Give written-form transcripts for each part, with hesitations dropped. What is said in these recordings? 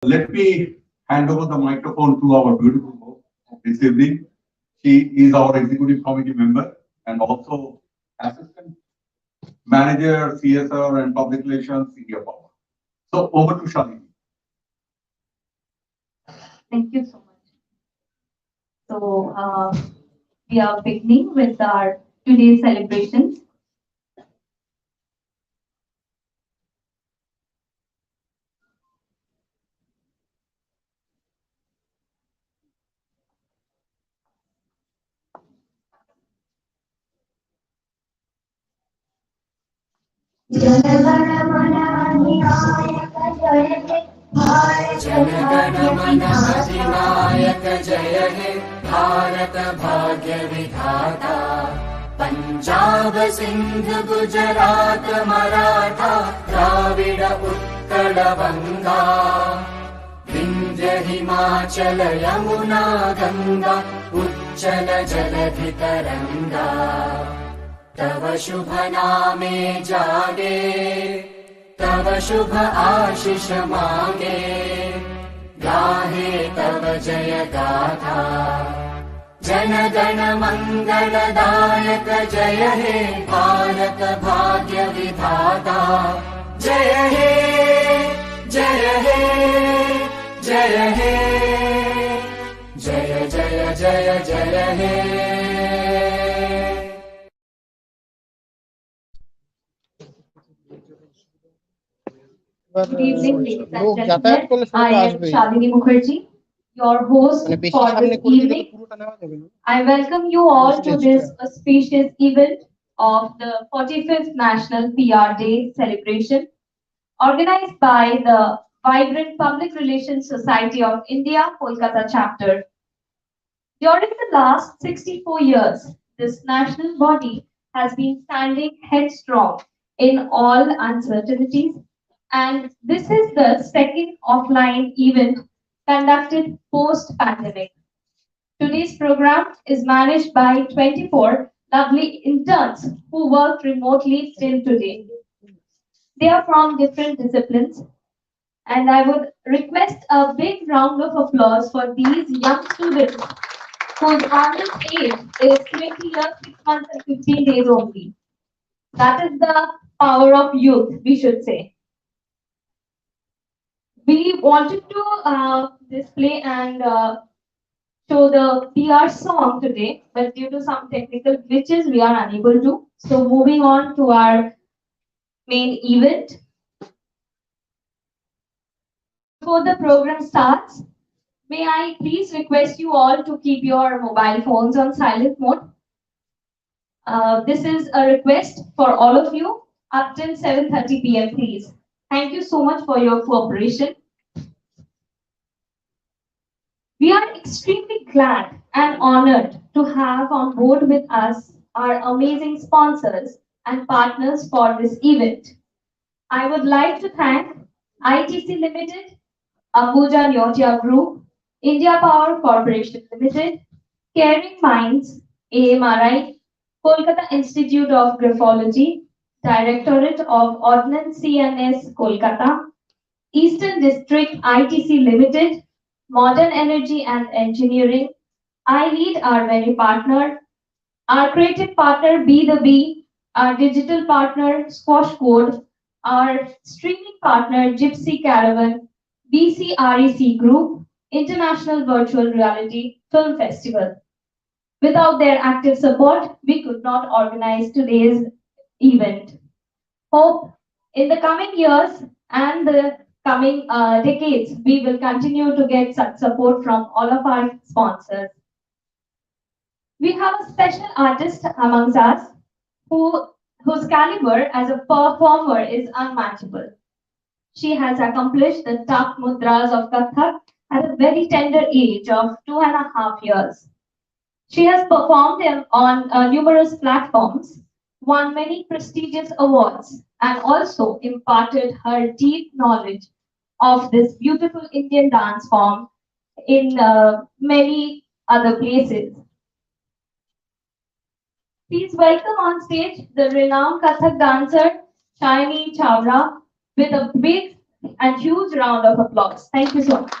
Let me hand over the microphone to our beautiful host this evening. She is our executive committee member and also assistant manager, CSR and public relations, India Power. So over to Shalini. Thank you so much. So we are beginning with our today's celebrations. जनगण मन अधिनायक जय हे भारत भाग्य विधाता पंजाब सिंध गुजरात मराठा द्राविड उत्कल बंगा विंध्य हिमाचल यमुना गंगा उच्चल जलधि तरंगा तव शुभ नामे जागे तव शुभ आशीष मांगे गाहे तव जय गाथा जन गण मंगलदायक जय हे भारत भाग्य विधाता जय हे जय हे जय हे जय जय जय जय हे Good evening, ladies and gentlemen. I am Shalini Mukherjee, your host for this evening. I welcome you all to this auspicious event of the 45th National PR Day celebration, organized by the Vibrant Public Relations Society of India, Kolkata chapter. During the last 64 years, this national body has been standing headstrong in all uncertainties, and this is the second offline event conducted post-pandemic. Today's program is managed by 24 lovely interns who work remotely till today. They are from different disciplines, and I would request a big round of applause for these young students whose average age is 20 years, 6 months, and 15 days only. That is the power of youth, we should say. We wanted to display and show the PR song today, but due to some technical glitches, we are unable to. So moving on to our main event. Before the program starts, may I please request you all to keep your mobile phones on silent mode. This is a request for all of you up till 7:30 p.m. please. Thank you so much for your cooperation. We are extremely glad and honored to have on board with us our amazing sponsors and partners for this event. I would like to thank ITC Limited, Ambuja Nyotia Group, India Power Corporation Limited, Caring Minds, AMRI, Kolkata Institute of Graphology, Directorate of Ordnance CNS, Kolkata, Eastern District ITC Limited, Modern Energy and Engineering. I lead our very partner, our creative partner Be the Bee, our digital partner Squash Code, our streaming partner Gypsy Caravan, BCREC Group, International Virtual Reality Film Festival. Without their active support, we could not organize today's event. Hope in the coming years and the coming decades, we will continue to get such support from all of our sponsors. We have a special artist amongst us whose caliber as a performer is unmatchable. She has accomplished the tough mudras of Kathak at a very tender age of 2.5 years. She has performed on numerous platforms, won many prestigious awards, and also imparted her deep knowledge of this beautiful Indian dance form in many other places. Please welcome on stage the renowned Kathak dancer Shiny Chawla with a big And huge round of applause. Thank you so much.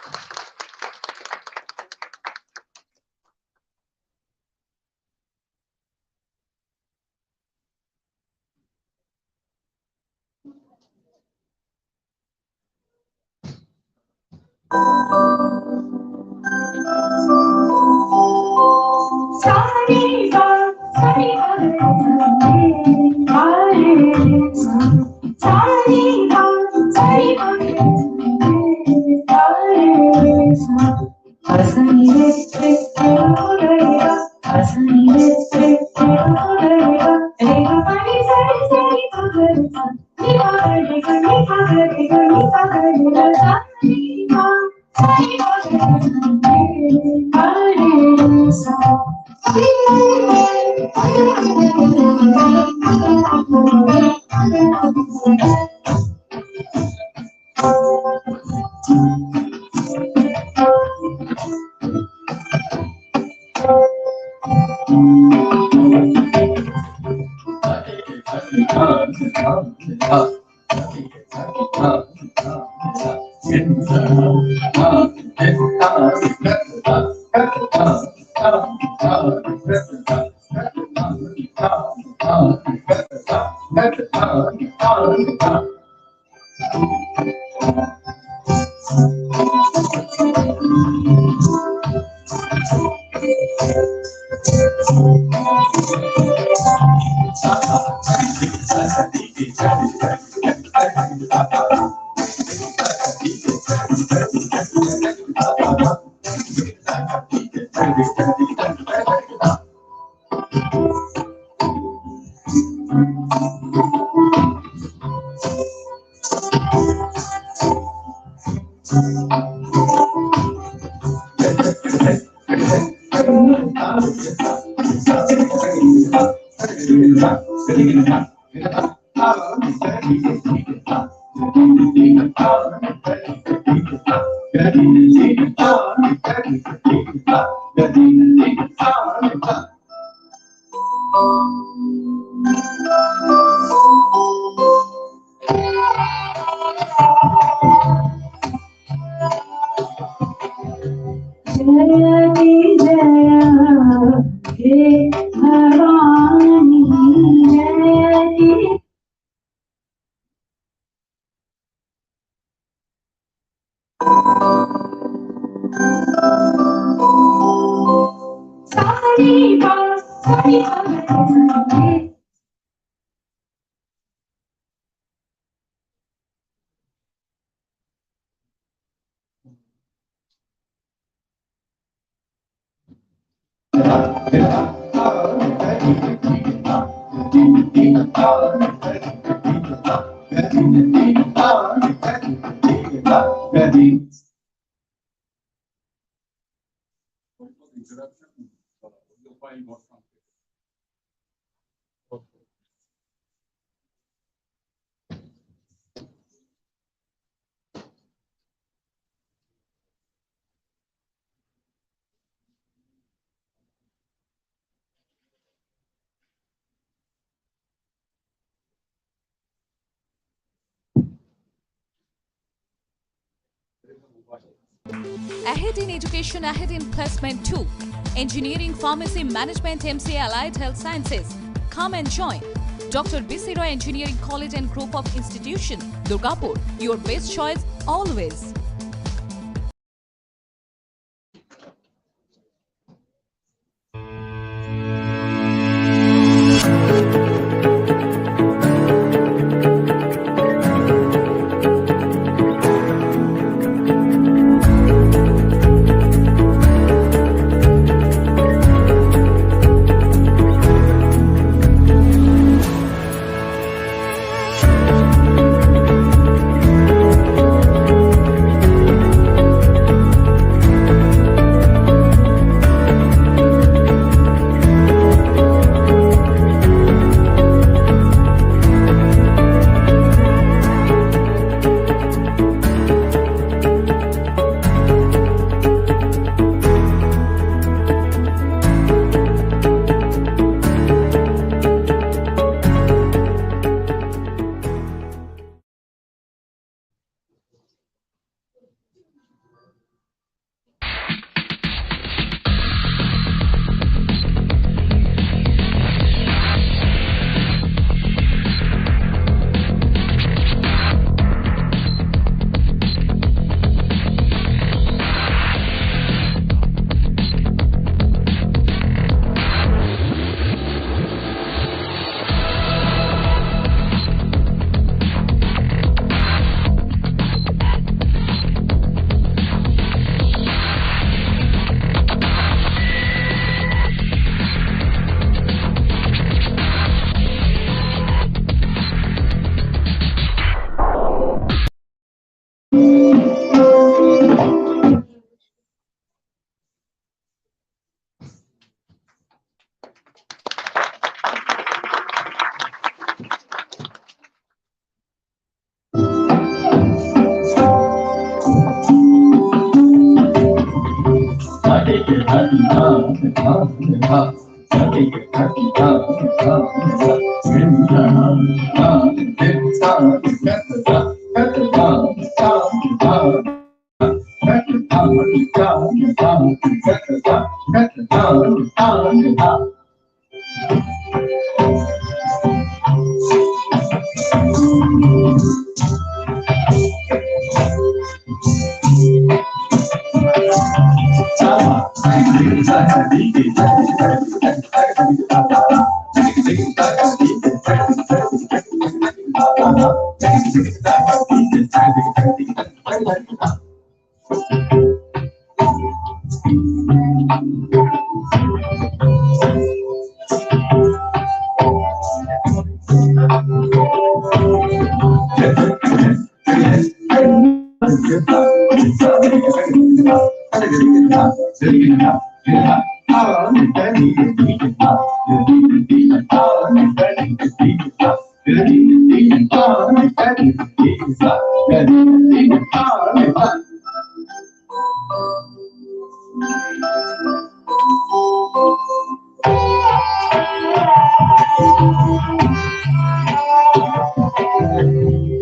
Ahead in education, ahead in placement too. Engineering, pharmacy, management, MCA, allied health sciences. Come and join. Dr. B.C. Roy Engineering College and Group of Institution, Durgapur. Your best choice always.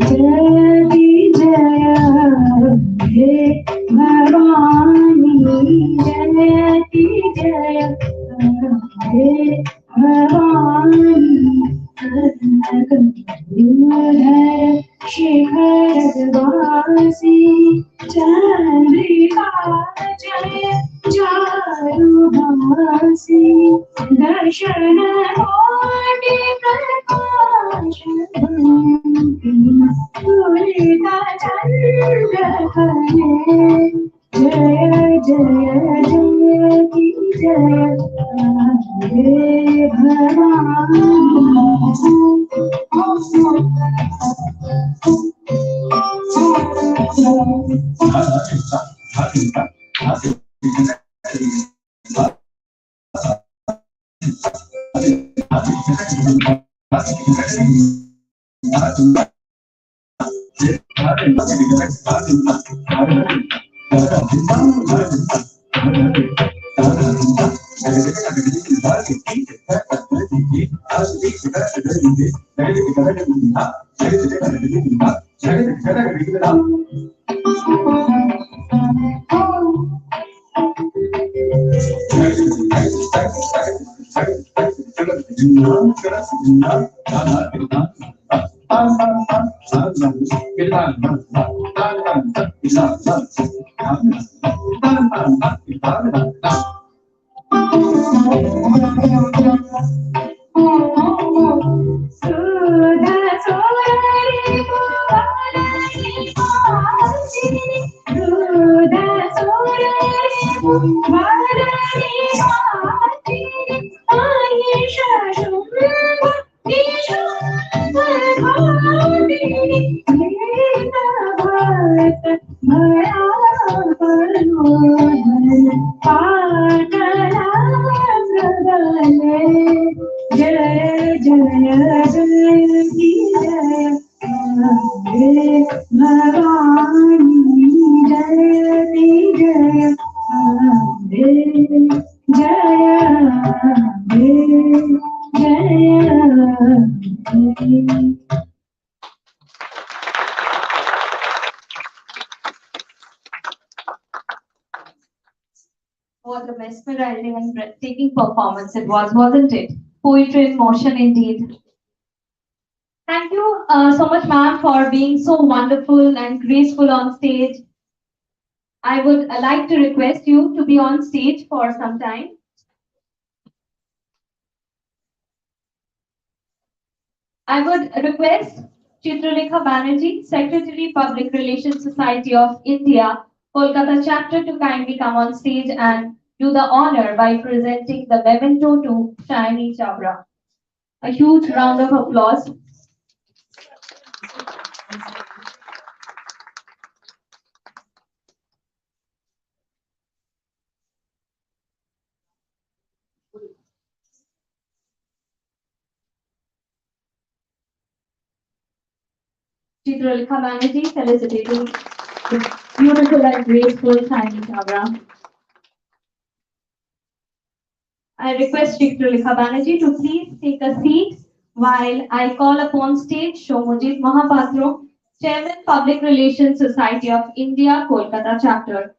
जय जय हे भवानी जय जय हे भवानी दूरधर शिखर वासी चंद्रिका जय चारुभासी दर्शन कोटि प्रकाश पूरिता चंद्र जय जय जय की जय हे Bhavani What a mesmerizing and breathtaking performance it was, wasn't it? Poetry in motion indeed. Thank you so much, ma'am, for being so wonderful and graceful on stage. I would like to request you to be on stage for some time. I would request Chitralekha Banerjee, Secretary, Public Relations Society of India, Kolkata chapter, to kindly come on stage and do the honor by presenting the memento to Shiny Chabra. A huge round of applause. Chitralekha Banerjee felicitating the beautiful and graceful Shiny Chabra. I request Chitrulika Banerjee to please take a seat while I call upon stage Shomojit Mahapatro, Chairman Public Relations Society of India, Kolkata Chapter.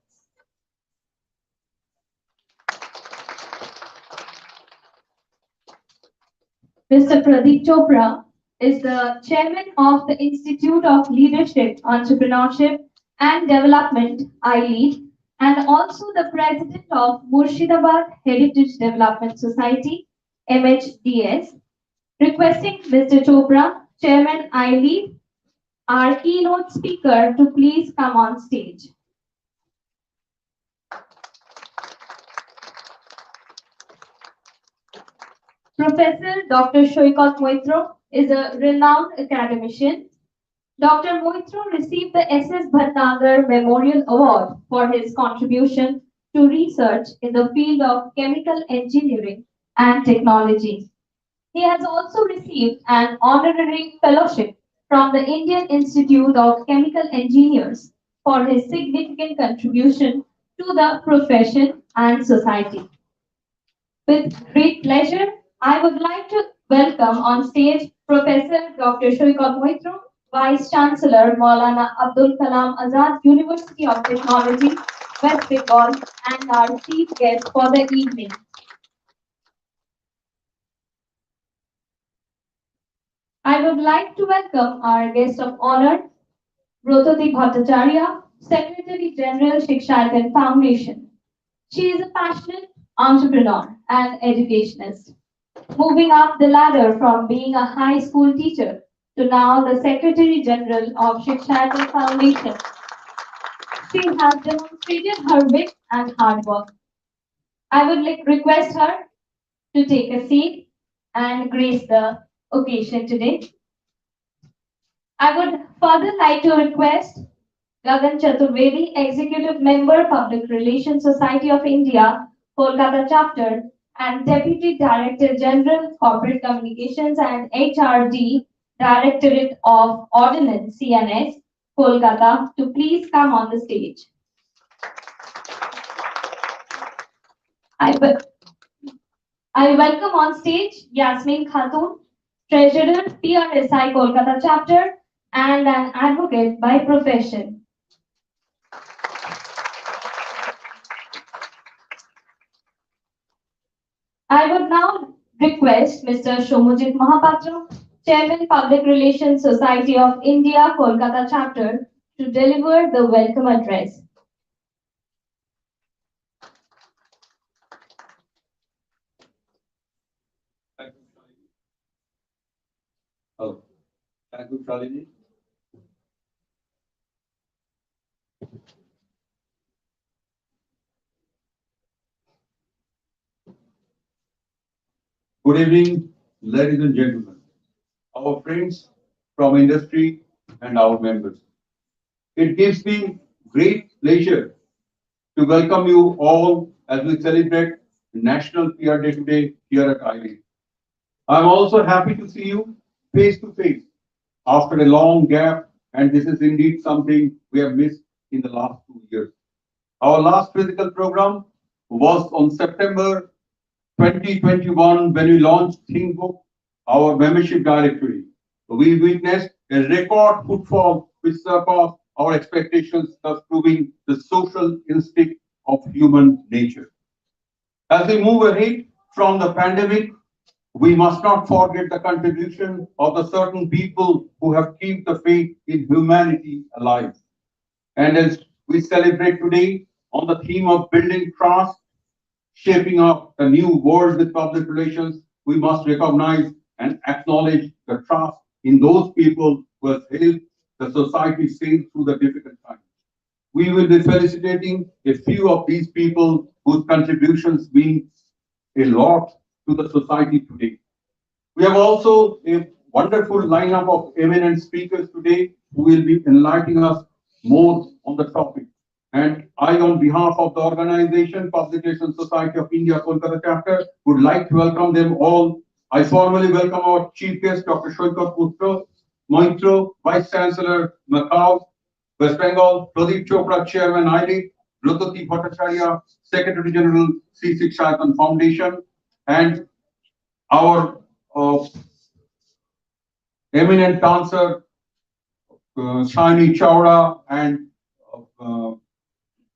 Mr. Pradeep Chopra is the chairman of the Institute of Leadership, Entrepreneurship and Development, ILEAD, and also the president of Murshidabad Heritage Development Society, MHDS. Requesting Mr. Chopra, Chairman ILEAD, our keynote speaker, to please come on stage. Professor Dr. Shoykot Moitro is a renowned academician. Dr. Moitro received the S.S. Bhatnagar Memorial Award for his contribution to research in the field of chemical engineering and technology. He has also received an honorary fellowship from the Indian Institute of Chemical Engineers for his significant contribution to the profession and society. With great pleasure, I would like to welcome on stage Professor Dr. Shoykot Moitro, Vice Chancellor Maulana Abdul Kalam Azad University of Technology, West Bengal, and our chief guest for the evening. I would like to welcome our guest of honor, Brototi Bhattacharya, Secretary General Shikshayatan Foundation. She is a passionate entrepreneur and educationist, moving up the ladder from being a high school teacher to now the Secretary General of Shikshayatan Foundation. She has demonstrated her wit and hard work. I would request her to take a seat and grace the occasion today. I would further like to request Gagan Chaturvedi, Executive Member, Public Relations Society of India, Kolkata Chapter, and Deputy Director General, Corporate Communications and HRD, Directorate of Ordnance, CNS, Kolkata, to please come on the stage. I welcome on stage Yasmin Khatun, Treasurer, PRSI Kolkata Chapter, and an advocate by profession. I would now request Mr. Shomojit Mahapatro, Chairman Public Relations Society of India, Kolkata Chapter, to deliver the welcome address. Thank you, Shalini. Oh, thank you, Shalini. Good evening, ladies and gentlemen, our friends from industry and our members. It gives me great pleasure to welcome you all as we celebrate National PR Day today here at IRI. I'm also happy to see you face to face after a long gap, and this is indeed something we have missed in the last 2 years. Our last physical program was on September 2021 when we launched ThinkBook, our membership directory. We witnessed a record footfall which surpassed our expectations, thus proving the social instinct of human nature. As we move ahead from the pandemic, we must not forget the contribution of the certain people who have kept the faith in humanity alive. And as we celebrate today on the theme of building trust, shaping up a new world with public relations, we must recognize and acknowledge the trust in those people who have helped the society sail through the difficult times. We will be felicitating a few of these people whose contributions mean a lot to the society today. We have also a wonderful lineup of eminent speakers today who will be enlightening us more on the topic. And I, on behalf of the organization, Public Relations Society of India, Kolkata Chapter, would like to welcome them all. I formally welcome our chief guest, Dr. Shoykot Moitro, Vice Chancellor, Macau, West Bengal, Pradeep Chopra, Chairman, ILEAD, Brototi Bhattacharya, Secretary General, C. Shikshayatan Foundation, and our eminent dancer, Shani Chowda, and uh,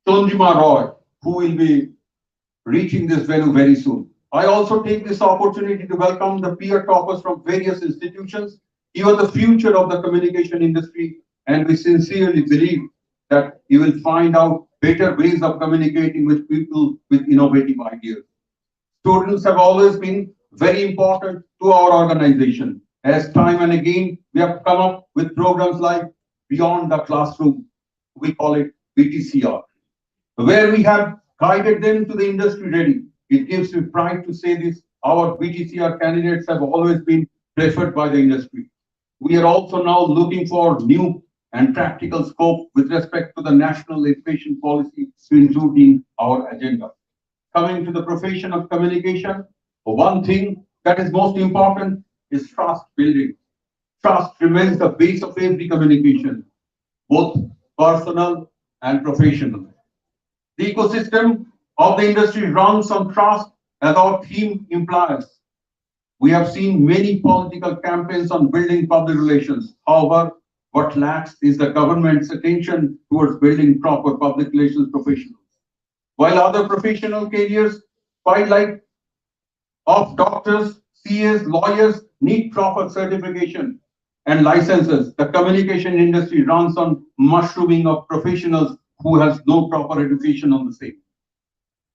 Tonjima Roy, who will be reaching this venue very soon. I also take this opportunity to welcome the peer toppers from various institutions. You are the future of the communication industry, and we sincerely believe that you will find out better ways of communicating with people with innovative ideas. Students have always been very important to our organization. As time and again, we have come up with programs like Beyond the Classroom, we call it BTCR, where we have guided them to the industry ready. It gives me pride to say this. Our BTCR candidates have always been preferred by the industry. We are also now looking for new and practical scope with respect to the national education policy to include in our agenda. Coming to the profession of communication, one thing that is most important is trust building. Trust remains the base of every communication, both personal and professional. The ecosystem of the industry runs on trust, as our theme implies. We have seen many political campaigns on building public relations. However, what lacks is the government's attention towards building proper public relations professionals. While other professional careers, quite like of doctors, CAs, lawyers, need proper certification and licenses, the communication industry runs on mushrooming of professionals who has no proper education on the same.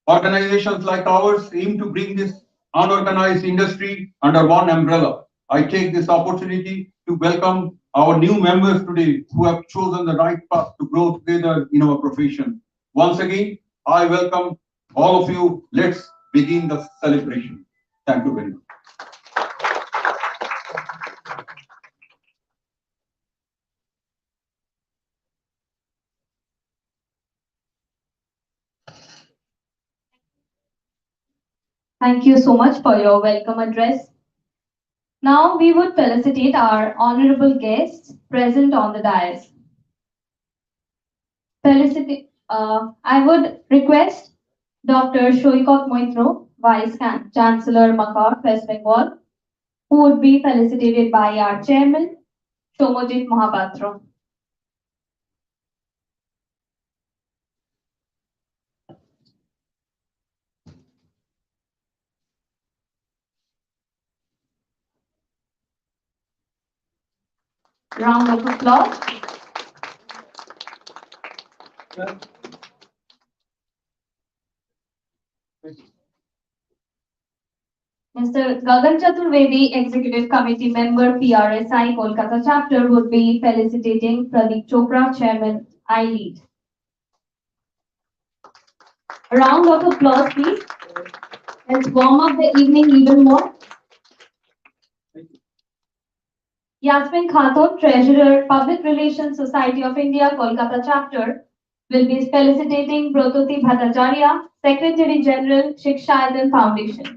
Organizations like ours aim to bring this unorganized industry under one umbrella. I take this opportunity to welcome our new members today who have chosen the right path to grow together in our profession. Once again, I welcome all of you. Let's begin the celebration. Thank you very much. Thank you so much for your welcome address. Now we would felicitate our honorable guests present on the dais. I would request Dr. Shoikot Moitro, Vice Chancellor, Macau, West Bengal, who would be felicitated by our Chairman, Shomojit Mohapatra. Round of applause. Mr. Gagan Chaturvedi, Executive Committee Member, PRSI Kolkata Chapter, would be felicitating Pradeep Chopra, Chairman, I Lead. A round of applause, please. Let's warm up the evening even more. Yasmin Khatun, Treasurer, Public Relations Society of India, Kolkata Chapter, will be felicitating Prototi Bhattacharya, Secretary General, Shiksha Foundation.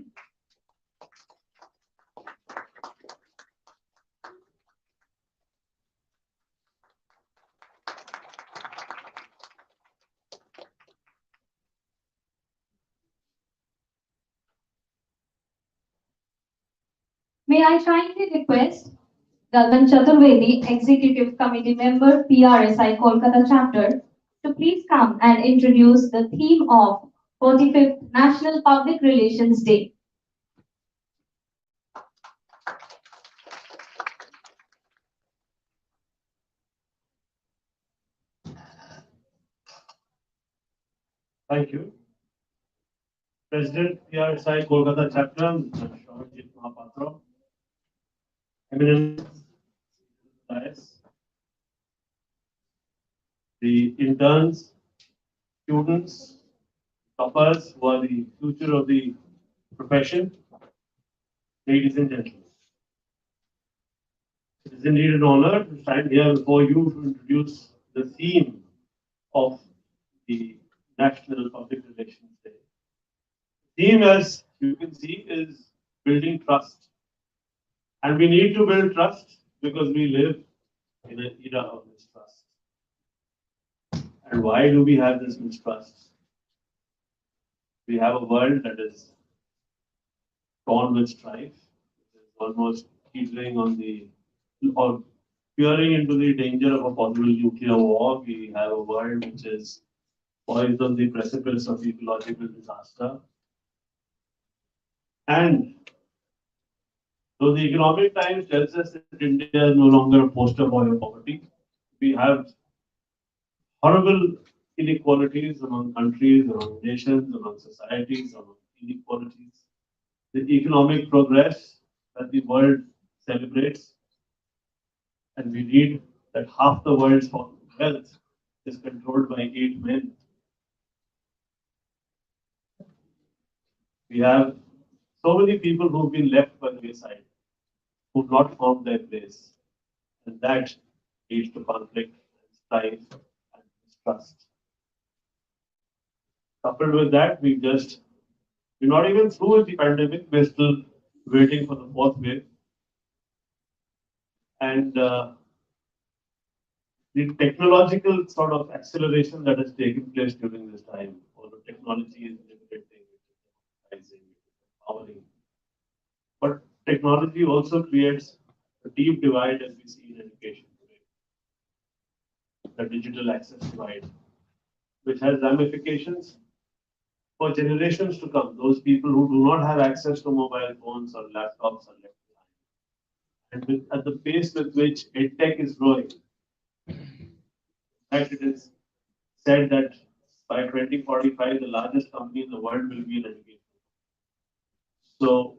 May I kindly request Gagan Chaturvedi, Executive Committee Member, PRSI Kolkata Chapter, to please come and introduce the theme of 45th National Public Relations Day. Thank you. President PRSI Kolkata Chapter, Mr. Shomojit Mohapatra, eminent dais, the interns, students, toppers who are the future of the profession, ladies and gentlemen. It is indeed an honor to stand here before you to introduce the theme of the National Public Relations Day. The theme, as you can see, is building trust. And we need to build trust because we live in an era of mistrust. And why do we have this mistrust? We have a world that is torn with strife, almost teetering on the or peering into the danger of a possible nuclear war. We have a world which is poised on the precipice of ecological disaster. And though the Economic Times tells us that India is no longer a poster boy of poverty, we have horrible inequalities among countries, among nations, among societies, among inequalities. The economic progress that the world celebrates, and we read that half the world's wealth is controlled by 8 men. We have so many people who've been left by the wayside, who've not found their place, and that leads to conflict, strife, and mistrust. Coupled with that, we're not even through with the pandemic. We're still waiting for the fourth wave, and the technological sort of acceleration that has taken place during this time, although technology is liberating, it's empowering, but technology also creates a deep divide as we see in education today, the digital access divide, which has ramifications for generations to come. Those people who do not have access to mobile phones or laptops are left behind. And at the pace with which EdTech is growing, in fact, it is said that by 2045, the largest company in the world will be in education. So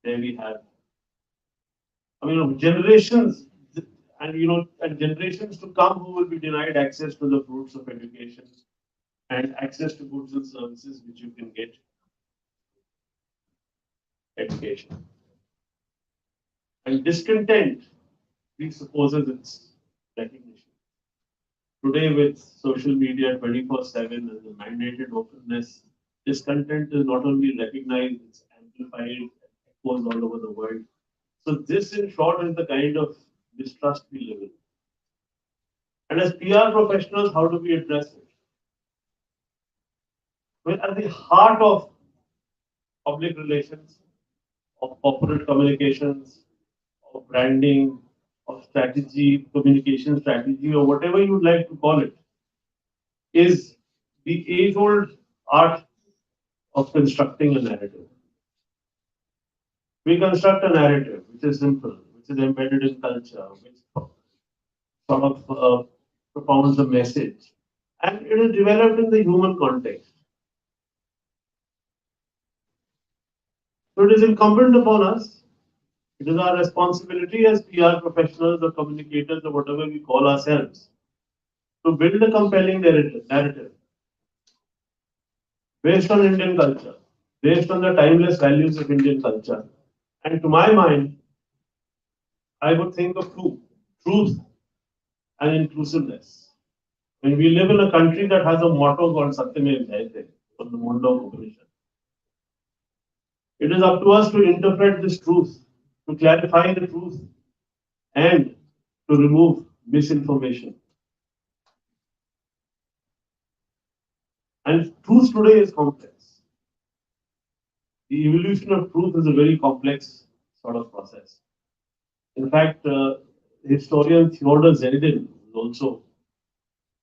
there we have, generations, and generations to come who will be denied access to the fruits of education and access to goods and services which you can get education. And discontent presupposes its recognition. Today, with social media 24/7 and the mandated openness, discontent is not only recognized, it's amplified, echoes all over the world. So this, in short, is the kind of distrust we live in. And as PR professionals, how do we address it? Well, at the heart of public relations, of corporate communications, of branding, of strategy, communication strategy, or whatever you would like to call it, is the age-old art of constructing a narrative. We construct a narrative which is simple, which is embedded in culture, which sort of propounds a message, and it is developed in the human context. So it is incumbent upon us, it is our responsibility as PR professionals or communicators or whatever we call ourselves, to build a compelling narrative based on Indian culture, based on the timeless values of Indian culture. And to my mind, I would think of two: truth and inclusiveness. When we live in a country that has a motto called Satyamev Jayate from the Mundok Upanishad, it is up to us to interpret this truth, to clarify the truth, and to remove misinformation. And truth today is complex. The evolution of truth is a very complex sort of process. In fact, historian Theodor Zeldin is also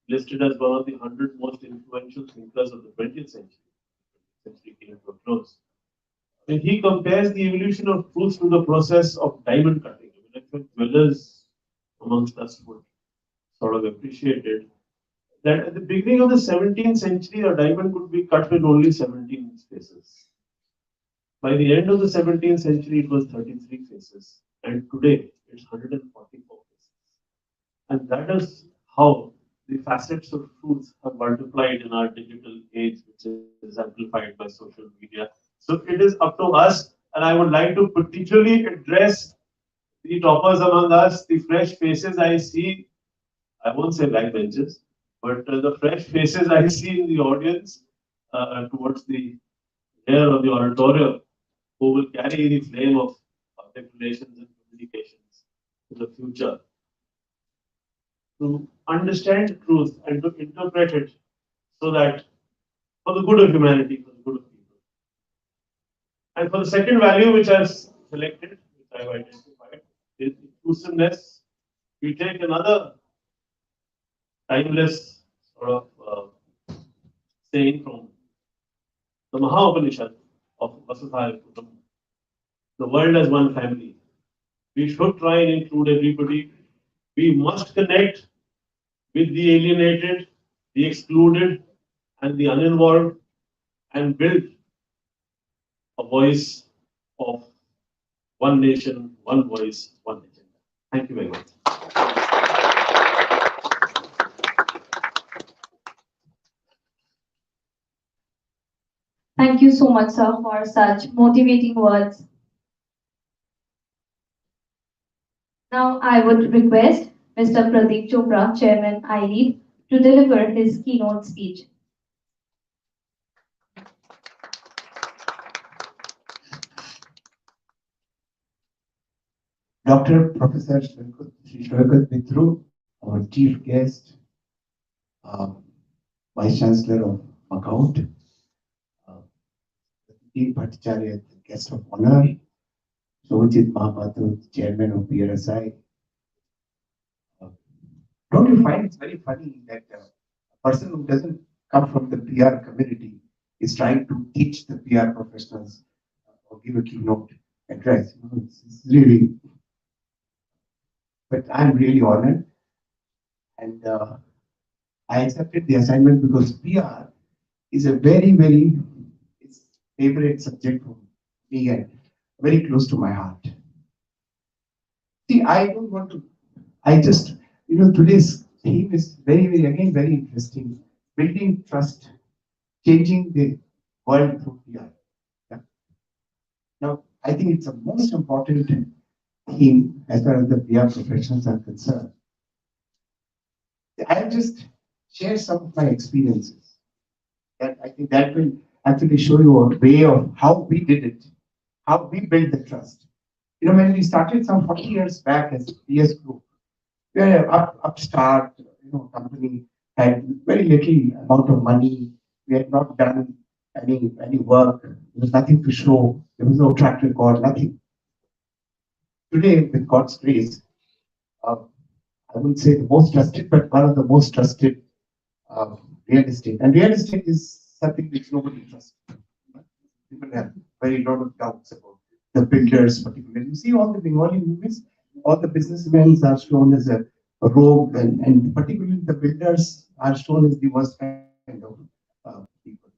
listed as one of the 100 most influential thinkers of the 20th century. Century came to a close. And he compares the evolution of truth to the process of diamond cutting. I think dwellers amongst us would sort of appreciate it. That at the beginning of the 17th century, a diamond could be cut with only 17 faces. By the end of the 17th century, it was 33 faces. And today, it's 144 faces. And that is how the facets of truth have multiplied in our digital age, which is amplified by social media. So it is up to us, and I would like to particularly address the toppers among us, the fresh faces I see. I won't say backbenchers, but the fresh faces I see in the audience towards the rear of the auditorium, who will carry the flame of public relations and communications to the future, to understand truth and to interpret it so that for the good of humanity, for the good of people. And for the second value which I've selected, which I've identified, is inclusiveness. We take another timeless sort of saying from the Maha Upanishad of Vasudhaiva Kutumbakam. The world as one family. We should try and include everybody. We must connect with the alienated, the excluded, and the uninvolved, and build a voice of one nation, one voice, one agenda. Thank you very much. Thank you so much, sir, for such motivating words. Now, I would request Mr. Pradeep Chopra, Chairman, IREAD, to deliver his keynote speech. Dr. Professor Slogan Mitru, our chief guest, Vice Chancellor of Account, Dean Bhattacharya, the guest of honor, Shobhajit Mahapaତ୍ର, Chairman of PRSI. Don't you find it's very funny that a person who doesn't come from the PR community is trying to teach the PR professionals or give a keynote address? It's really, but I'm really honored, and I accepted the assignment because PR is a very, very favorite subject for me and very close to my heart. See, I don't want to, I just, today's theme is very, very, again, very interesting. Building trust, changing the world through PR. Yeah? Now, I think it's the most important theme as far as the PR professionals are concerned. I'll just share some of my experiences. And I think that will actually show you a way of how we did it, how we built the trust. When we started some 40 years back as PS Group, we were an upstart company, had very little amount of money. We had not done any work. There was nothing to show. There was no track record, nothing. Today, with God's grace, I wouldn't say the most trusted, but one of the most trusted real estate. And real estate is something which nobody trusts. People have very lot of doubts about the builders, particularly. You see all the Bengali movies, all the businessmen are shown as a rogue, and particularly the builders are shown as the worst kind of people.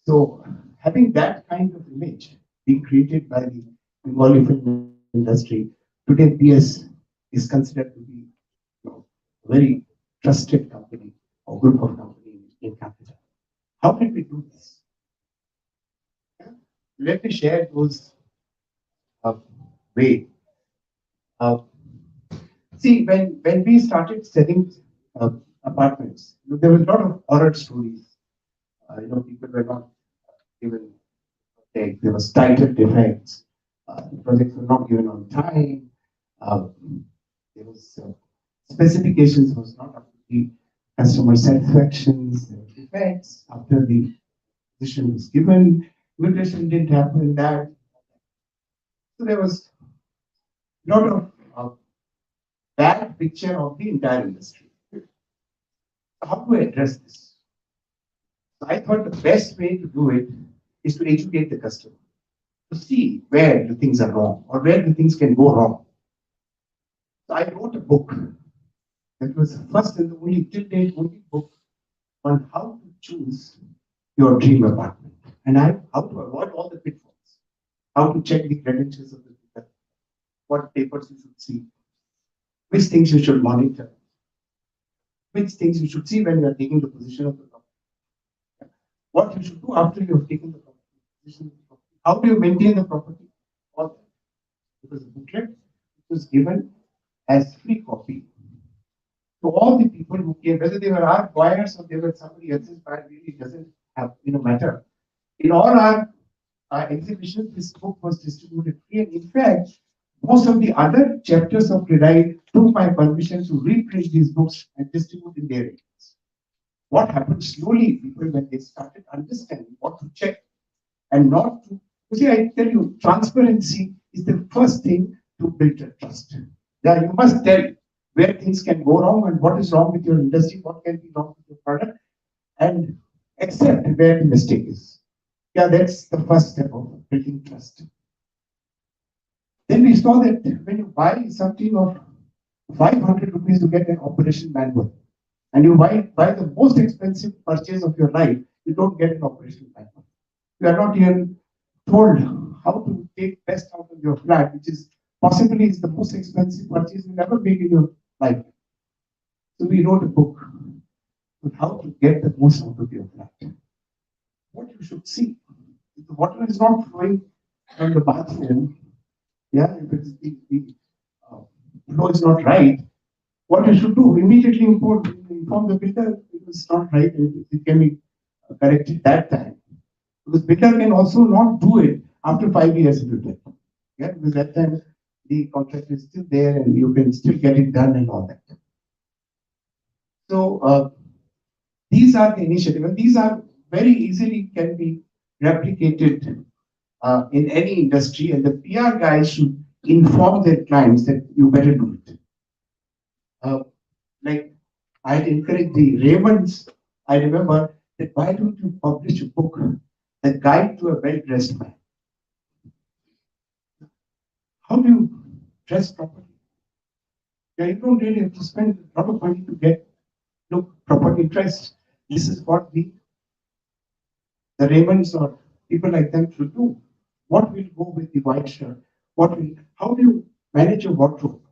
So having that kind of image being created by the Bengali film industry, today PS is considered to be a very trusted company or group of companies in capital. How did we do this? Let me share those way. See, when we started selling apartments, there were a lot of horror stories. People were not given, there was title defects, projects were not given on time, there was specifications was not up to the customer satisfactions, there were defects after the position was given, immigration didn't happen, that. So there was a lot of bad picture of the entire industry. How do I address this? So I thought the best way to do it is to educate the customer, to see where the things are wrong or where the things can go wrong. So I wrote a book that was the first and the only till date only book on how to choose your dream apartment and how to avoid all the pitfalls, how to check the credentials of the people, what papers you should see, which things you should monitor, which things you should see when you are taking the position of the property, what you should do after you have taken the position of the property, how do you maintain the property, all that. Because the booklet was given as free copy to all the people who came, whether they were our buyers or they were somebody else's buyer, really doesn't have matter. In all our exhibitions, this book was distributed free, and in fact, most of the other chapters of PRSI took my permission to reprint these books and distribute in their areas. What happened slowly, people, when they started understanding what to check and not to You see, I tell you, transparency is the first thing to build a trust. Yeah, you must tell where things can go wrong and what is wrong with your industry, what can be wrong with your product, and accept where the mistake is. Yeah, that's the first step of building trust. Then we saw that when you buy something of 500 rupees to get an operation manual, and you buy the most expensive purchase of your life, you don't get an operation manual. You are not even told how to take best out of your flat, which is possibly is the most expensive purchase you ever make in your life. So we wrote a book on how to get the most out of your flat. What you should see, if the water is not flowing from the bathroom, yeah, if it's uh, flow is not right, what you should do immediately inform the builder it is not right and it can be corrected that time. Because builder can also not do it after 5 years if you get. Yeah, because that time the contract is still there and you can still get it done and all that. So these are the initiatives, and these are very easily can be replicated in any industry, and the PR guys should inform their clients that you better do it. Like I'd encourage the Raymonds. I remember that why don't you publish a book, The Guide to a Well-Dressed Man? How do you dress properly? Yeah, you don't really have to spend a lot of money to look properly dressed. This is what the Raymonds or people like them should do. What will go with the white shirt? How do you manage your wardrobe?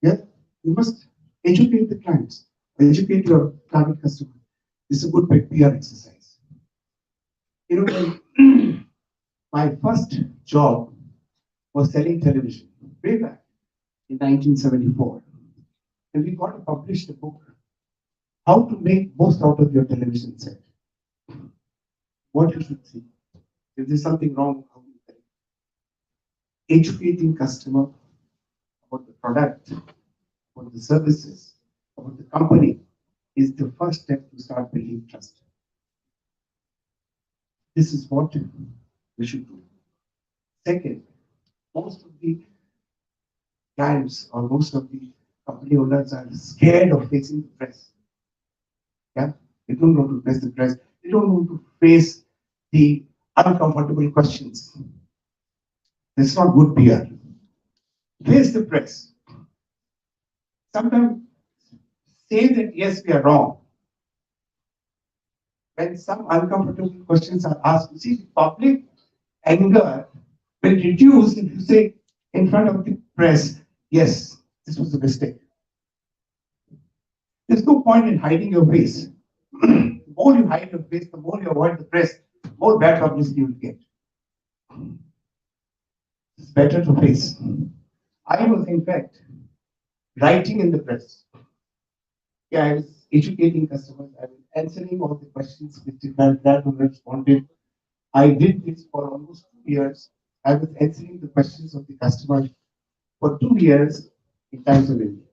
Yeah, you must educate the clients, educate your target customer. This is a good PR exercise. You know, my first job was selling television way back in 1974. And we got to publish the book, How to Make Most Out of Your Television Set. What you should see. If there's something wrong, how do you correct it? Educating customer about the product, about the services, about the company is the first step to start building trust. This is what we should do. Second, most of the clients or most of the company owners are scared of facing the press. Yeah, they don't want to face the press. They don't want to face the uncomfortable questions. That's not good PR. Face the press. Sometimes say that yes, we are wrong. When some uncomfortable questions are asked, you see, the public anger will reduce if you say in front of the press, yes, this was a mistake. There's no point in hiding your face. The more you hide your face, the more you avoid the press, the more bad publicity you will get. It's better to face. I was, in fact, writing in the press. Yeah, I was educating customers. I was answering all the questions which that were responded. I did this for almost 2 years. I was answering the questions of the customers for 2 years in Times of India.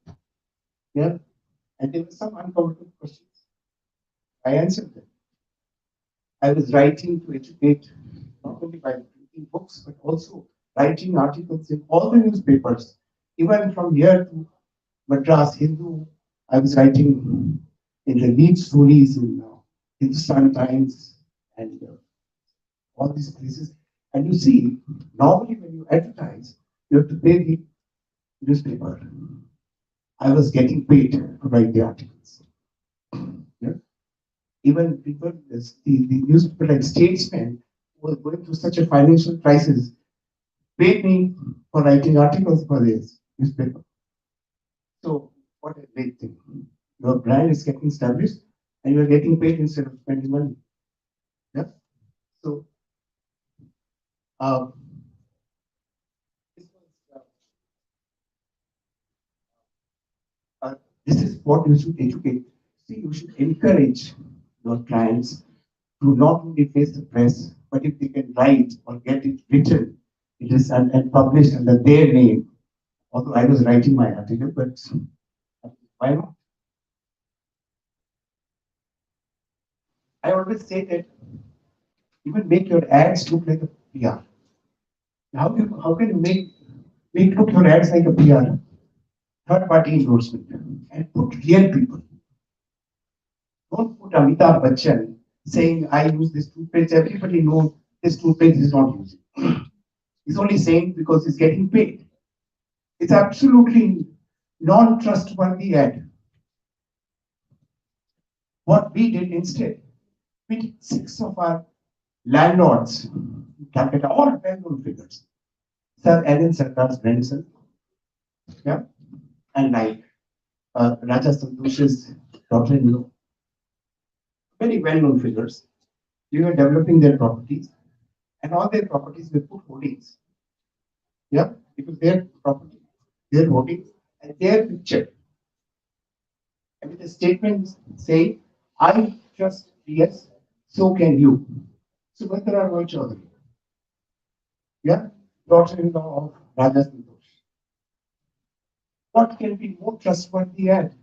Yeah, and there were some uncomfortable questions. I answered them. I was writing to educate, not only by reading books, but also writing articles in all the newspapers, even from here to Madras Hindu. I was writing in the lead stories in Hindustan Times and all these places. And you see, normally when you advertise, you have to pay the newspaper. I was getting paid to write the articles. Yeah? Even people, the newspaper like Statesman, who was going through such a financial crisis, paid me for writing articles for this newspaper. So, what a great thing. Your brand is getting established and you are getting paid instead of spending money. Yeah? So, this was, this is what you should educate. See, you should encourage your clients to not only face the press, but if they can write or get it written, it is and published under their name. Although I was writing my article, but why not? I always say that even make your ads look like a PR. How can you make look your ads like a PR, third party endorsement, and put real people. Don't put Amitabh Bachchan saying I use this toothpaste. Everybody knows this toothpaste is not using. He's only saying because he's getting paid. It's absolutely non-trustworthy ad. What we did instead, we did 6 of our landlords, Calcutta, all well-known figures. Sir Alan Sarkar's grandson, yeah, and like Raja Santosh's daughter-in-law, very well-known figures. We were developing their properties, and all their properties we put holdings. Yeah, it was their property, their holdings, and their picture. And with a statement saying, I trust PS, so can you. Subhadra Roy Chaudhary. Yeah, daughter-in-law of Raja Santosh. What can be more trustworthy ad?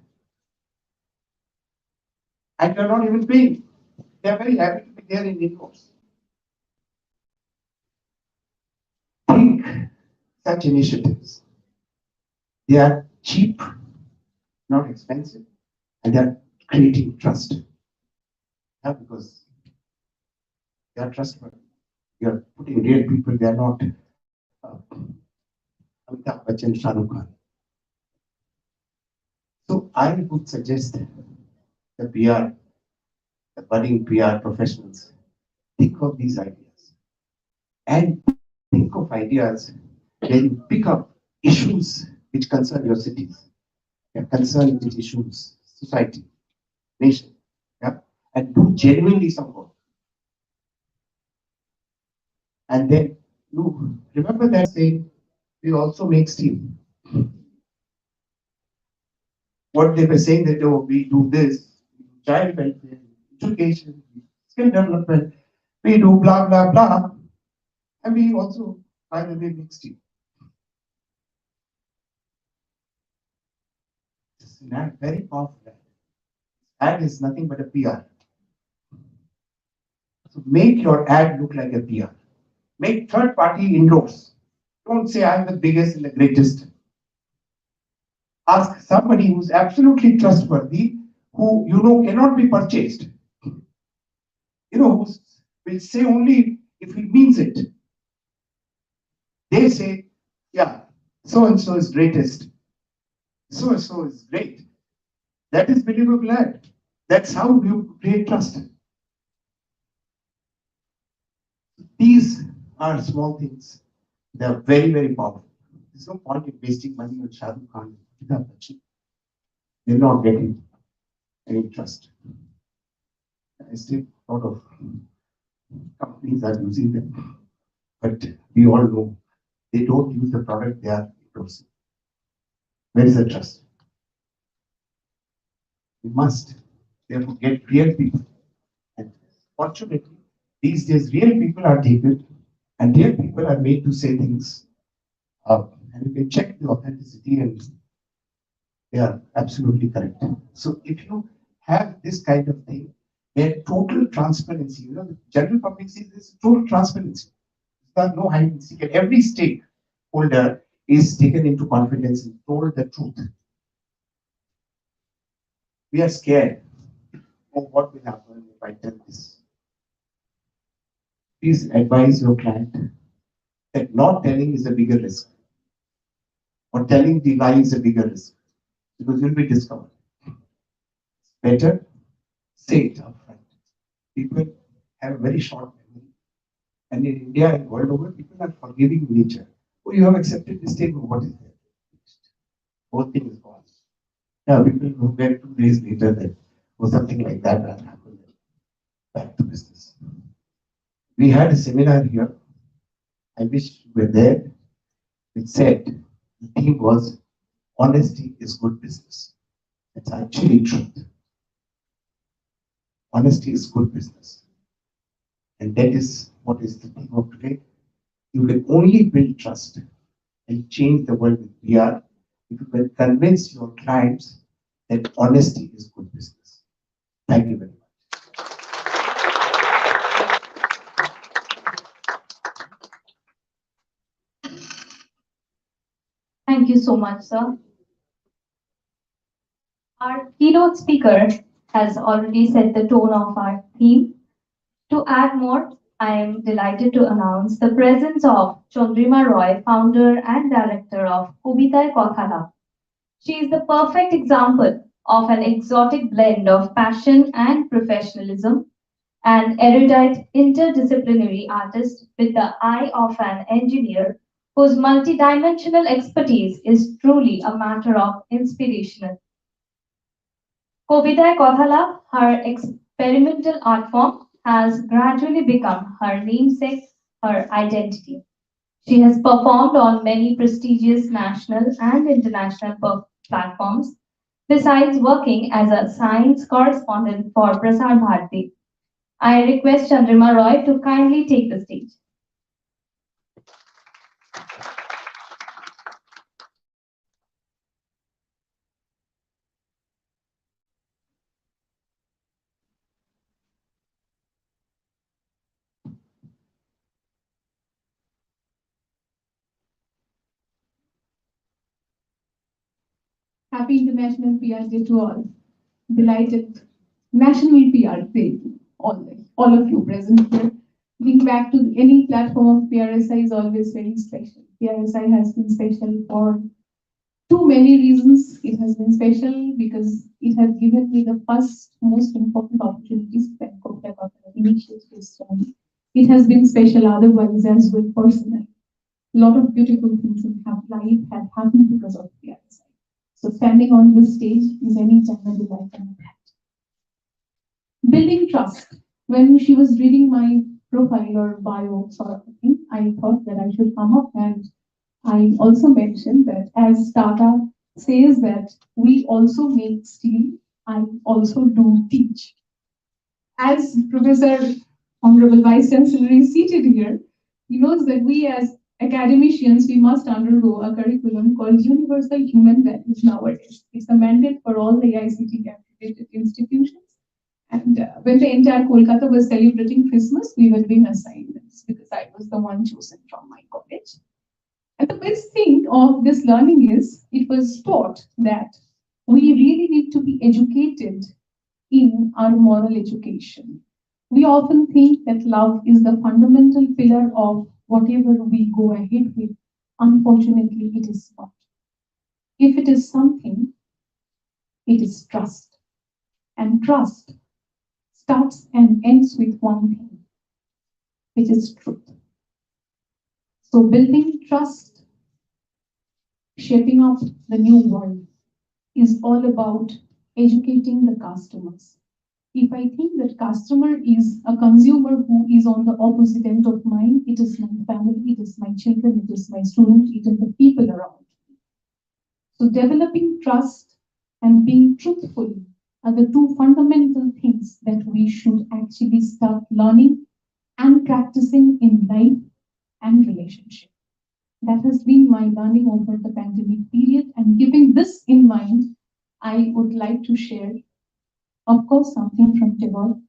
And you're not even paying. They're very happy to be there in incomes. Think such initiatives. They are cheap, not expensive, and they are creating trust. Yeah, because they are trustworthy. You are putting real people, they are not Amitabh Bachchan, Shah Rukh Khan. So I would suggest the PR, the budding PR professionals, think of these ideas and think of ideas where you pick up issues which concern your cities, concern which issues society, nation, yeah, and do genuinely some work. And then you remember that saying, we also make steel. What they were saying that, oh, we do this, child welfare, education, skill development, we do blah, blah, blah. And we also, by the way, make steel. It's an ad, very powerful ad. Ad is nothing but a PR. So make your ad look like a PR. Make third party endorse. Don't say I'm the biggest and the greatest. Ask somebody who's absolutely trustworthy, who you know cannot be purchased. You know, who will say only if he means it. They say, yeah, so and so is greatest. So and so is great. That is believable ad. That's how you create trust. These are small things. They are very, very powerful. There's no point in wasting money on Shah Rukh Khan. They're not getting any trust. I still a lot of companies are using them, but we all know they don't use the product they are endorsing. Where is the trust? We must therefore get real people. And fortunately, these days real people are taken and real people are made to say things. And you can check the authenticity and they are absolutely correct. So if you have this kind of thing, where total transparency, you know, the general public sees this total transparency. There's no hide and seek. Every stakeholder is taken into confidence and told the truth. We are scared of what will happen if I tell this. Please advise your client that not telling is a bigger risk, or telling the lie is a bigger risk, because you'll be discovered. Better say it upfront. People have a very short memory, and in India and world over, people are forgiving nature. Oh, you have accepted this thing, what is there? Whole thing is gone. Yeah, people who get 2 days later that or something like that happened. Back to business. We had a seminar here. I wish you were there. It said the theme was honesty is good business. It's actually truth. Honesty is good business. And that is what is the theme of today. You can only build trust and change the world with PR if you can convince your clients that honesty is good business. Thank you very much. Thank you so much, sir. Our keynote speaker has already set the tone of our theme. To add more, I am delighted to announce the presence of Chandrima Roy, founder and director of PRSI Kolkata. She is the perfect example of an exotic blend of passion and professionalism, an erudite interdisciplinary artist with the eye of an engineer whose multidimensional expertise is truly a matter of inspiration. Kobitaয় Kothala, her experimental art form, has gradually become her namesake, her identity. She has performed on many prestigious national and international platforms, besides working as a science correspondent for Prasar Bharati. I request Chandrima Roy to kindly take the stage. Happy International PR Day to all. Delighted National PR Day to all of you present here. Being back to any platform of PRSI is always very special. PRSI has been special for too many reasons. It has been special because it has given me the first most important opportunities that Kolkata initiated this journey. It has been special otherwise as well personally. A lot of beautiful things in life have happened because of PRSI. So standing on this stage is any time a delight and a pride. Building trust. When she was reading my profile or bio sort of thing, I thought that I should come up and I also mentioned that as Tata says that we also make steel, I also do teach. As Professor Honorable Vice Chancellor is seated here, he knows that we as academicians, we must undergo a curriculum called Universal Human Values nowadays. It's a mandate for all the AICTE accredited institutions. And when the entire Kolkata was celebrating Christmas, we were doing assignments because I was the one chosen from my college. And the best thing of this learning is it was taught that we really need to be educated in our moral education. We often think that love is the fundamental pillar of whatever we go ahead with. Unfortunately, it is not. If it is something, it is trust. And trust starts and ends with one thing, which is truth. So building trust, shaping up the new world is all about educating the customers. If I think that customer is a consumer who is on the opposite end of mine, it is my family, it is my children, it is my student, it is the people around me. So developing trust and being truthful are the two fundamental things that we should actually start learning and practicing in life and relationship. That has been my learning over the pandemic period, and keeping this in mind, I would like to share, of course, something from Tagore,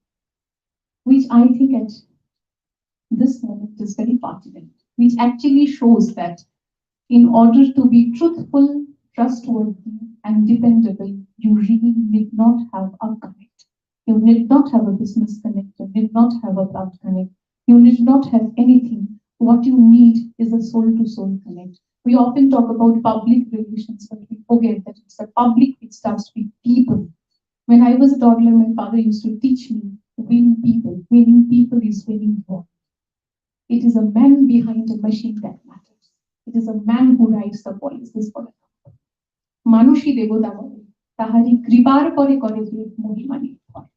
which I think at this moment is very pertinent, which actually shows that in order to be truthful, trustworthy, and dependable, you really need not have a connect. You need not have a business connect. You need not have a blood connect. You need not have anything. What you need is a soul-to-soul connect. We often talk about public relations, but we forget that it's a public which starts with people. When I was a toddler, my father used to teach me winning people. Winning people is very important. It is a man behind a machine that matters. It is a man who writes the policies for the company. Manushi devota bole, tahari kribar pore kore je mohima nirbhar.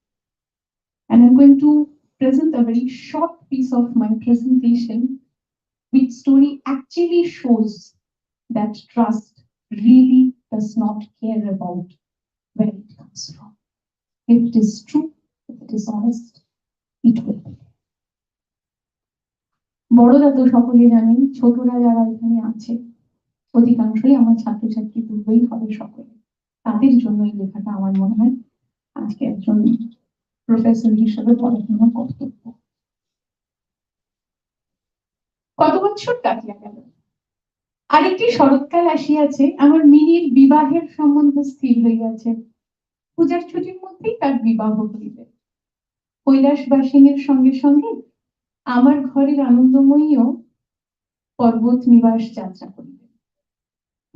And I'm going to present a very short piece of my presentation, which story actually shows that trust really does not care about where it comes from. If it is true, if it is honest, it will be. বড়রা তো সকলে জানেন, ছোটরা যারা এখানে আছে অধিকাংশই আমার ছাত্রছাত্রী তুলবেই হবে সকলে। তাদের জন্য এই লেখাটা আমার মনে হয় আজকে একজন প্রফেসর হিসেবে পড়াশোনার কর্তব্য। কত বছর কাটিয়া গেল, আরেকটি শরৎকাল আসিয়াছে, আমার মিনির বিবাহের সম্বন্ধ স্থির হইয়াছে। পূজার ছুটির মধ্যেই তার বিবাহ হইবে। কৈলাসবাসিনীর সঙ্গে সঙ্গে আমার ঘরের আনন্দময়ীও পর্বত নিবাস যাত্রা করিবে।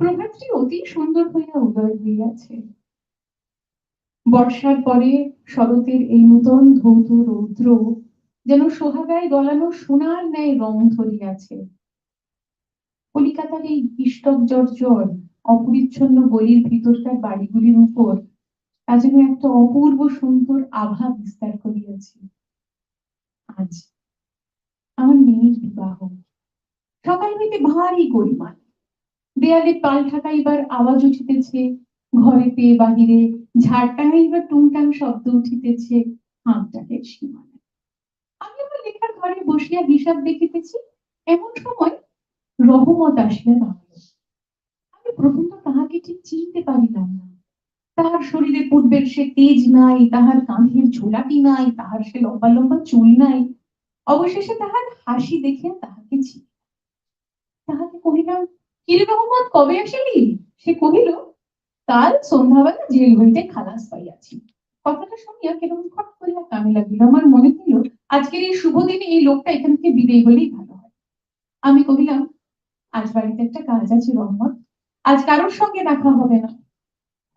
প্রভাতটি অতি সুন্দর হইয়া উদয় হইয়াছে। বর্ষার পরে শরতের এই নূতন ধৌত রৌদ্র যেন সোহাগায় গলানো সোনার ন্যায় রং ধরিয়াছে। কলিকাতার এই পিষ্টক জর্জর অপরিচ্ছন্ন গলির ভিতরকার বাড়িগুলির উপর তা যেন একটা অপূর্ব সুন্দর আভা বিস্তার করিয়াছে। আজ আমার মেয়ের বিবাহ। সকাল হইতে ভারী গোলমাল। দেয়ালে পাল ঠাকাইবার আওয়াজ উঠিতেছে, ঘরেতে বাহিরে ঝাড় টাঙাইবার টুংটাং শব্দ উঠিতেছে। হাঁকডাকের সীমা নাই। আমি আমার লেখার ঘরে বসিয়া হিসাব দেখিতেছি, এমন সময় রহমত আসিয়া দাঁড়াইল। আমি প্রথম তো তাহাকে ঠিক চিনতে পারিলাম না। তাহার শরীরে পূর্বের সে তেজ নাই, তাহার কাঁধের ঝোলাটি নাই, তাহার সে লম্বা লম্বা চুল নাই। অবশেষে তাহার হাসি দেখিয়া তাহাকে চিনি। তাহাকে কহিলাম, কিরে রহমত, কবে আসিলি? সে কহিল, কাল সন্ধ্যাবেলা জেল হইতে খালাস পাইয়াছি। কথাটা শুনিয়া কেরকম খট করিয়া কানে লাগিল। আমার মনে হইল আজকের এই শুভ দিনে এই লোকটা এখান থেকে বিদায় হলেই ভালো হয়। আমি কহিলাম, আজ বাড়িতে একটা কাজ আছে রহমত, আজ কারোর সঙ্গে দেখা হবে না।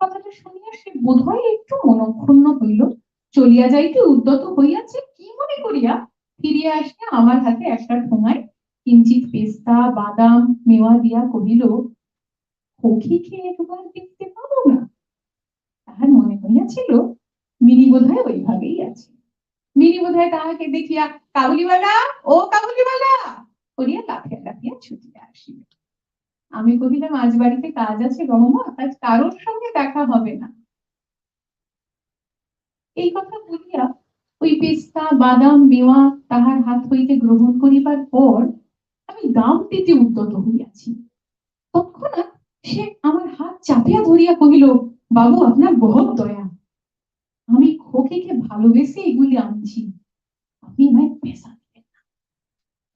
কথাটা শুনিয়া সে বোধহয় একটু মনক্ষুণ্ণ হইল, চলিয়া যাইতে উদ্যত হইয়াছে কি মনে করিয়া ফিরিয়া আসিয়া আমার হাতে একটা ঠোঙায় কিঞ্চিত পেস্তা বাদাম মেওয়া দিয়া কহিল, সখীকে একবার দেখতে পাবো না? তাহার মনে হইয়াছিল মিনি বোধহয় ওইভাবেই আছে। মিনি বোধহয় তাহাকে দেখিয়া কাবুলিওয়ালা, ও কাবুলিওয়ালা করিয়া লাফিয়া লাফিয়া ছুটিয়া আসিবে। আমি কহিলাম, আজ বাড়িতে কাজ আছে রহমত, আজ কারোর সঙ্গে দেখা হবে না। এই কথা বলিয়া ওই পেস্তা বাদাম মেওয়া তাহার হাত হইতে গ্রহণ করিবার পর আমি দাম দিতে উদ্যত হইয়াছি। তৎক্ষণাৎ সে আমার হাত চাপিয়া ধরিয়া কহিল, বাবু আপনার বহুত দয়া, আমি খোকিকে ভালোবেসে এগুলি আনছি, আপনি আমায় পেশা দিবেন না।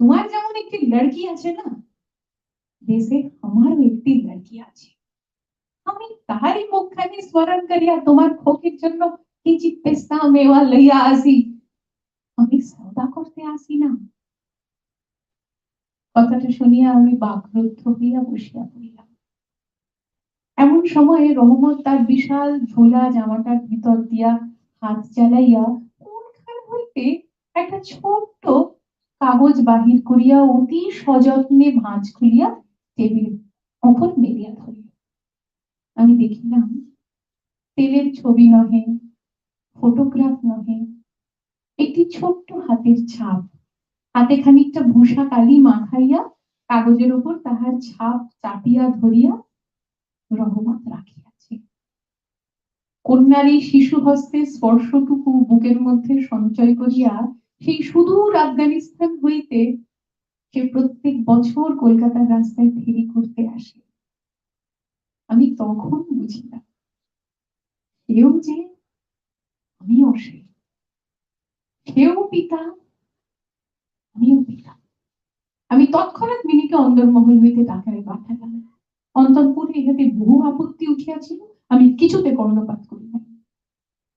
তোমার যেমন একটি লড়কি আছে না, দেশে আমারও একটি লড়কি আছে। আমি তাহারই মুখখানি স্মরণ করিয়া তোমার খোকির জন্য কিঞ্চিত পেস্তা মেওয়া লইয়া আসি। আমি সওদা করতে আসি না। কথাটা শুনিয়া আমি বাকরুদ্ধ হইয়া বসিয়া পড়িলাম। এমন সময়ে রহমত তার বিশাল ঝোলা জামাটার ভিতর দিয়া হাত চালাইয়া কোনখান হইতে একটা ছোট্ট কাগজ বাহির করিয়া অতি সযত্নে ভাঁজ খুলিয়া টেবিলের উপর মেলিয়া ধরিল। আমি দেখিলাম তেলের ছবি নহে, ফটোগ্রাফ নহে, একটি ছোট্ট হাতের ছাপ। হাতে খানিকটা ভূষা কালি মাখাইয়া কাগজের উপর তাহার ছাপ চাপিয়া ধরিয়া রহমত রাখিয়াছে। কন্যার এই শিশু হস্তের স্পর্শটুকু বুকের মধ্যে সঞ্চয় করিয়া সেই সুদূর আফগানিস্তান হইতে সে প্রত্যেক বছর কলকাতার রাস্তায় ফেরি করতে আসে। আমি তখন বুঝিলাম সেও যে, আমিও সে, সেও পিতা, আমিও পিতা। আমি তৎক্ষণাৎ মিনিকে অন্দরমহল হইতে টাকায় পাঠালাম। অন্তঃপুরে ইহাতে বহু আপত্তি উঠিয়াছিল, আমি কিছুতে কর্ণপাত করি না।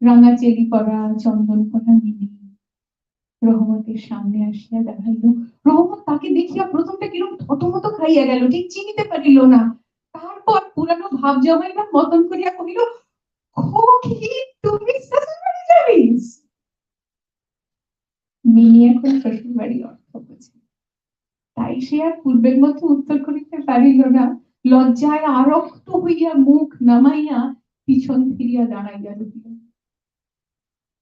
রাঙা চেলি পরা চন্দন পরা মিনি রহমতের সামনে আসিয়া দেখাইল। রহমত তাকে দেখিয়া প্রথমটা কিরকম থতমত খাইয়া গেল, ঠিক চিনিতে পারিল না। তারপর পুরানো ভাব জমাইবার মতন করিয়া কহিল, খোকি তুমি শ্বশুর বাড়ি যাবিস? মিনি এখন শ্বশুর বাড়ি অর্থ বোঝে, তাই সে আর পূর্বের মতো উত্তর করিতে পারিল না। লজ্জায় আরক্ত হইয়া মুখ নামাইয়া পিছন ফিরিয়া দাঁড়াইয়া রহিল।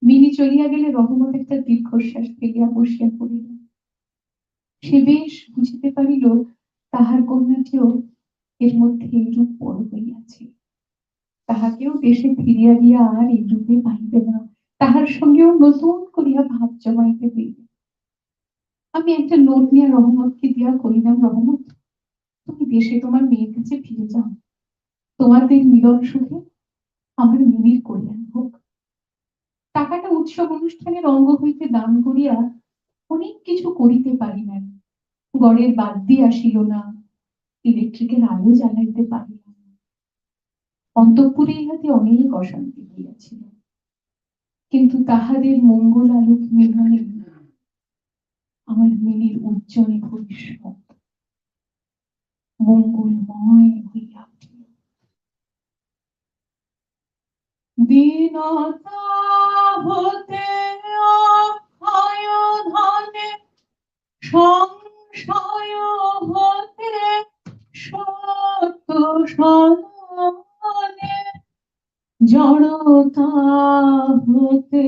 মিনি চলিয়া গেলে রহমত একটা দীর্ঘশ্বাস ফেলিয়া বসিয়া পড়িল। সে বেশ বুঝিতে পারিল তাহার কন্যাটিও এর মধ্যে এইরূপ বড় হইয়াছে। তাহাকেও দেশে ফিরিয়া দিয়া আর এইরূপে পাইবে না, তাহার সঙ্গেও নতুন করিয়া ভাব জমাইতে হইবে। আমি একটা নোট নিয়ে রহমতকে দিয়া কহিলাম, রহমত তুমি দেশে তোমার মেয়ের কাছে ফিরে যাও, তোমাদের মিলন সুখে আমার মিনির কল্যাণ হোক। টাকাটা উৎসব অনুষ্ঠানের অঙ্গ হইতে দান করিয়া অনেক কিছু করিতে পারি নাই। গড়ের বাদ দিয়ে আসিল না, ইলেকট্রিকের আলো জ্বালাইতে পারিলাম না। অন্তঃপুরে ইহাতে অনেক অশান্তি হইয়াছিল, কিন্তু তাহাদের মঙ্গল আলোক মিলনে আমার মিনির উজ্জ্বল ভবিষ্যৎ মঙ্গলময় হইয়া উঠিল। দীনতা হতে অক্ষয় ধনে, সংশয় হতে সত্য সননে, জড়তা হতে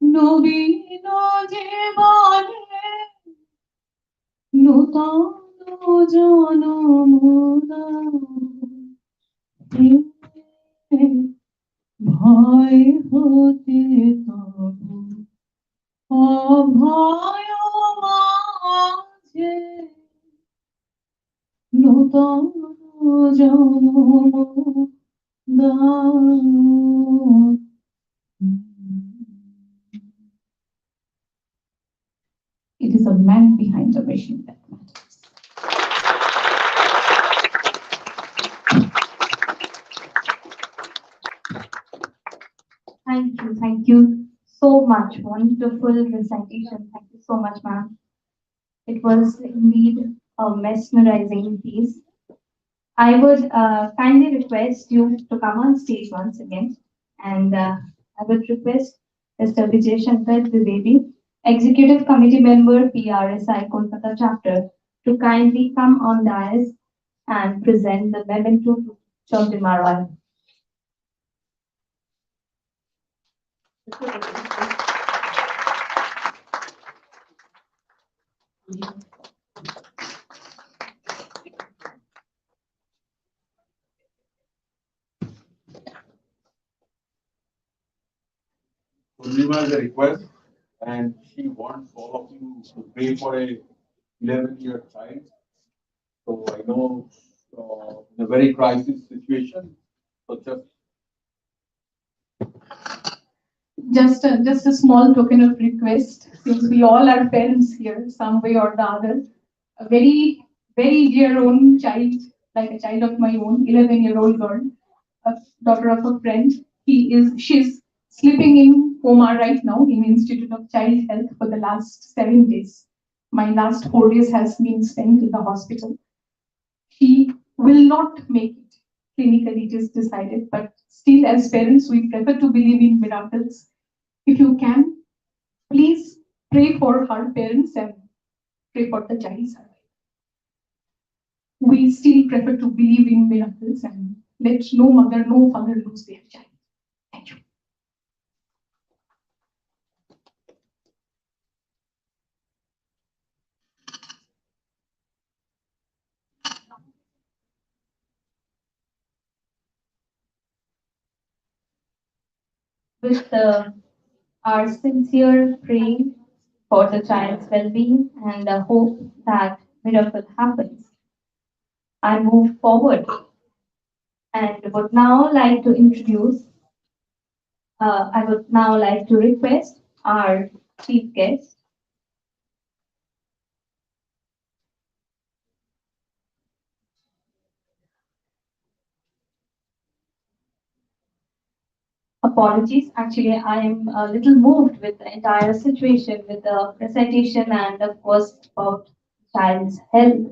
নবীন জীবনে, নূতন জনম ভয় হতে তবু অভয় মাঝে, নূতন জনম দান। It is a man behind the machine that matters. Thank you so much. Wonderful recitation. Thank you so much, ma'am. It was indeed a mesmerizing piece. I would kindly request you to come on stage once again, and I would request Mr. Vijay Shankar Dwivedi, Executive Committee Member, PRSI Kolkata Chapter, to kindly come on dais and present the memento to Jyoti Marwal. Purnima has a request, and she wants all of you to pray for a 11-year child. So I know in a very crisis situation, so Just a small token of request, since we all are parents here, some way or the other. A very dear own child, like a child of my own, 11-year-old girl, a daughter of a friend. She's sleeping in coma right now in Institute of Child Health for the last 7 days. My last 4 days has been spent in the hospital. She will not make it. Clinically, it is decided, but still, as parents, we prefer to believe in miracles. If you can, please pray for her parents and pray for the child's survival. We still prefer to believe in miracles and let no mother, no father lose their child. Thank you. With our sincere praying for the child's well-being and hope that miracle happens, I move forward and would now like to introduce, I would now like to request our chief guest, apologies. Actually, I am a little moved with the entire situation, with the presentation and of course about child's health.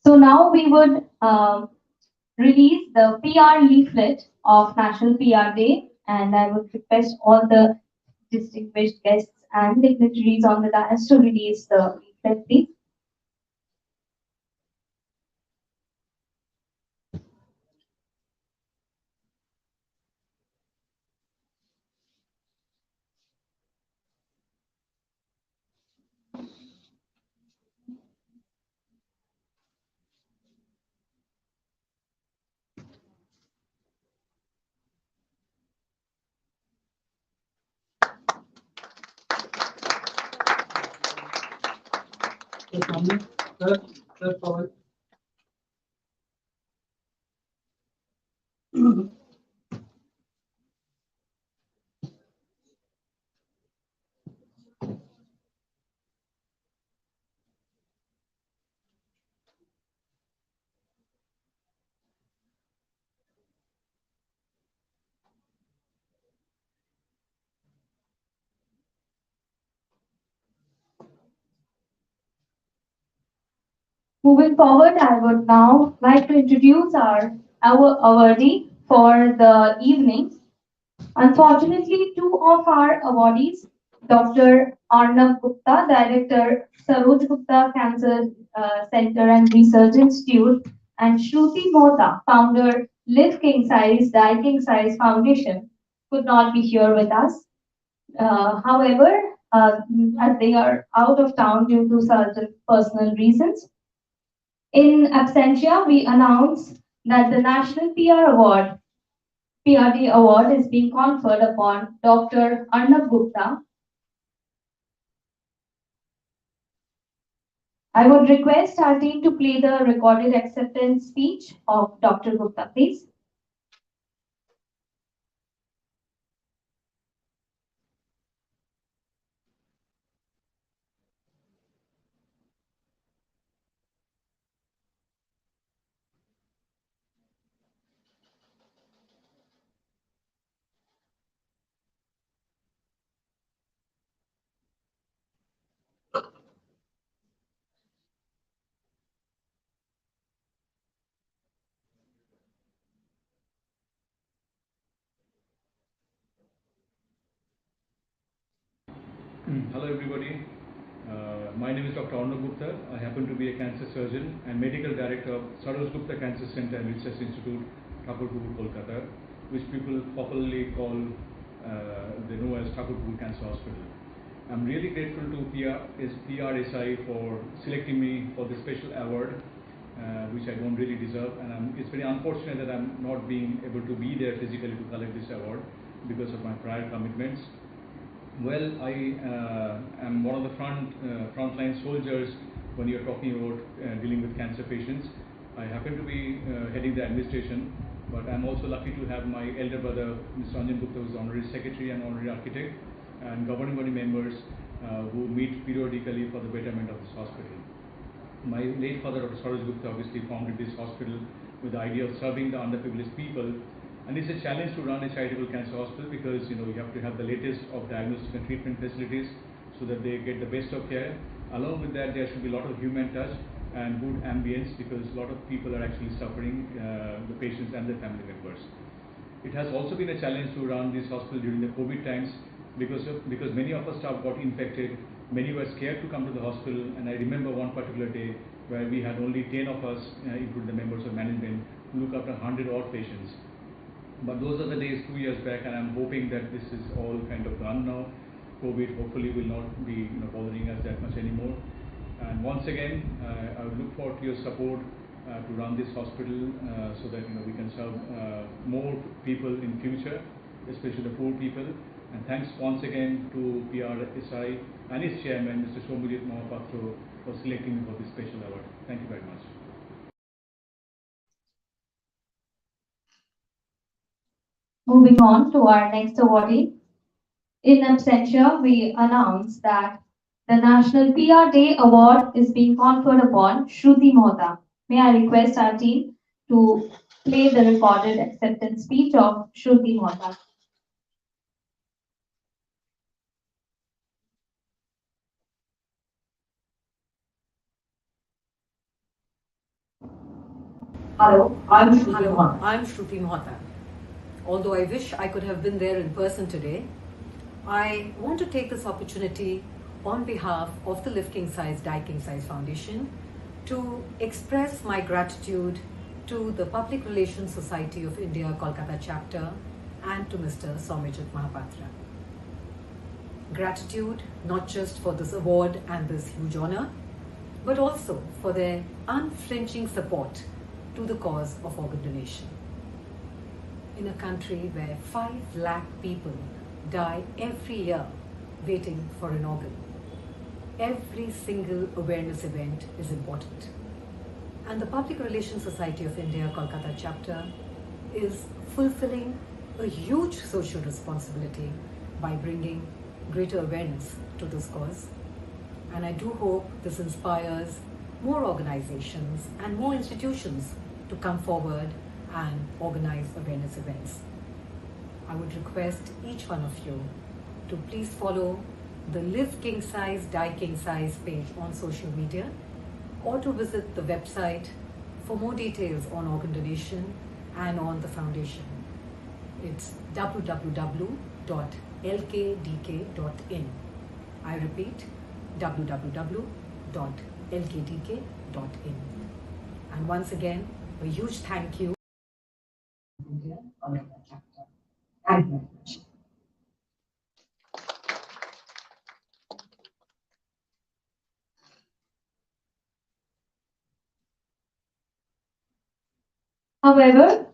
So now we would release the PR leaflet of National PR Day, and I would request all the distinguished guests and dignitaries on the dais to release the leaflet, please. Moving forward, I would now like to introduce our awardee for the evening. Unfortunately, two of our awardees, Dr. Andra Gupta, Director, Saroj Gupta Cancer Center and Research Institute, and Shruti Mota, founder, Live King Size, Die King Size Foundation, could not be here with us. However, as they are out of town due to certain personal reasons, in absentia, we announce that the National PR Award PRD award is being conferred upon Dr. Andra Gupta. I would request our team to play the recorded acceptance speech of Dr. Gupta, please. Hello everybody, my name is Dr. Andra Gupta. I happen to be a cancer surgeon and medical director of Saroj Gupta Cancer Center and Research Institute, PRSI Kolkata, which people popularly call, they know as PRSI Cancer Hospital. I'm really grateful to PRSI for selecting me for this special award, which I don't really deserve, and it's very unfortunate that I'm not being able to be there physically to collect this award because of my prior commitments. Well, I am one of the frontline soldiers when you're talking about dealing with cancer patients. I happen to be heading the administration, but I'm also lucky to have my elder brother, Mr. Andra Gupta, who's honorary secretary and honorary architect, and governing body members who meet periodically for the betterment of this hospital. My late father, Dr. Saroj Gupta, obviously founded this hospital with the idea of serving the underprivileged people. And it's a challenge to run a charitable cancer hospital because you have to have the latest of diagnostic and treatment facilities so that they get the best of care. Along with that, there should be a lot of human touch and good ambience because a lot of people are actually suffering, the patients and their family members. It has also been a challenge to run this hospital during the COVID times because many of our staff got infected. Many were scared to come to the hospital, and I remember one particular day where we had only 10 of us, including the members of management, to look after 100 odd patients. But those are the days 2 years back, and I'm hoping that this is all kind of gone now. COVID hopefully will not be bothering us that much anymore. And once again, I would look forward to your support to run this hospital so that we can serve more people in future, especially the poor people. And thanks once again to PRSI and its chairman, Mr. Shomujit Mahapatro, for selecting me for this special award. Thank you very much. Moving on to our next awardee. In absentia, we announce that the National PR Day Award is being conferred upon Shruti Mota. May I request our team to play the recorded acceptance speech of Shruti Mota. Hello, I'm Shruti Mohta. Although I wish I could have been there in person today, I want to take this opportunity on behalf of the Live King Size, Die King Size Foundation to express my gratitude to the Public Relations Society of India Kolkata chapter and to Mr. Somijit Mahapatra. Gratitude not just for this award and this huge honor, but also for their unflinching support to the cause of organ donation. In a country where 5 lakh people die every year waiting for an organ, every single awareness event is important. And the Public Relations Society of India Kolkata chapter is fulfilling a huge social responsibility by bringing greater awareness to this cause. And I do hope this inspires more organizations and more institutions to come forward and organize awareness events. I would request each one of you to please follow the Live King Size, Die King Size page on social media or to visit the website for more details on organ donation and on the foundation. It's www.lkdk.in. I repeat, www.lkdk.in. And once again, a huge thank you. Thank you very much. However,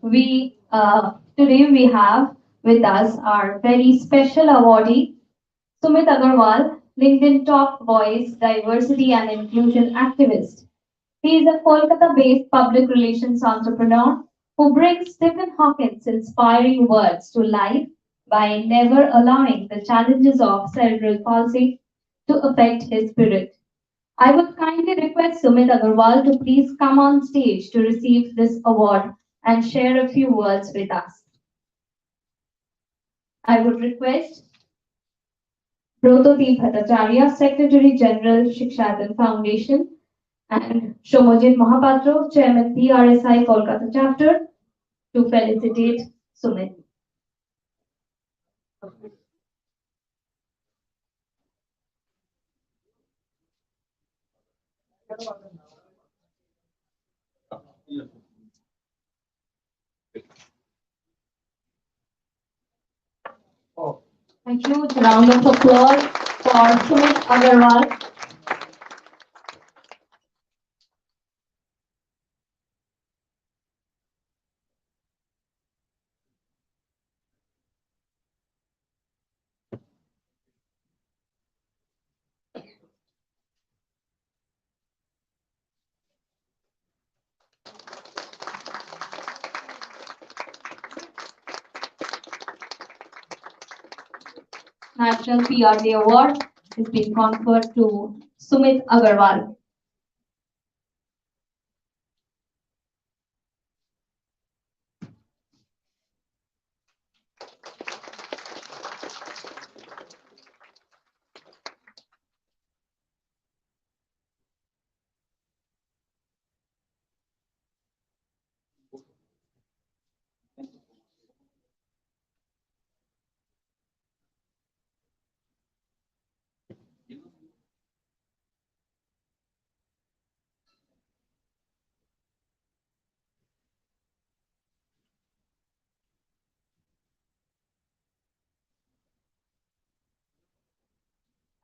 today we have with us our very special awardee, Sumit Agarwal, LinkedIn top voice, diversity and inclusion activist. He is a Kolkata-based public relations entrepreneur who brings Stephen Hawking's inspiring words to life by never allowing the challenges of cerebral palsy to affect his spirit. I would kindly request Sumit Agarwal to please come on stage to receive this award and share a few words with us. I would request Brototi Bhattacharya, Secretary General, Shikshatan Foundation, and Shomojit Mahapatro, Chairman PRSI Kolkata Chapter, to felicitate Sumit. A huge round of applause for Sumit Agarwal. National PRD Award is being conferred to Sumit Agarwal.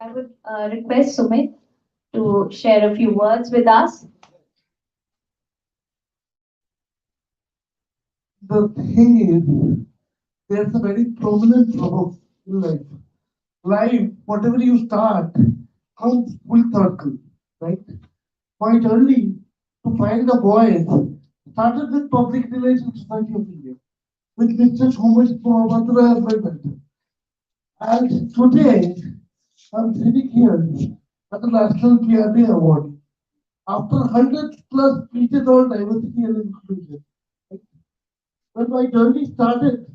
I would request Sumit to share a few words with us. The thing is, there's a very prominent role in life. Life, whatever you start, comes full circle, right? Quite early, to find the boys, started with Public Relations Society of India, with Mr. Shomajit Mahapatra as my mentor. And today, I'm sitting here at the National PRD Award. After 100 plus speeches on diversity and inclusion, when my journey started,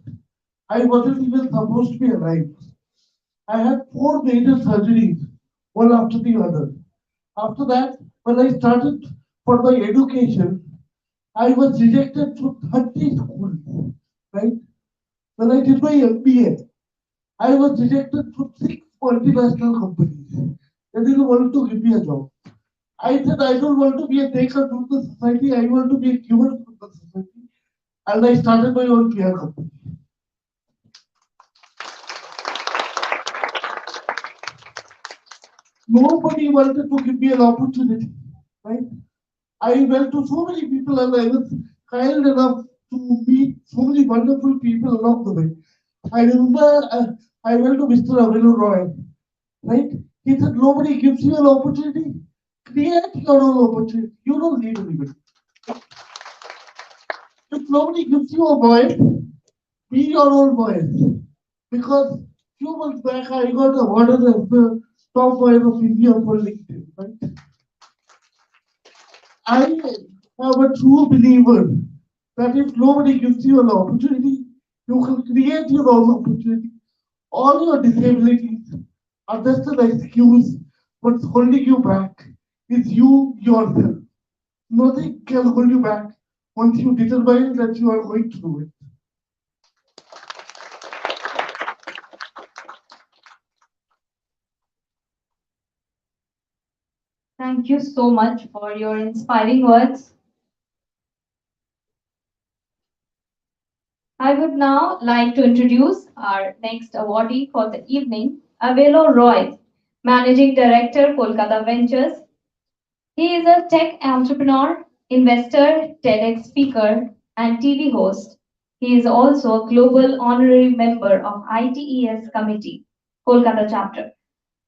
I wasn't even supposed to be alive. I had 4 major surgeries, one after the other. After that, when I started for my education, I was rejected to 30 schools, right? When I did my MBA, I was rejected to 6 multinational companies. They didn't want to give me a job. I said, I don't want to be a taker to the society, I want to be a giver to the society. And I started my own PR company. Nobody wanted to give me an opportunity, right? I went to so many people and I was kind enough to meet so many wonderful people along the way. I remember I went to Mr. Avelo Roy, right? He said, nobody gives you an opportunity. Create your own opportunity. You don't need anybody. If nobody gives you a voice, be your own voice. Because few months back, I got awarded as the top voice of India for LinkedIn, right? I am a true believer that if nobody gives you an opportunity, you can create your own opportunity. All your disabilities are just an excuse what's holding you back. is you yourself. Nothing can hold you back once you determine that you are going to do it. Thank you so much for your inspiring words. I would now like to introduce our next awardee for the evening, Avelo Roy, Managing Director, Kolkata Ventures. He is a tech entrepreneur, investor, TEDx speaker, and TV host. He is also a global honorary member of ITES Committee, Kolkata chapter.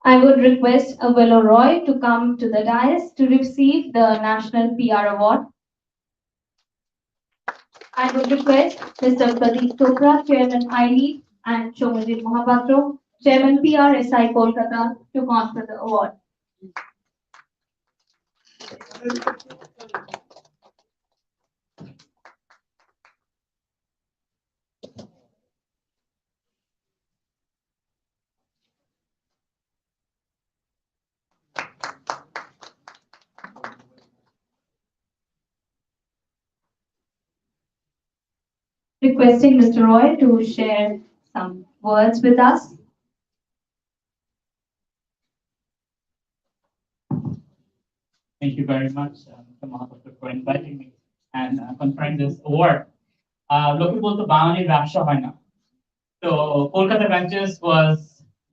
I would request Avelo Roy to come to the dais to receive the National PR Award. I would request Mr. Pradeep Chopra, Chairman ILEAD, and Shomajit Mohapatro, Chairman PRSI Kolkata, to confer the award. Requesting Mr. Roy to share some words with us. Thank you very much, Mr. Mahapatra, for inviting me and conferring this award. লোকে বলতো বাঙালির ব্যবসা হয় না। So Kolkata Ventures was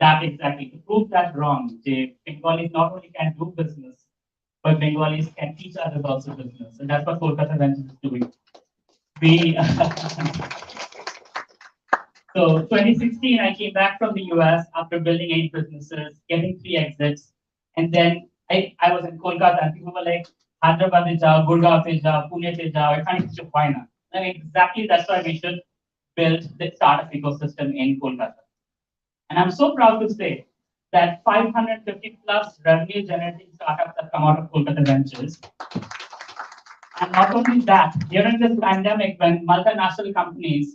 that exactly to prove that wrong. The Bengalis not only can do business, but Bengalis can teach others also business, and that's what Kolkata Ventures is doing. We so 2016, I came back from the US after building 8 businesses, getting 3 exits, and then I was in Kolkata, and people were like, Hyderabad te jao, Gurgaon te jao, Pune te jao, I can't teach you why not. And exactly that's why we should build the startup ecosystem in Kolkata. And I'm so proud to say that 550 plus revenue generating startups have come out of Kolkata Ventures. And not only that, during this pandemic, when multinational companies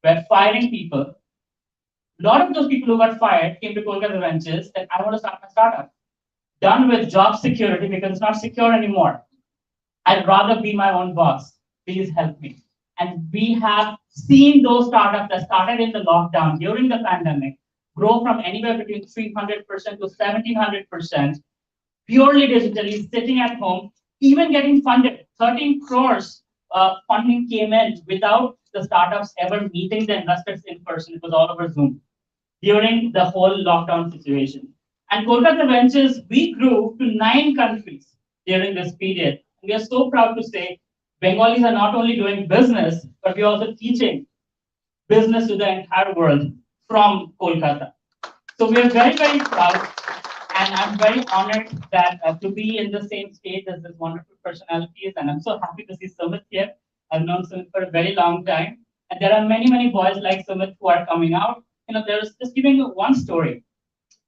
were firing people, a lot of those people who got fired came to Kolkata Ventures that I want to start my startup. Done with job security because it's not secure anymore. I'd rather be my own boss. Please help me. And we have seen those startups that started in the lockdown during the pandemic grow from anywhere between 300% to 1700%, purely digitally, sitting at home, even getting funded. 13 crores funding came in without the startups ever meeting the investors in person. It was all over Zoom during the whole lockdown situation. And Kolkata Ventures, we grew to 9 countries during this period. We are so proud to say Bengalis are not only doing business, but we're also teaching business to the entire world from Kolkata. So we are very, very proud. And I'm very honored that to be in the same stage as this wonderful personalities. And I'm so happy to see Sumit here. I've known Sumit for a very long time. And there are many, many boys like Sumit who are coming out. There's just giving you one story.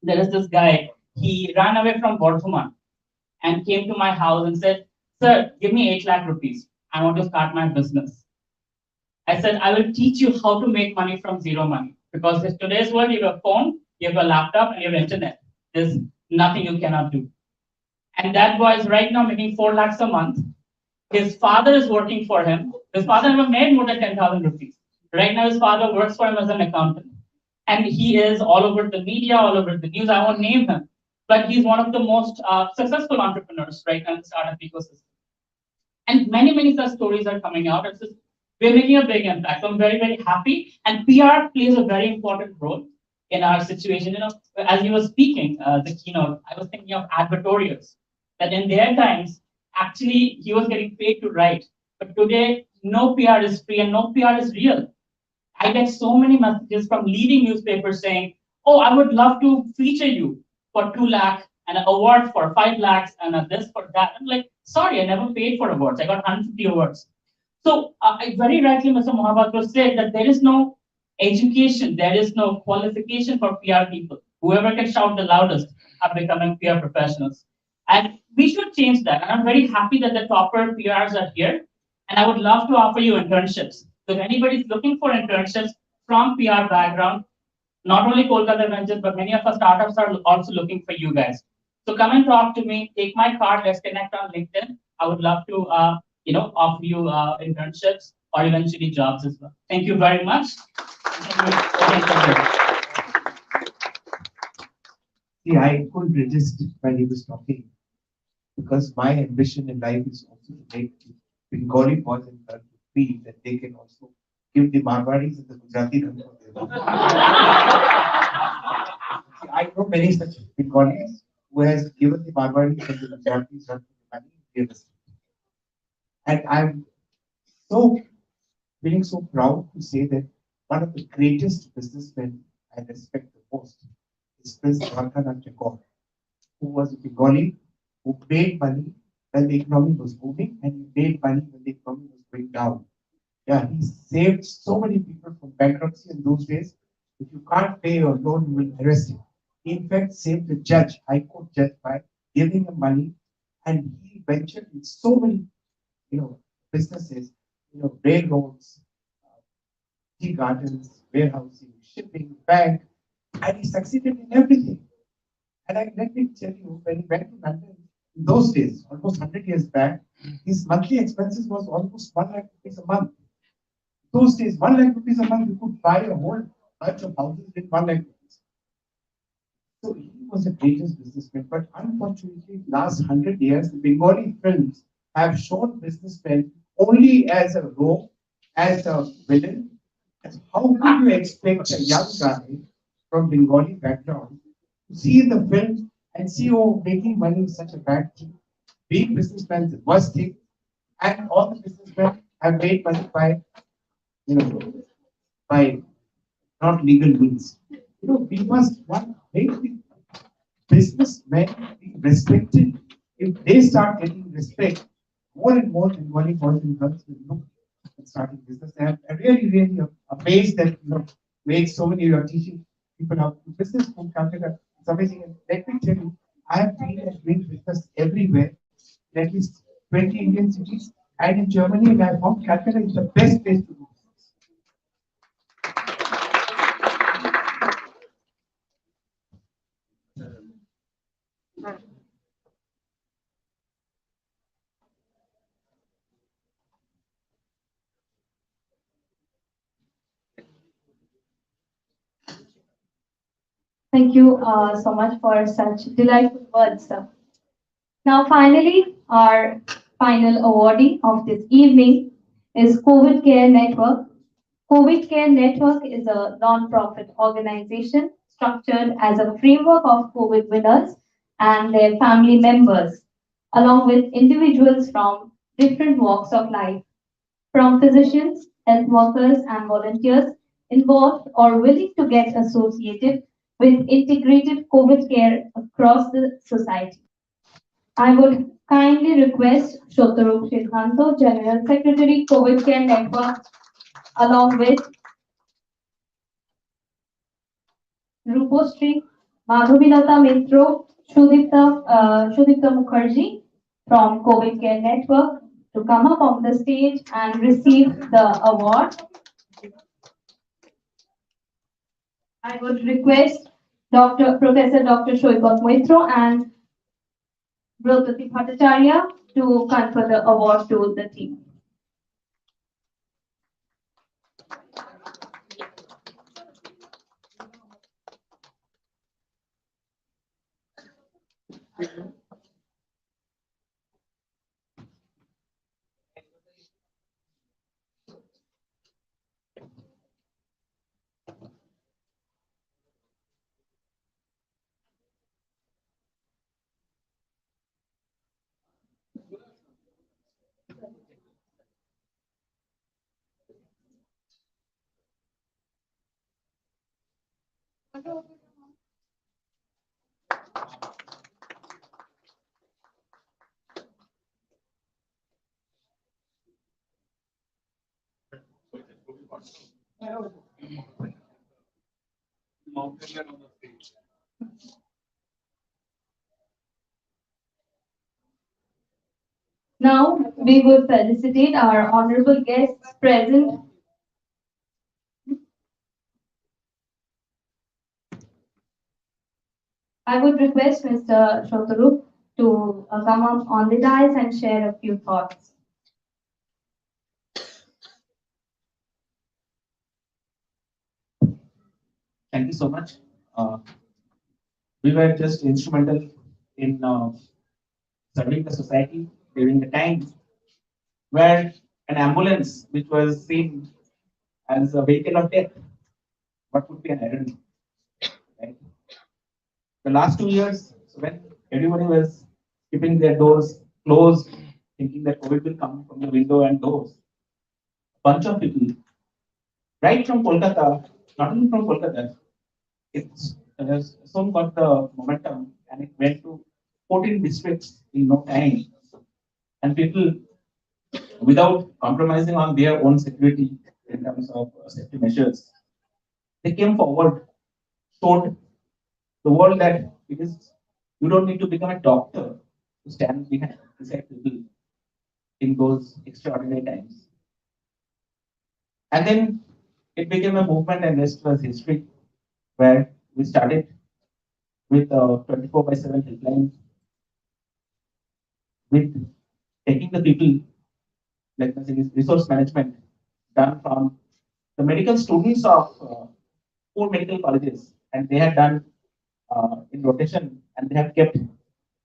There is this guy, he ran away from Bardhaman and came to my house and said, sir, give me 8 lakh rupees. I want to start my business. I said, I will teach you how to make money from zero money. Because in today's world, you have a phone, you have a laptop, and you have internet. There's nothing you cannot do. And that boy is right now making 4 lakhs a month. His father is working for him. His father never made more than 10,000 rupees. Right now, his father works for him as an accountant. And he is all over the media, all over the news. I won't name him, but he's one of the most successful entrepreneurs right now in the startup ecosystem. And many, many such stories are coming out. It's just, we're making a big impact. So I'm very, very happy. And PR plays a very important role in our situation. As you were speaking, the keynote, I was thinking of advertorials, that in their times, actually, he was getting paid to write. But today, no PR is free and no PR is real. I get so many messages from leading newspapers saying, oh, I would love to feature you for 2 lakh and an award for 5 lakhs and a this for that. I'm like, sorry, I never paid for awards. I got 150 awards. So very rightly, Mr. Mohapatra said that there is no education, there is no qualification for PR people. Whoever can shout the loudest are becoming PR professionals. And we should change that. And I'm very happy that the topper PRs are here. And I would love to offer you internships. So if anybody's looking for internships from PR background, not only Kolkata Ventures, but many of our startups are also looking for you guys. So come and talk to me. Take my card. Let's connect on LinkedIn. I would love to, offer you internships or eventually jobs as well. Thank you very much. See, I couldn't resist when he was talking because my ambition in life is also to make Bengali boys and girls feel that they can also give the Marwadis and the Gujarati run for their life. See, I know many such Bengalis who has given the Marwadis and the Gujaratis run for the money in real estate. And I'm so feeling so proud to say that one of the greatest businessmen I respect the most is Prince Dwarkanath Tagore, who was a Bengali who made money when the economy was booming and he made money when the economy was going down. Yeah, he saved so many people from bankruptcy in those days. If you can't pay your loan, you will arrest him. He in fact saved the judge, High Court judge, by giving him money, and he ventured in so many, businesses, railroads, tea gardens, warehousing, shipping, bank, and he succeeded in everything. And let me tell you, when he went to London, in those days, almost 100 years back, his monthly expenses was almost 1 lakh rupees a month. Those days, 1 lakh rupees a month, you could buy a whole bunch of houses with 1 lakh rupees. So he was the greatest businessman. But unfortunately, last 100 years, the Bengali films have shown businessmen only as a rogue, as a villain. And how could you expect a young guy from Bengali background to see in the film and see, oh, making money is such a bad thing? Being businessmen is the worst thing. And all the businessmen have made money by, by not legal means. We must make the businessmen be respected. If they start getting respect, more and more Bengali boys and girls will look at starting business. And I'm really, really amazed that made so many you are teaching people how to do business from Calcutta. It's amazing. And let me tell you, I have been and doing business everywhere, in at least 20 Indian cities, and in Germany, and I found Calcutta is the best place to do business. Thank you so much for such delightful words, sir. Now, finally, our final awardee of this evening is COVID Care Network. COVID Care Network is a non-profit organization structured as a framework of COVID winners and their family members, along with individuals from different walks of life, from physicians, health workers, and volunteers involved or willing to get associated with integrated COVID care across the society. I would kindly request Shotarup Shilhanto, General Secretary, COVID Care Network, along with Rupostri, Madhuvilata Mitro, Shudipta Mukherjee from COVID Care Network to come up on the stage and receive the award. I would request Professor Dr. Shoibat Moitro and Brotati Bhattacharya to confer the award to the team. Now, we would felicitate our honorable guests present. I would request Mr. Shotaru to come up on the dais and share a few thoughts. Thank you so much. We were just instrumental in serving the society during the time where an ambulance, which was seen as a vehicle of death, what would be an irony? Right? The last 2 years, so when everybody was keeping their doors closed, thinking that COVID will come from the window and doors, a bunch of people, right from Kolkata, not only from Kolkata, it's soon got the momentum and it went to 14 districts in no time. And people, without compromising on their own security in terms of safety measures, they came forward, showed the world that it is you don't need to become a doctor to stand beside people in those extraordinary times. And then it became a movement, and rest was history, where we started with a 24/7 helpline, with taking the people, like resource management, done from the medical students of 4 medical colleges, and they had done in rotation, and they have kept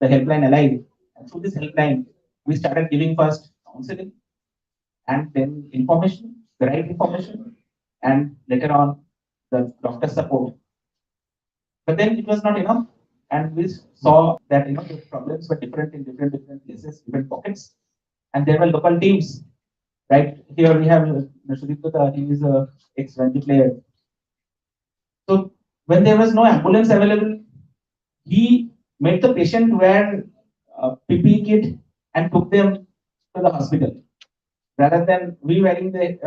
the helpline alive. And through this helpline, we started giving first counseling, and then information, the right information, and later on the doctor support. But then it was not enough, and we saw that the problems were different in different places, different pockets, and there were local teams. Right here we have Mr. Gupta, he is a ex-Ranji player. So when there was no ambulance available, he made the patient wear PPE kit and took them to the hospital. Rather than we wearing the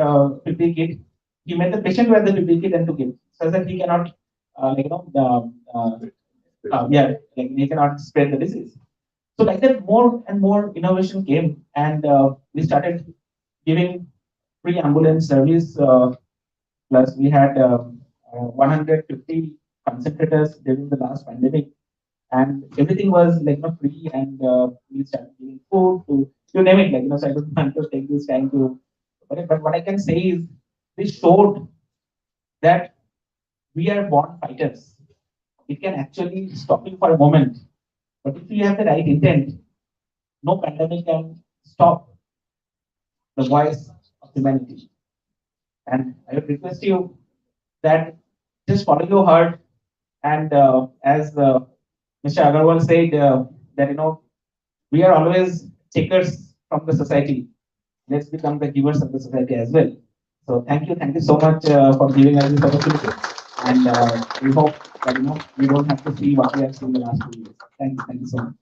PPE kit, he made the patient wear the PPE kit and took him, so that he cannot, he cannot spread the disease. So like that, more and more innovation came, and we started giving free ambulance service. Plus, we had 150 concentrators during the last pandemic, and everything was free. And we started giving food to you name it. So I don't want to take this time to, but what I can say is this showed that we are born fighters. It can actually stop you for a moment, but if you have the right intent, no pandemic can stop the voice of humanity. And I would request you that just follow your heart. And as Mr. Agarwal said, that we are always takers from the society. Let's become the givers of the society as well. So thank you so much for giving us this opportunity. And we hope that we don't have to see what we have seen the last 2 years. Thank you so much.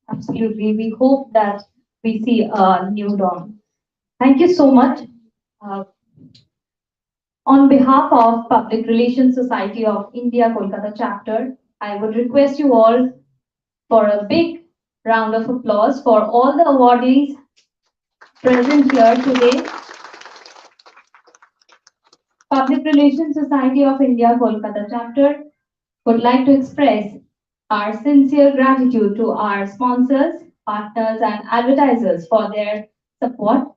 Absolutely. We hope that we see a new dawn. Thank you so much. On behalf of Public Relations Society of India Kolkata chapter, I would request you all for a big round of applause for all the awardees present here today. Public Relations Society of India Kolkata chapter would like to express our sincere gratitude to our sponsors, partners, and advertisers for their support.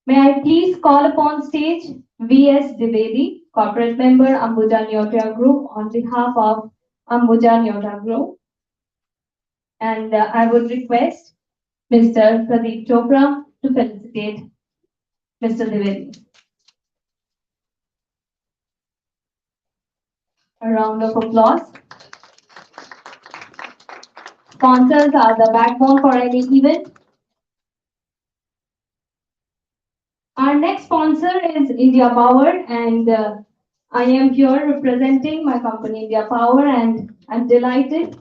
May I please call upon stage V.S. Dwivedi, corporate member, Ambuja Neotia Group, on behalf of Ambuja Neotia Group. And I would request Mr. Pradeep Chopra to felicitate Mr. Dwivedi. A round of applause. Sponsors are the backbone for any event. Our next sponsor is India Power, and I am here representing my company India Power, and I'm delighted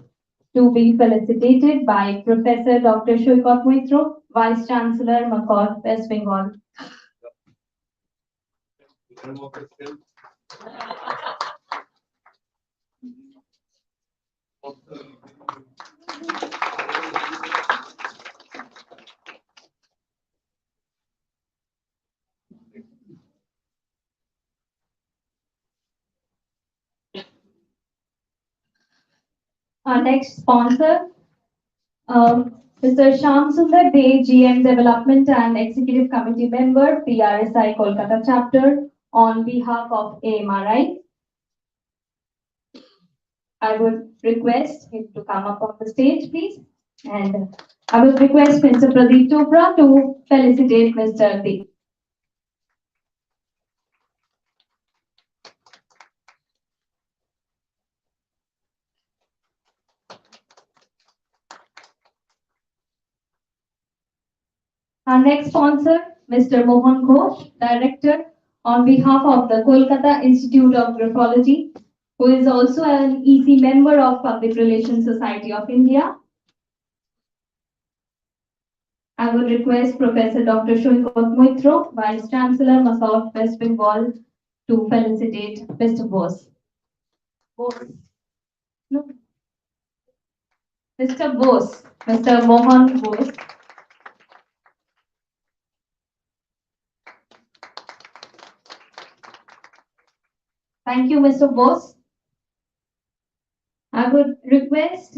to be felicitated by Professor Dr. Shoykot Moitro, Vice Chancellor, Makor, West Bengal. Our next sponsor, Mr. Shyam Sundar Dey, GM Development and Executive Committee Member, PRSI Kolkata Chapter, on behalf of AMRI. I would request him to come up on the stage, please. And I would request Mr. Pradeep Chopra to felicitate Mr. Dey. Our next sponsor, Mr. Mohan Ghosh, Director, on behalf of the Kolkata Institute of Graphology, who is also an EC member of Public Relations Society of India. I would request Professor Dr. Shoykot Moitro, Vice Chancellor, Massaut, West Bengal, to felicitate Mr. Bose. No. Mr. Bose, Mr. Mohan Bose. Thank you, Mr. Bose. I would request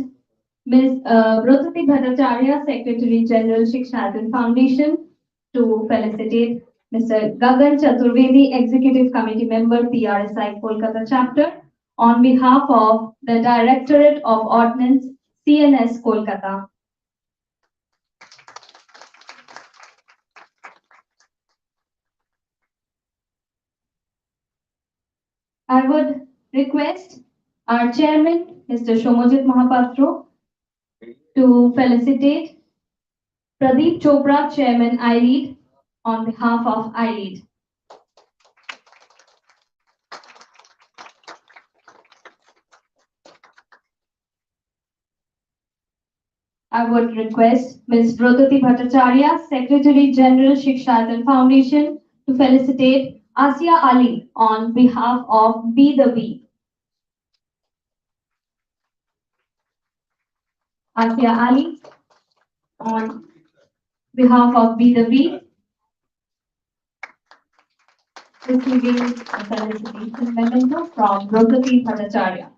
Ms. Brotati Bhattacharya, Secretary General Shiksha Foundation, to felicitate Mr. Gagan Chaturvedi, Executive Committee Member, PRSI Kolkata Chapter, on behalf of the Directorate of Ordnance, CNS Kolkata. I would request our Chairman, Mr. Shomojit Mahapatro, to felicitate Pradeep Chopra, Chairman, ILEAD, on behalf of ILEAD. I would request Ms. Brotati Bhattacharya, Secretary General Shiksha Foundation, to felicitate Asia Ali on behalf of Be the Bee. Asia Ali on behalf of Be the Bee, receiving a felicitation memento from Brotati Bhattacharya.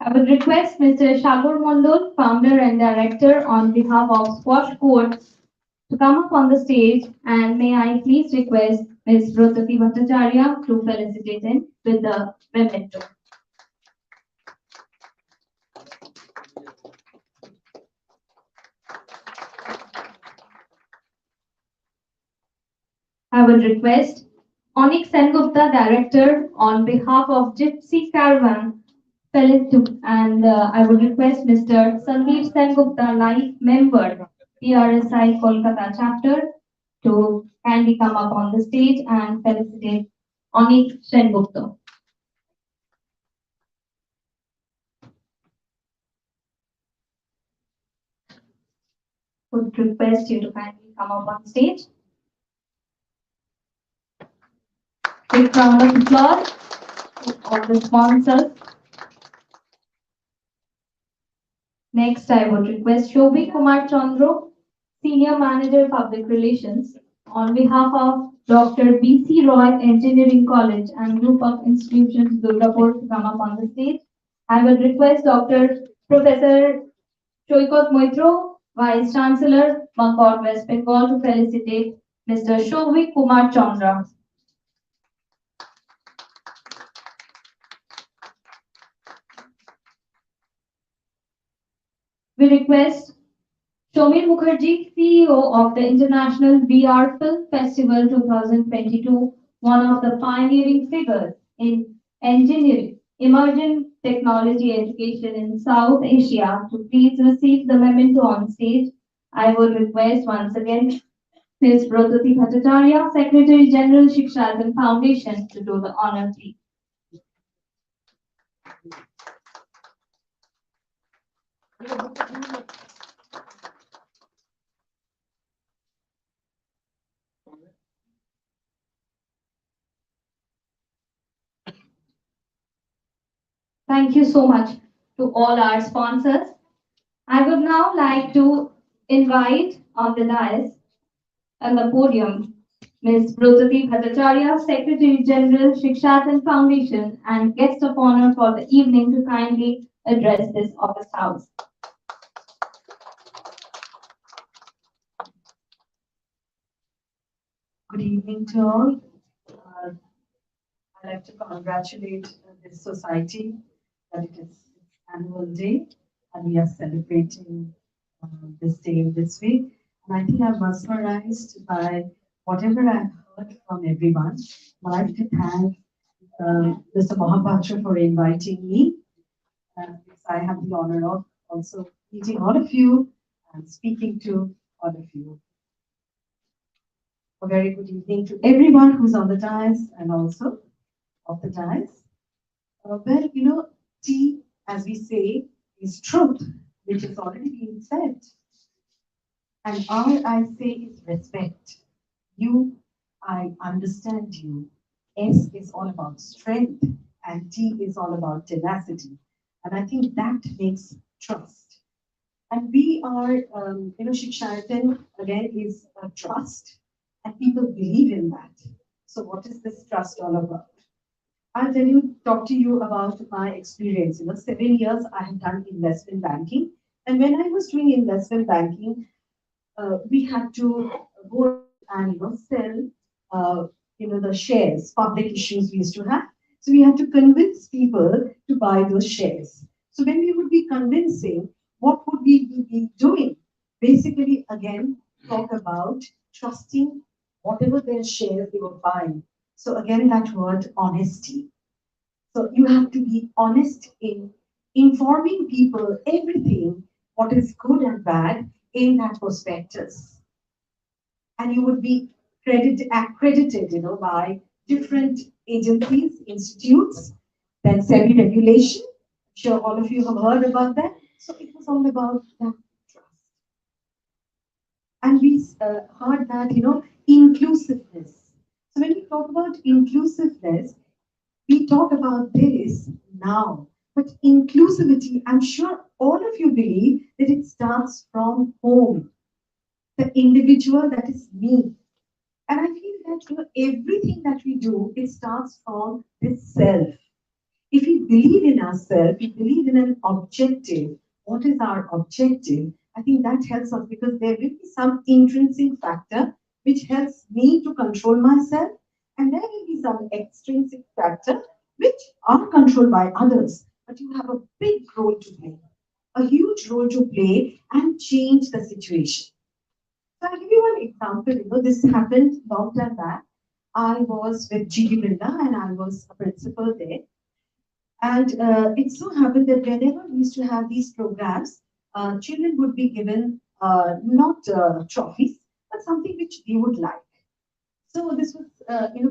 I would request Mr. Shagor Mondol, founder and director, on behalf of Squash Court, to come up on the stage, and may I please request Ms. Brotati Bhattacharya to felicitate him with the memento. I would request Onyx Sengupta, director, on behalf of Gypsy Caravan, and I would request Mr. Sandeep Sengupta, life member, PRSI Kolkata Chapter, to kindly come up on the stage and felicitate Onyx Sengupta. Would request you to kindly come up on stage. Big round of applause to all the sponsors. Next, I would request Shobhi Kumar Chandro, Senior Manager Public Relations, on behalf of Dr. B.C. Roy Engineering College and Group of Institutions, Durgapur, to come up on the stage. I would request Dr. Professor Shoykot Moitro, Vice Chancellor, Massaut, West Bengal, to felicitate Mr. Shobhi Kumar Chandra. We request Shomir Mukherjee, CEO of the International VR Film Festival 2022, one of the pioneering figures in engineering, emerging technology education in South Asia, to please receive the memento on stage. I would request once again Ms. Brotati Bhattacharya, Secretary General Shiksha Foundation, to do the honor, please. Thank you so much to all our sponsors. I would now like to invite on the dais and the podium Ms. Brotati Bhattacharya, Secretary General, Shikshatan Foundation, and guest of honor for the evening to kindly address this August House. Good evening to all. I'd like to congratulate this society that it is its annual day and we are celebrating this day this week. And I think I'm mesmerized by whatever I've heard from everyone. I'd like to thank Mr. Mohapatra for inviting me. Because I have the honor of also meeting all of you and speaking to all of you. A very good evening to everyone who's on the dais and also off the dais. Well, T, as we say, is truth, which has already been said. And R, I say, is respect. U, I understand you. S is all about strength, and T is all about tenacity. And I think that makes trust. And we are, Shikshayatan, again, is a trust, and people believe in that. So what is this trust all about? I'll talk to you about my experience. 7 years I have done investment banking. And when I was doing investment banking, we had to go and sell the shares, public issues we used to have. So we had to convince people to buy those shares. So when we would be convincing, what would we be doing? Basically, again, talk about trusting whatever their shares they were buying. So again, that word honesty. So you have to be honest in informing people everything, what is good and bad in that prospectus. And you would be accredited, by different agencies, institutes, then semi-regulation. I'm sure all of you have heard about that. So it was all about that trust. And we heard that, inclusiveness. So when we talk about inclusiveness, we talk about this now. But inclusivity, I'm sure all of you believe that it starts from home. The individual, that is me. And I feel that everything that we do, it starts from this self. If we believe in ourselves, we believe in an objective. What is our objective? I think that helps us because there will be some intrinsic factor which helps me to control myself, and there will be some extrinsic factor which are controlled by others. But you have a big role to play, a huge role to play and change the situation. So I'll give you one example. This happened long time back. I was with G.D. Birla and I was a principal there. And it so happened that whenever we used to have these programs, children would be given not trophies, but something which they would like. So this was,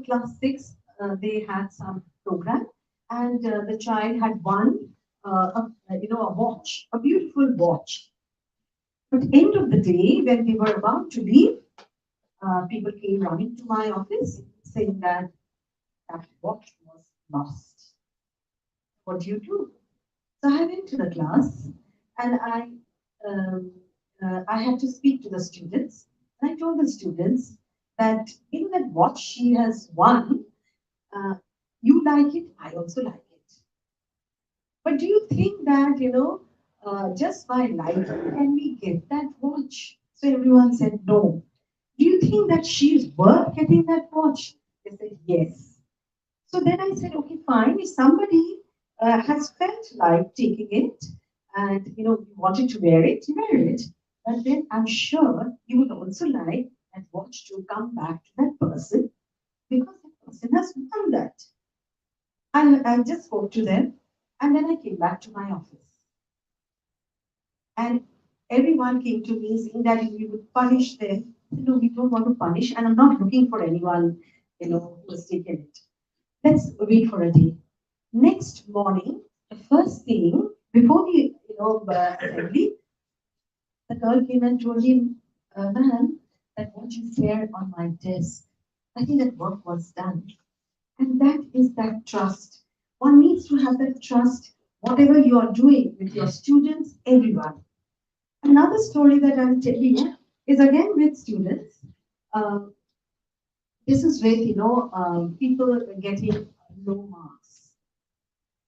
class 6, they had some program and the child had won, a watch, a beautiful watch. But end of the day, when they were about to leave, people came running to my office saying that that watch was lost. What do you do? So I went to the class and I had to speak to the students. And I told the students that in that watch she has won, you like it, I also like it. But do you think that, just by liking, can we get that watch? So everyone said no. Do you think that she's worth getting that watch? They said yes. So then I said, okay, fine. If somebody has felt like taking it and you wanted to wear it, but then I'm sure you would also like that watch to come back to that person because that person has done that. I just spoke to them and then I came back to my office. And everyone came to me saying that we would punish them. No, we don't want to punish, and I'm not looking for anyone, who has taken it. Let's wait for a day. Next morning, the first thing before the assembly, the girl came and told him, "Ma'am, that watch is there on my desk. I think that work was done." And that is that trust. One needs to have that trust, whatever you are doing with your students, everyone. Another story that I'm telling you is again with students. this is with, people getting low marks.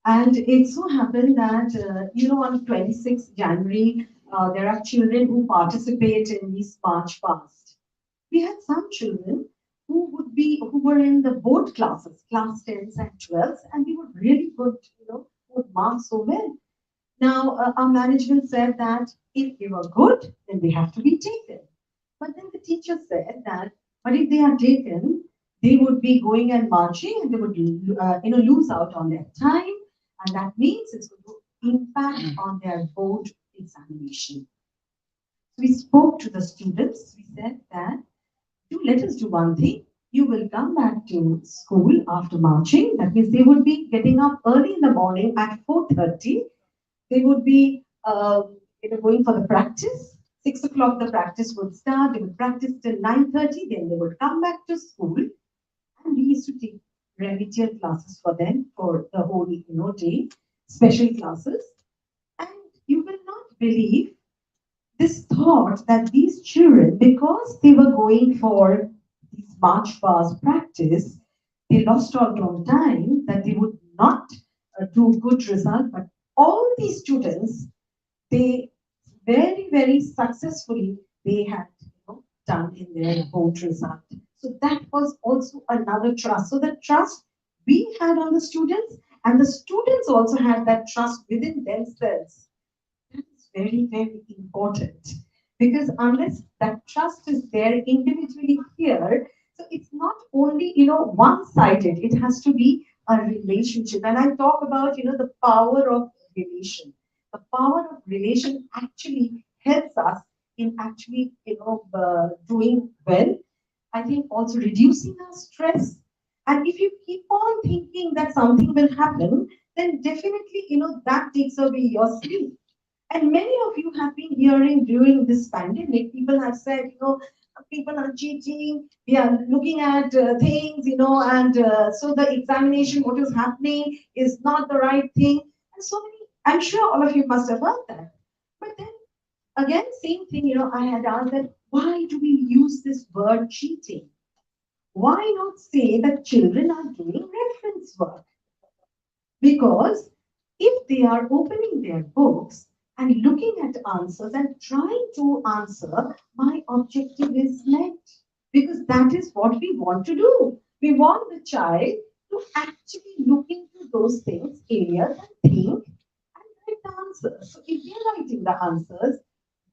And it so happened that, on 26th January, there are children who participate in these March Past. We had some children who were in the board classes, class 10s and 12s, and they were really good, would mark so well. Now, our management said that if they were good, then they have to be taken. But then the teacher said that, but if they are taken, they would be going and marching, and they would, lose out on their time, and that means it's going to impact on their board examination. So we spoke to the students. We said that, let us do one thing. You will come back to school after marching. That means they would be getting up early in the morning at 4:30. They would be going for the practice. 6 o'clock the practice would start. They would practice till 9:30. Then they would come back to school, and we used to take remedial classes for them for the whole day, special classes. And you will not believe this thought that these children, because they were going for these march past practice, they lost out on time, that they would not do good result. But all these students, they very, very successfully, they had done in their board result. So that was also another trust. So the trust we had on the students, and the students also had that trust within themselves. That's very, very important, because unless that trust is there individually here, so it's not only one-sided. It has to be a relationship. And I talk about the power of relation. The power of relation actually helps us in actually doing well. I think also reducing our stress. And if you keep on thinking that something will happen, then definitely that takes away your sleep. And many of you have been hearing during this pandemic, people have said, people are cheating, we are looking at things, and so the examination, what is happening is not the right thing. And so many, I'm sure all of you must have heard that. But then again, same thing, I had asked that, why do we use this word cheating? Why not say that children are doing reference work? Because if they are opening their books and looking at answers and trying to answer, my objective is met. Because that is what we want to do. We want the child to actually look into those things, areas, and think and write the answers. So if they're writing the answers,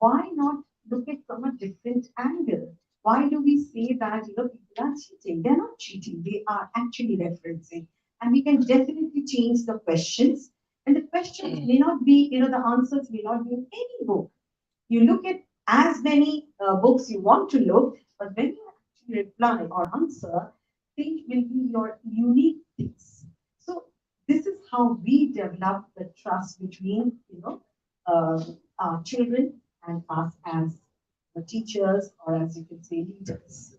why not look at from a different angle? Why do we say that people are cheating? They're not cheating, they are actually referencing. And we can definitely change the questions. And the questions may not be, the answers may not be in any book. You look at as many books you want to look, but when you actually reply or answer, things will be your unique things. So this is how we develop the trust between, our children and us as the teachers, or as you can say, leaders.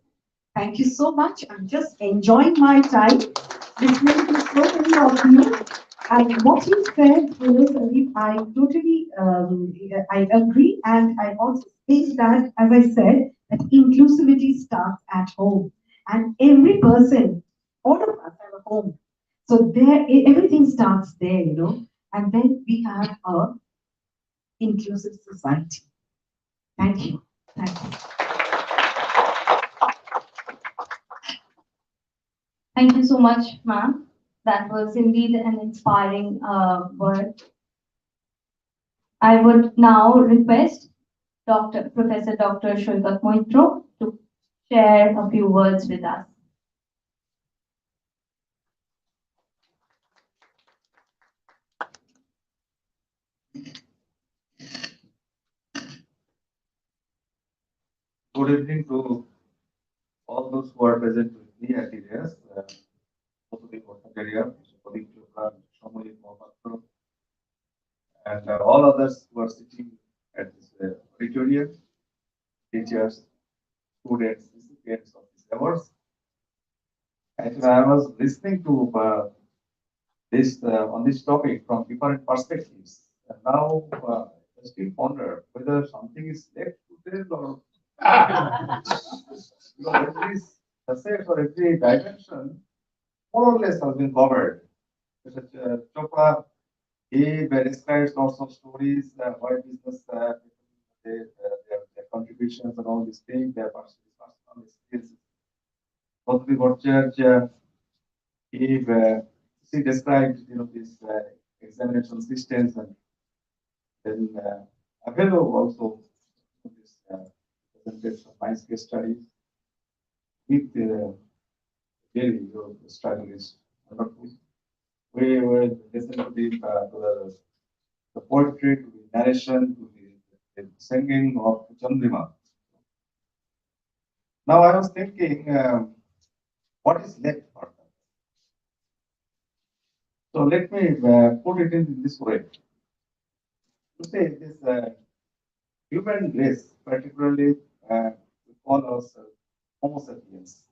Thank you so much. I'm just enjoying my time listening to so many of you. And what you said, Sandeep, I totally I agree, and I also think that, as I said, that inclusivity starts at home, and every person, all of us have a home. So there, everything starts there, and then we have a inclusive society. Thank you. Thank you. Thank you so much, ma'am. That was indeed an inspiring word. I would now request Professor Dr. Shoikat Moitro to share a few words with us. Good evening to all those who are present with me at the dais. Also the Bhattacharya, Mr. Pradeep Chopra, Shamuli Mohapatra, and all others who are sitting at this auditorium, teachers, students, recipients of these awards. Actually, I was listening to this on this topic from different perspectives, and now I still wonder whether something is left to tell or because at least facets or every dimension more or less has been covered. Mr. Chopra, he describes lots of stories, why business, their contributions and all these things, their personal experiences. Bodhi Bhattacharya, she described, these examination systems, and then Avelo also this, presented some nice case studies with really your struggle is wonderful. We will listen to the poetry, to the narration, to the singing of Chandrima. Now I was thinking, what is left for them? So let me put it in this way. To say this human race, particularly we call ourselves Homo sapiens.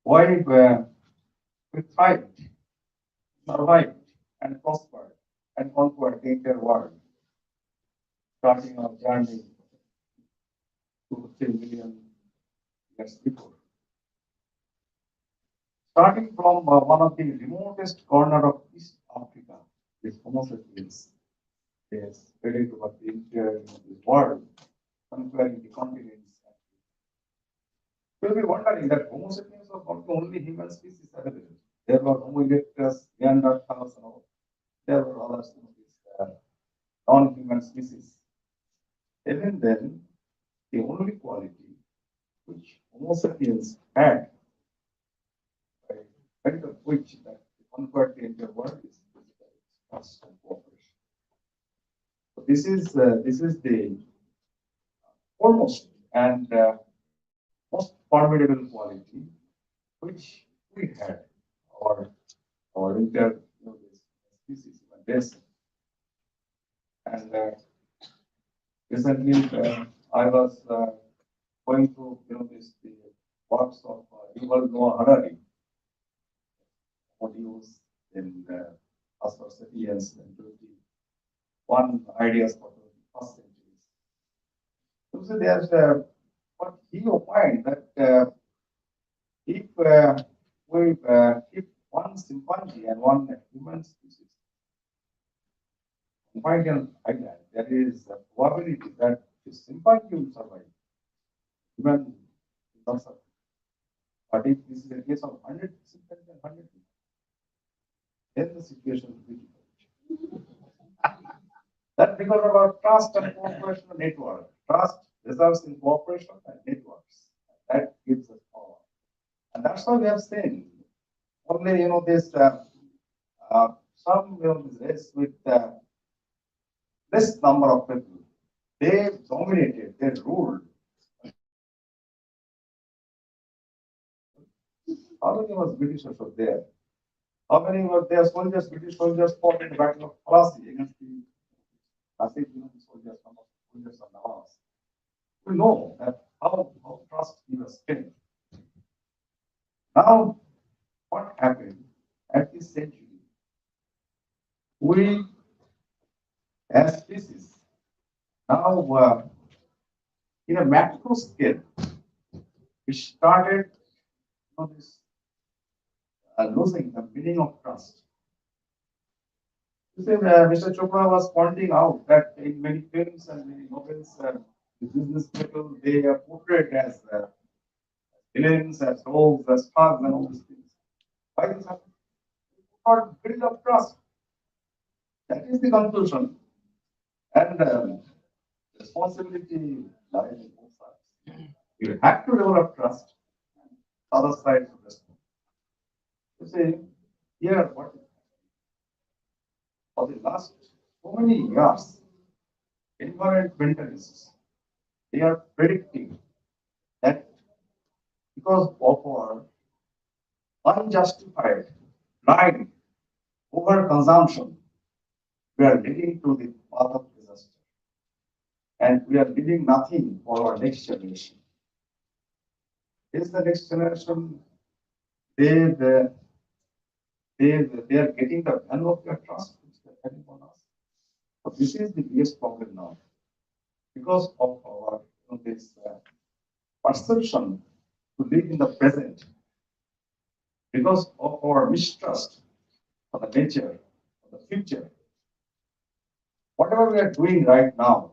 Why we thrived, survived, and prospered and conquered the entire world, starting our journey 2 to 3 million years before. Starting from one of the remotest corner of East Africa, this Homo sapiens is spreading over the entire world, conquering the continents. You'll be wondering that Homo sapiens was not the only human species available. There were Homo erectus, Neanderthals, and all. There were other non-human species. Even then, the only quality which Homo sapiens had, by kind of which that conquered the entire world, is trust and cooperation. So this is the foremost and most formidable quality which we had, our entire species, race. And recently, I was going through the works of Yuval Noah Harari, modules in as for sapiens and 21 ideas for the first century. So there's what he opined that if we keep one chimpanzee and one human species confined in island, there is a probability that the chimpanzee will survive, human will not survive. But if this is a case of 100 chimpanzees and 100 people, then the situation will be different. That's because of our trust and cooperation network. Trust results in cooperation and networks. That gives us power. And that's why we have seen only, this some race with less number of people. They dominated, they ruled. How many was Britishers were there? How many were there soldiers, British soldiers fought in the Battle of Plassey against the Nazi soldiers, soldiers of Nawaz? We know that how trust gives strength. Now, what happened at this century? We, as species, now in a macro scale, we started this losing the meaning of trust. You see, Mr. Chopra was pointing out that in many films and many novels, the business people, they are portrayed as villains, as rogues, as thugs, and all these things. Why this happened? Not build up trust. That is the conclusion. And responsibility lies in both sides. You have to develop trust. Other side to respond. You see, here what for the last so many years, environmentalists, they are predicting that because of our unjustified blind overconsumption, we are leading to the path of disaster. And we are leaving nothing for our next generation. Is the next generation, they are getting the value of their trust which they are having on us. So this is the biggest problem now. Because of our this perception to live in the present because of our mistrust of the nature, of the future. Whatever we are doing right now,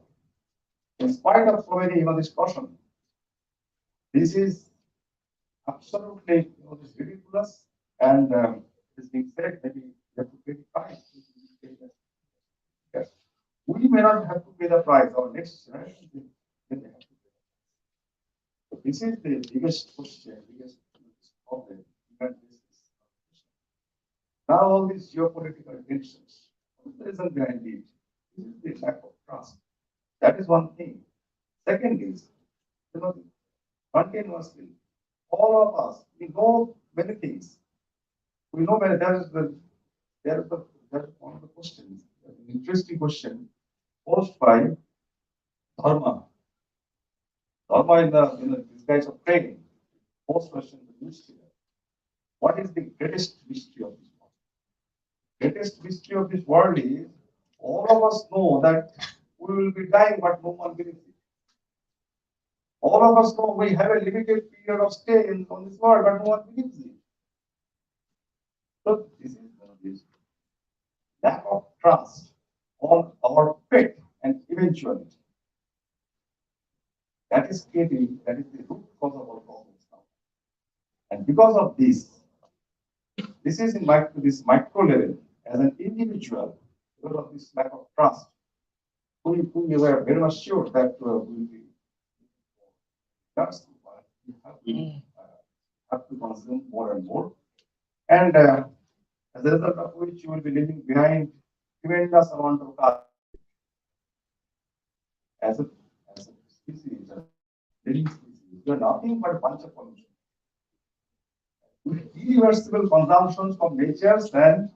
in spite of so many, discussion, this is absolutely, this ridiculous, and this being said, maybe we have to pay the price. Yes. We may not have to pay the price, our next generation will have to pay. So this is the biggest question, biggest problem. Now all these geopolitical tensions, the reason behind it is the lack of trust. That is one thing. Second is, continuously, all of us, we know many things. We know where there is one of the questions, an interesting question posed by Dharma. Dharma in the disguise of training. Most question the mystery. What is the greatest mystery of this world? Greatest mystery of this world is all of us know that we will be dying, but no one believes it. All of us know we have a limited period of stay on this world, but no one believes it. So this is this lack of trust on our fate and eventuality. That is the root cause of our problems now. And because of this is in this micro level, as an individual, because of this lack of trust, we were very much sure that we will be we have to consume more and more. And as a result of which you will be leaving behind tremendous amount of carbon as a species, living species. You are nothing but a bunch of pollution. With irreversible consumption from nature and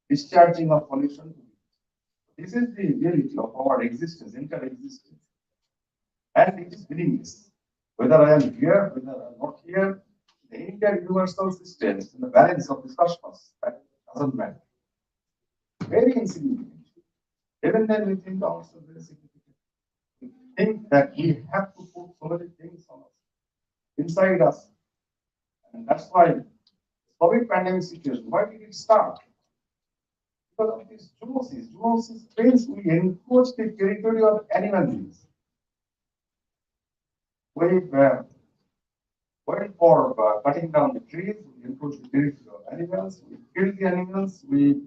discharging of pollution. This is the reality of our existence, entire existence. And it is meaningless. Whether I am here, whether I am not here, the entire universal system in the balance of this cosmos, that doesn't matter. Very insignificant. Even then we think also very significant. We think that we have to put so many things on us, inside us. And that's why the COVID pandemic situation, why did it start? Because of this zoonosis. Zoonosis means we encroach the territory of animal beings. We went for cutting down the trees, we encroach the territory of animals, we kill the animals, we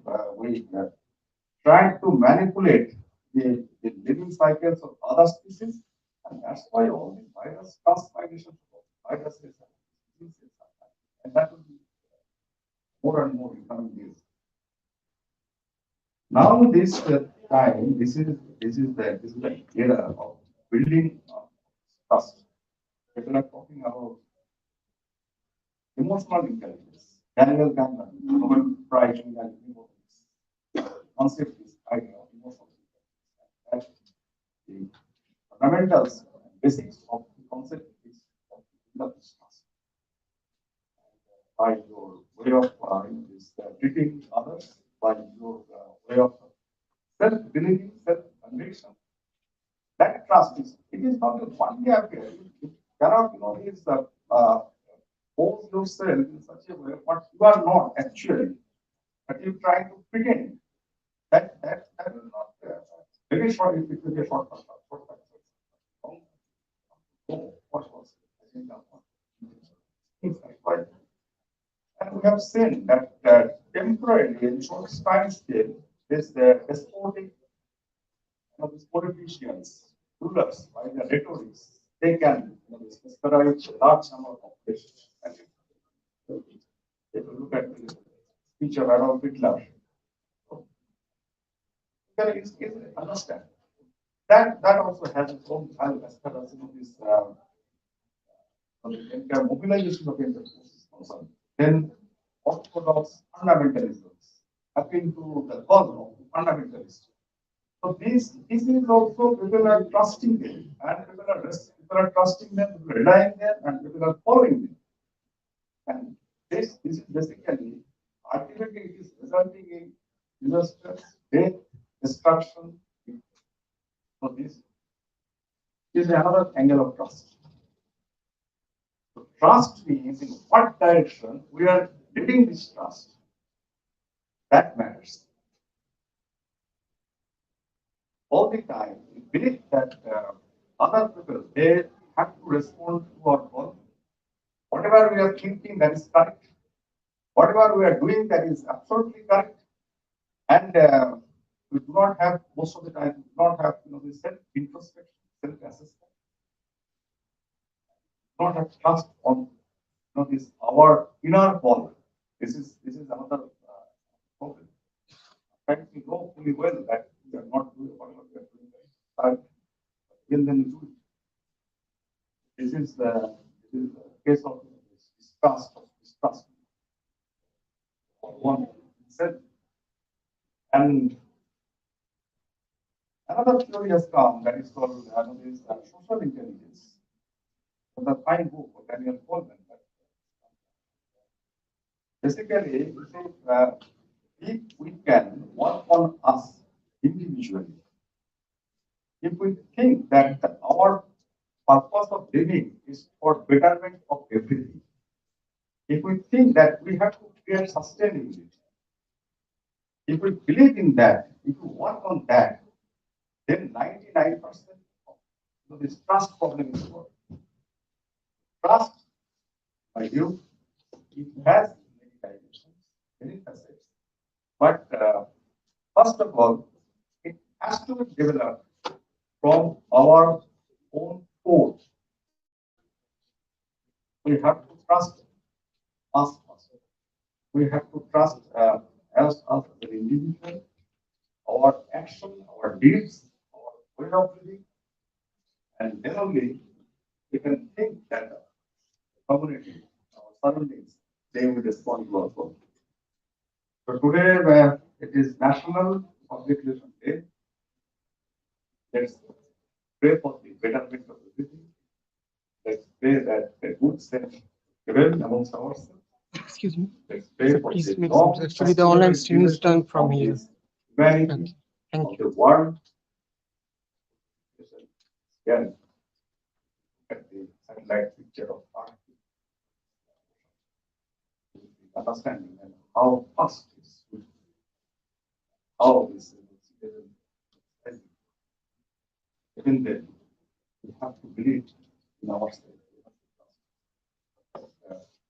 try to manipulate the living cycles of other species, and that's why all the virus transmigration of viruses and diseases are, and that will be more and more in coming days. Now this time, this is the era of building trust. People are talking about emotional intelligence. Daniel Kahneman, Nobel Prize winner, concept is idea of emotional intelligence. The fundamentals, basics of the concept is of trust. By your way of treating others, by your way of self-believing, self-conviction, that trust is, it is not a one-day affair. You cannot, pose yourself in such a way, but you are not actually, but you try to pretend. That will not very short, it will be a short. And we have seen that temporarily in short time scale, this despotic, these politicians, rulers, by their rhetorics, they can mesmerize a large number of populations. If you look at the speech of Adolf Hitler, you can understand. That also has its own value as far as this entire mobilization of entire forces concerned. Then orthodox fundamentalisms appeal to the cause of fundamentalists. So this is also people are trusting them, and people are trusting them, people are relying them, and people are following them. And this is basically ultimately it is resulting in disasters, death, destruction. So this is another angle of trust. So trust means in what direction we are leading this trust. That matters. All the time, we believe that other people, they have to respond to our call. Whatever we are thinking, that is correct. Whatever we are doing, that is absolutely correct. And we do not have, most of the time, we do not have, this self-introspection, self-assessment. Do not have trust on, this our inner call. This is another problem. Fact, we know fully well that we are not doing whatever we are doing right. Then we do it. This is the case of distrust. One itself. And another theory has come that is called social intelligence. It's a fine book of Daniel Goleman. Basically, if we can work on us individually, if we think that our purpose of living is for betterment of everything, if we think that we have to create sustainability, if we believe in that, if we work on that, then 99% of this trust problem is solved. Trust, my view, it has many dimensions, many facets. But first of all, it has to be developed from our own core. We have to trust us first. We have to trust us as an individual, our action, our deeds, our way of living, and then only we can think that the community, our surroundings, they will respond to our call. So today, where it is National Public Relations Day, let's pray for the betterment of everything. Let's pray that the good sense prevail amongst ourselves. Excuse me. Let's pray for Please the make long sense. Actually, the online stream is done from of here. this humanity, Thank of the world. Again, at the satellite picture of Earth, understanding and how fast is how this even then we have to believe in ourselves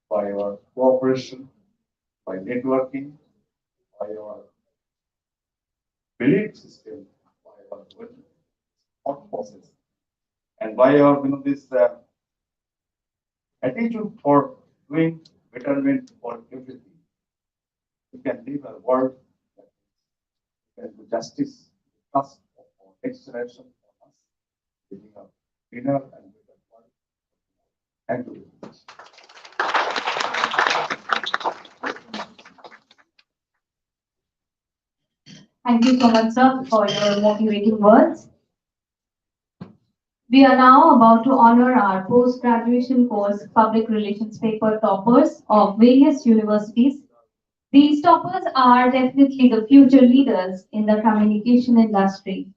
by our cooperation, by networking, by our belief system, by our thought process, and by our this attitude for doing betterment for everything. We can live a world that can do justice, trust for next generation for us, living a cleaner and better world. Thank you very much. Thank you so much, sir, for your motivating words. We are now about to honor our post-graduation course public relations paper toppers of various universities. These toppers are definitely the future leaders in the communication industry.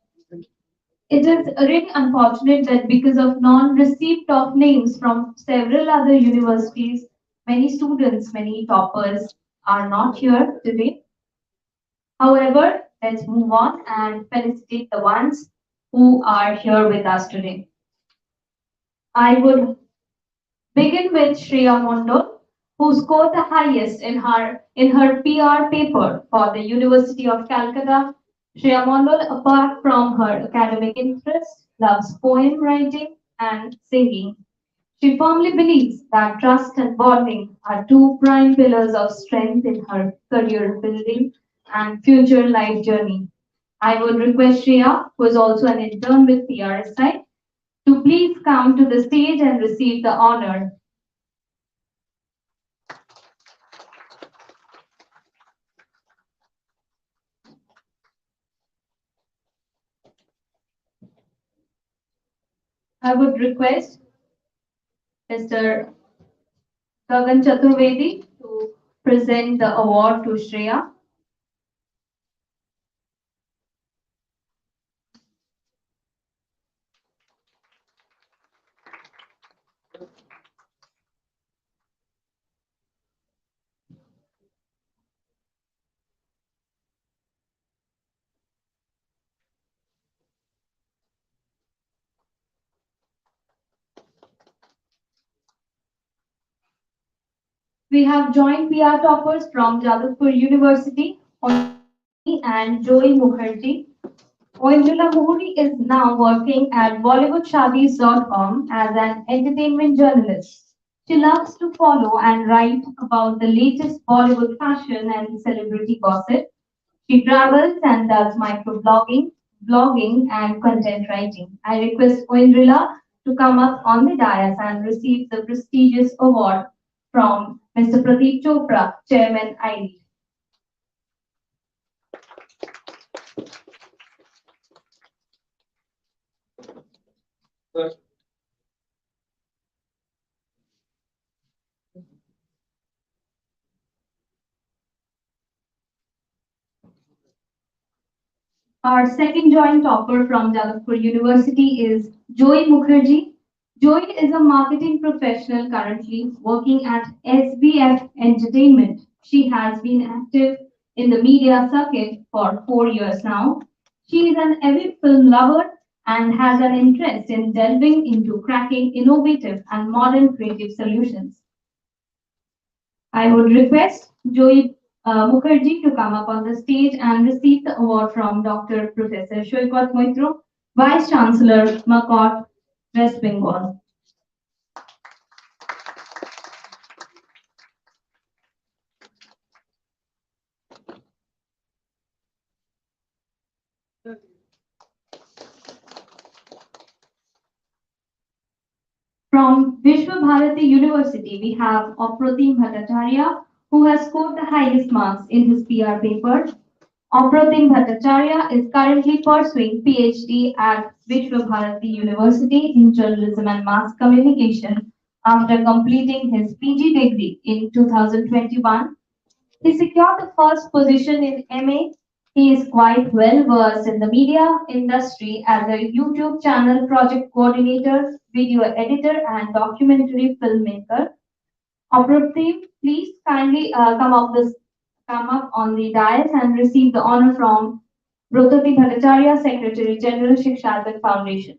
It is really unfortunate that because of non-receipt of names from several other universities, many students, many toppers are not here today. However, let's move on and felicitate the ones who are here with us today. I would begin with Shreya Mondal, who scored the highest in her PR paper for the University of Calcutta. Shreya Mondal, apart from her academic interest, loves poem writing and singing. She firmly believes that trust and bonding are two prime pillars of strength in her career building and future life journey. I would request Shreya, who is also an intern with PRSI, to please come to the stage and receive the honor. I would request Mr. Gagan Chaturvedi to present the award to Shreya. We have joint PR toppers from Jadavpur University, and Joy Mukherjee. Oinjula Mohuri is now working at BollywoodShadis.com as an entertainment journalist. She loves to follow and write about the latest Bollywood fashion and celebrity gossip. She travels and does microblogging, blogging, and content writing. I request Oindrila to come up on the dais and receive the prestigious award from Mr. Pradeep Chopra, Chairman IREAD. Our second joint topper from Jadavpur University is Joy Mukherjee. Joy is a marketing professional currently working at SBF Entertainment. She has been active in the media circuit for 4 years now. She is an avid film lover and has an interest in delving into cracking innovative and modern creative solutions. I would request Joy Mukherjee to come up on the stage and receive the award from Dr. Professor Shoykot Moitro, Vice Chancellor, Makot, West Bengal. From Vishwa Bharati University, we have Apratim Bhattacharya, who has scored the highest marks in his PR paper. Apratim Bhattacharya is currently pursuing PhD at Vishwa Bharati University in Journalism and Mass Communication after completing his PG degree in 2021. He secured the first position in MA. He is quite well versed in the media industry as a YouTube channel project coordinator, video editor, and documentary filmmaker. Apratim, please kindly come up on the dais and receive the honor from Brotati Bhattacharya, Secretary General, Shiksha Foundation.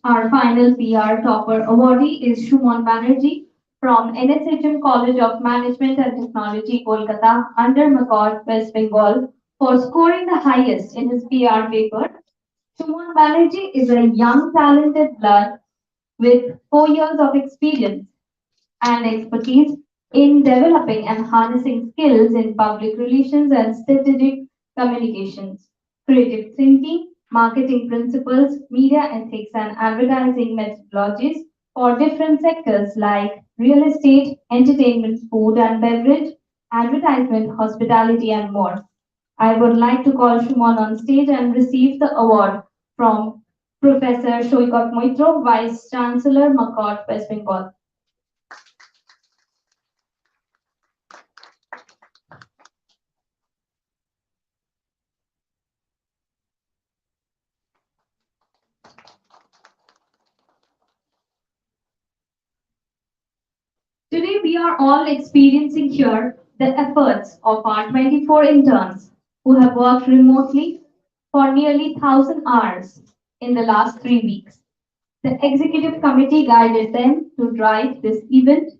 Our final PR topper awardee is Shumon Banerjee from NSHM College of Management and Technology, Kolkata, under Makot, West Bengal, for scoring the highest in his PR paper. Shumon Banerjee is a young, talented blood with 4 years of experience and expertise in developing and harnessing skills in public relations and strategic communications, creative thinking, marketing principles, media ethics, and advertising methodologies for different sectors like real estate, entertainment, food and beverage, advertisement, hospitality, and more. I would like to call Shumon on stage and receive the award from Professor Shoykot Moitro, Vice Chancellor, Makot, West Bengal. Today, we are all experiencing here the efforts of our 24 interns who have worked remotely for nearly 1,000 hours in the last 3 weeks. The executive committee guided them to drive this event.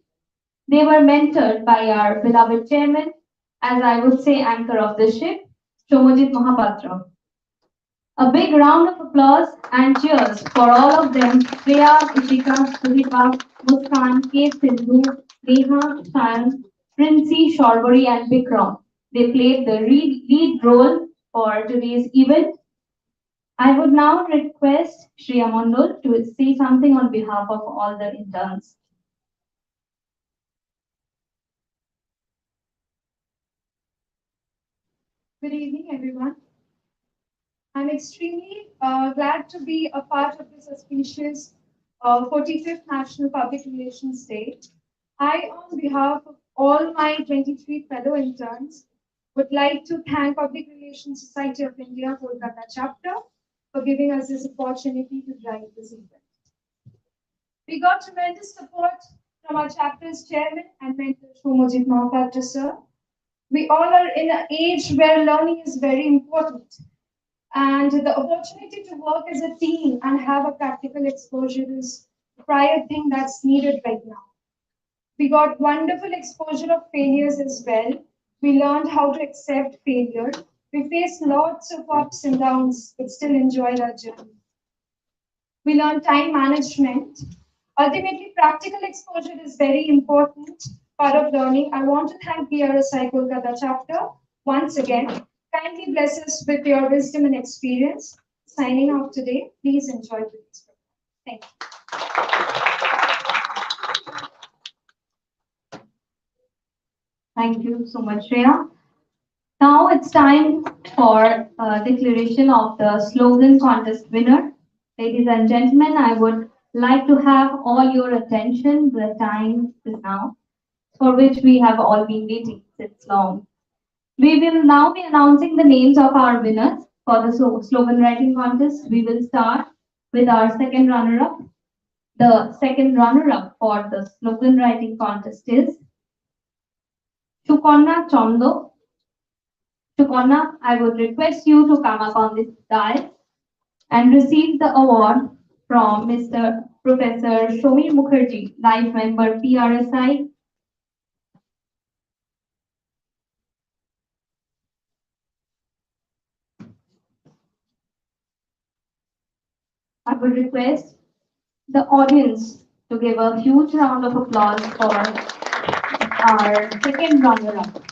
They were mentored by our beloved chairman, as I would say, anchor of the ship, Shomojit Mahapatra. A big round of applause and cheers for all of them, Priya, Ishika, Sudipa, Muskan, K. Sindhu, Neha, Shayan, Princey, Shorbori, and Bikram. They played the lead role for today's event. I would now request Shriya Mondol to say something on behalf of all the interns. Good evening, everyone. I'm extremely glad to be a part of this auspicious 45th National Public Relations Day. I, on behalf of all my 23 fellow interns, would like to thank Public Relations Society of India, Kolkata chapter, for giving us this opportunity to drive this event. We got tremendous support from our chapter's chairman and mentor, Shomojit Mahapatra sir. We all are in an age where learning is very important. And the opportunity to work as a team and have a practical exposure is the prior thing that's needed right now. We got wonderful exposure of failures as well. We learned how to accept failure. We faced lots of ups and downs, but still enjoyed our journey. We learned time management. Ultimately, practical exposure is very important part of learning. I want to thank PRSI Kolkata chapter once again. Kindly bless us with your wisdom and experience. Signing off today. Please enjoy today's program. Thank you. Thank you so much, Shreya. Now it's time for declaration of the slogan contest winner. Ladies and gentlemen, I would like to have all your attention. The time is now, for which we have all been waiting since long. We will now be announcing the names of our winners for the slogan writing contest. We will start with our second runner-up. The second runner-up for the slogan writing contest is Shukonna Chondo. Shukonna, I would request you to come up on this dais and receive the award from Mr. Professor Shomir Mukherjee, Life Member PRSI. I would request the audience to give a huge round of applause for our second runner-up.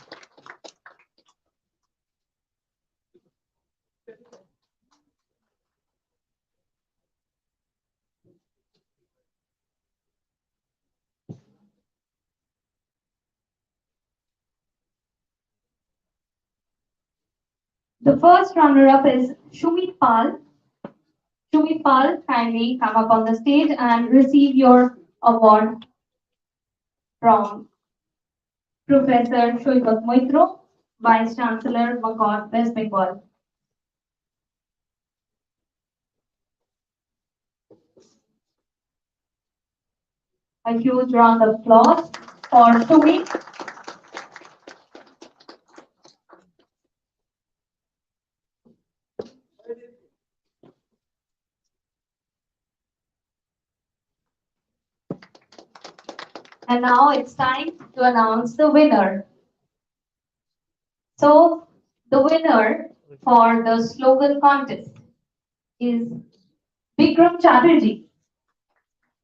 The first runner-up is Shumit Pal. Shumit Pal, kindly come up on the stage and receive your award from Professor Shoibat Moitro, Vice Chancellor, McCord, West Bengal. A huge round of applause for Shumit. And now it's time to announce the winner. So, the winner for the slogan contest is Vikram Chatterjee.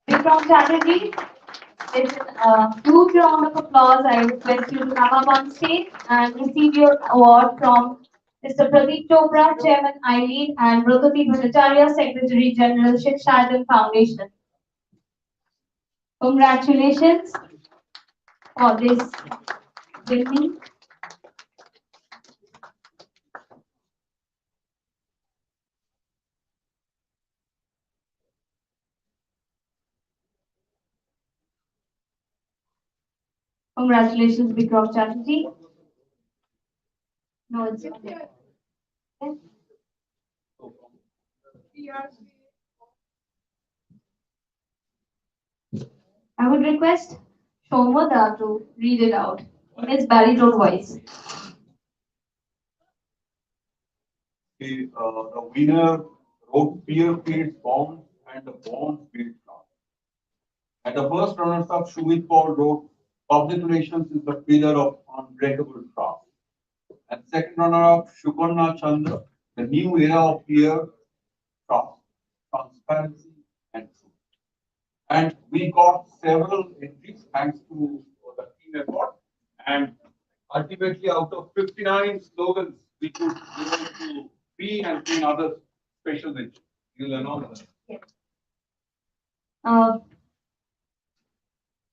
Vikram Chatterjee, with a huge round of applause, I request you to come up on stage and receive your award from Mr. Pradeep Chopra, Chairman ILEAD, and Brototi Bhattacharya, Secretary General Shiksha Foundation. Congratulations for this winning. Congratulations, Vikram Chatterjee. No, it's okay. I would request Shomoda to read it out in his baritone voice. The winner wrote Fear Creates Bonds and the Bonds Build Trust. And the first runner-up, Shumit Paul, wrote Public Relations is the pillar of unbreakable trust. And second runner-up, Shukarna Chandra, the new era of fear, trust, transparency, and truth. And we got several entries thanks to the team effort. And ultimately, out of 59 slogans, we could give it to 3 and 3 other special mentions. You'll announce that. Yes.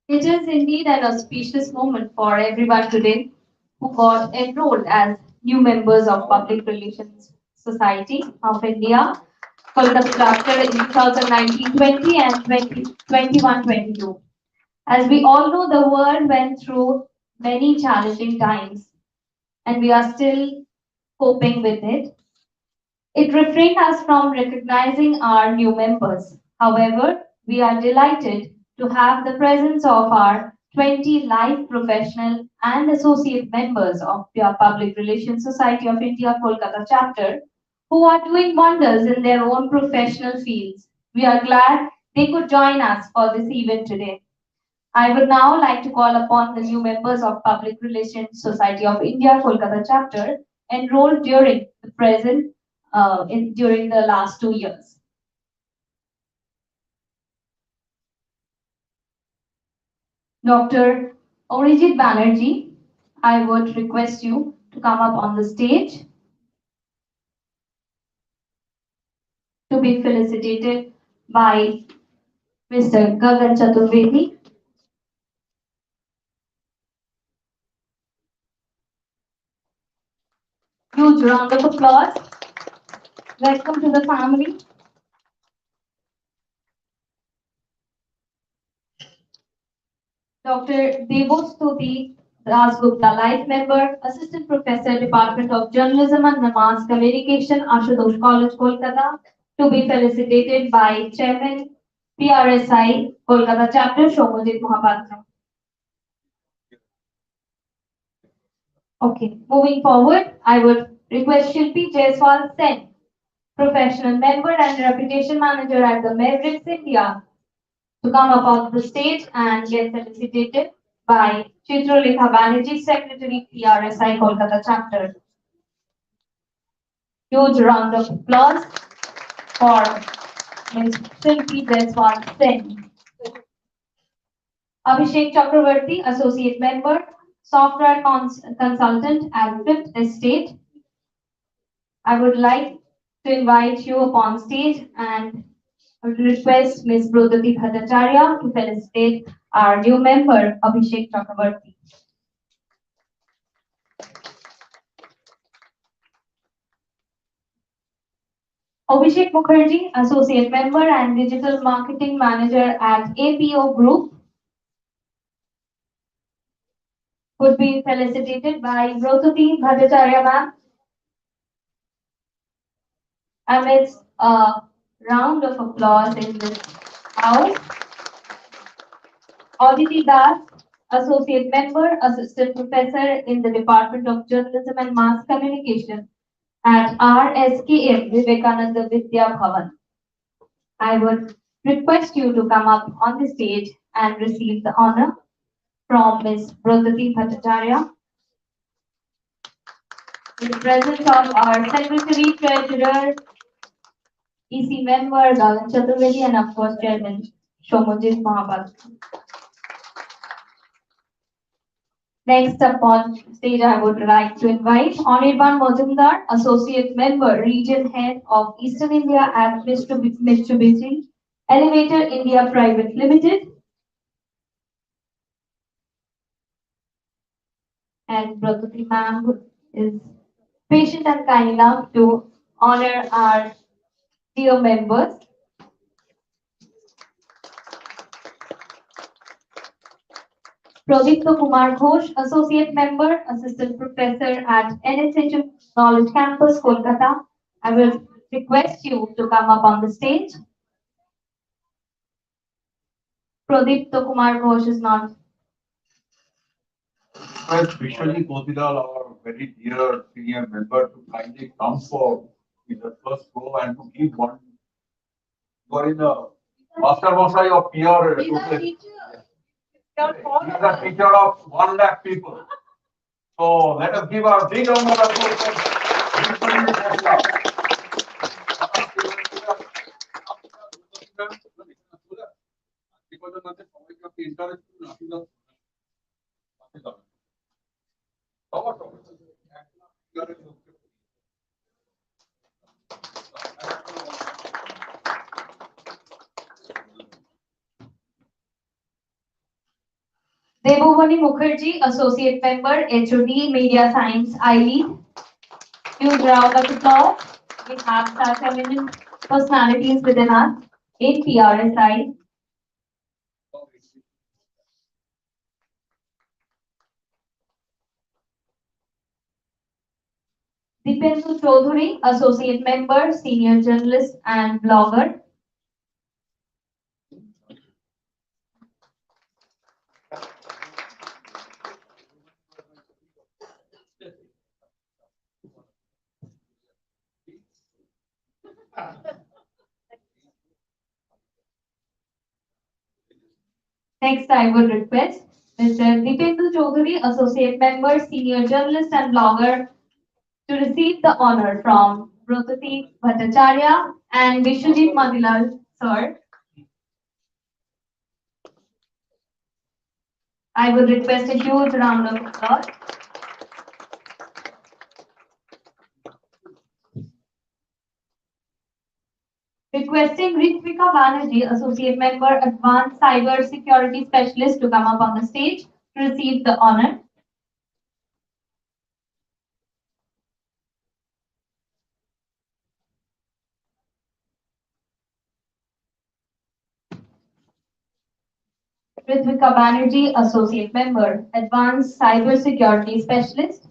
It is indeed an auspicious moment for everyone today who got enrolled as new members of Public Relations Society of India, Kolkata chapter in 2019-20 and 2021-22. As we all know, the world went through many challenging times, and we are still coping with it. It refrained us from recognizing our new members. However, we are delighted to have the presence of our 20 live professional and associate members of the Public Relations Society of India Kolkata chapter who are doing wonders in their own professional fields. We are glad they could join us for this event today. I would now like to call upon the new members of Public Relations Society of India Kolkata chapter enrolled during the present during the last 2 years. Dr. Orijit Banerjee, I would request you to come up on the stage to be felicitated by Mr. Gagan Chaturvedi. Huge round of applause. Welcome to the family. Dr. Devostuti Das Gupta, Life Member, Assistant Professor, Department of Journalism and Mass Communication, Ashutosh College, Kolkata, to be felicitated by Chairman PRSI Kolkata Chapter, Shomojit Mohapatra. Okay, moving forward, I would request Shilpi Jaiswal Sen, Professional Member and Reputation Manager at the Mavericks India, to come up on the stage and get felicitated by Chitralekha Banerjee, Secretary, PRSI Kolkata Chapter. Huge round of applause for Ms. Shilpi Jaiswal Sen. Abhishek Chakravarti, Associate Member, Software Consultant at Fifth Estate. I would like to invite you upon stage and I would request Ms. Brudati Bhattacharya to felicitate our new member, Abhishek Chakravarti. Abhishek Mukherjee, Associate Member and Digital Marketing Manager at APO Group, would be felicitated by Brudati Bhattacharya ma'am. Amidst a round of applause in this house. Aditi Das, Associate Member, Assistant Professor in the Department of Journalism and Mass Communication at RSKM Vivekananda Vidya Bhavan. I would request you to come up on the stage and receive the honor from Ms. Brudati Bhattacharya. In the presence of our Secretary, Treasurer, EC Member, Gagan Chaturvedi, and of course Chairman Shomojit Mohapatra. Next up on stage, I would like to invite Anirban Mojumdar, Associate Member, Region Head of Eastern India at Mitsubishi Elevator India Private Limited. And Brotati ma'am is patient and kind enough to honor our dear members. Pradipta Kumar Ghosh, Associate Member, Assistant Professor at NSHM Knowledge Campus, Kolkata. I will request you to come up on the stage. Pradipta Kumar Ghosh is not. Vishwali Kodilal, our very dear senior member, to kindly come for in the first row and to give one. You are in the master Mosai of PR. He is a teacher of 1 lakh people. So let us give our big round of applause for Devovani Mukherjee, Associate Member, HOD Media Science, I-Lead. Huge round of applause. We have such eminent personalities within us in PRSI. Dipendu Chaudhary, Associate Member, Senior Journalist and Blogger. Next, I would request Mr. Dipendu Chaudhary, Associate Member, Senior Journalist and Blogger, to receive the honor from Brotati Bhattacharya and Vishwajit Madilal, sir. I would request a huge round of applause. Requesting Ritvika Banerjee, Associate Member, Advanced Cyber Security Specialist, to come up on the stage to receive the honor. Ritvika Banerjee, Associate Member, Advanced Cyber Security Specialist.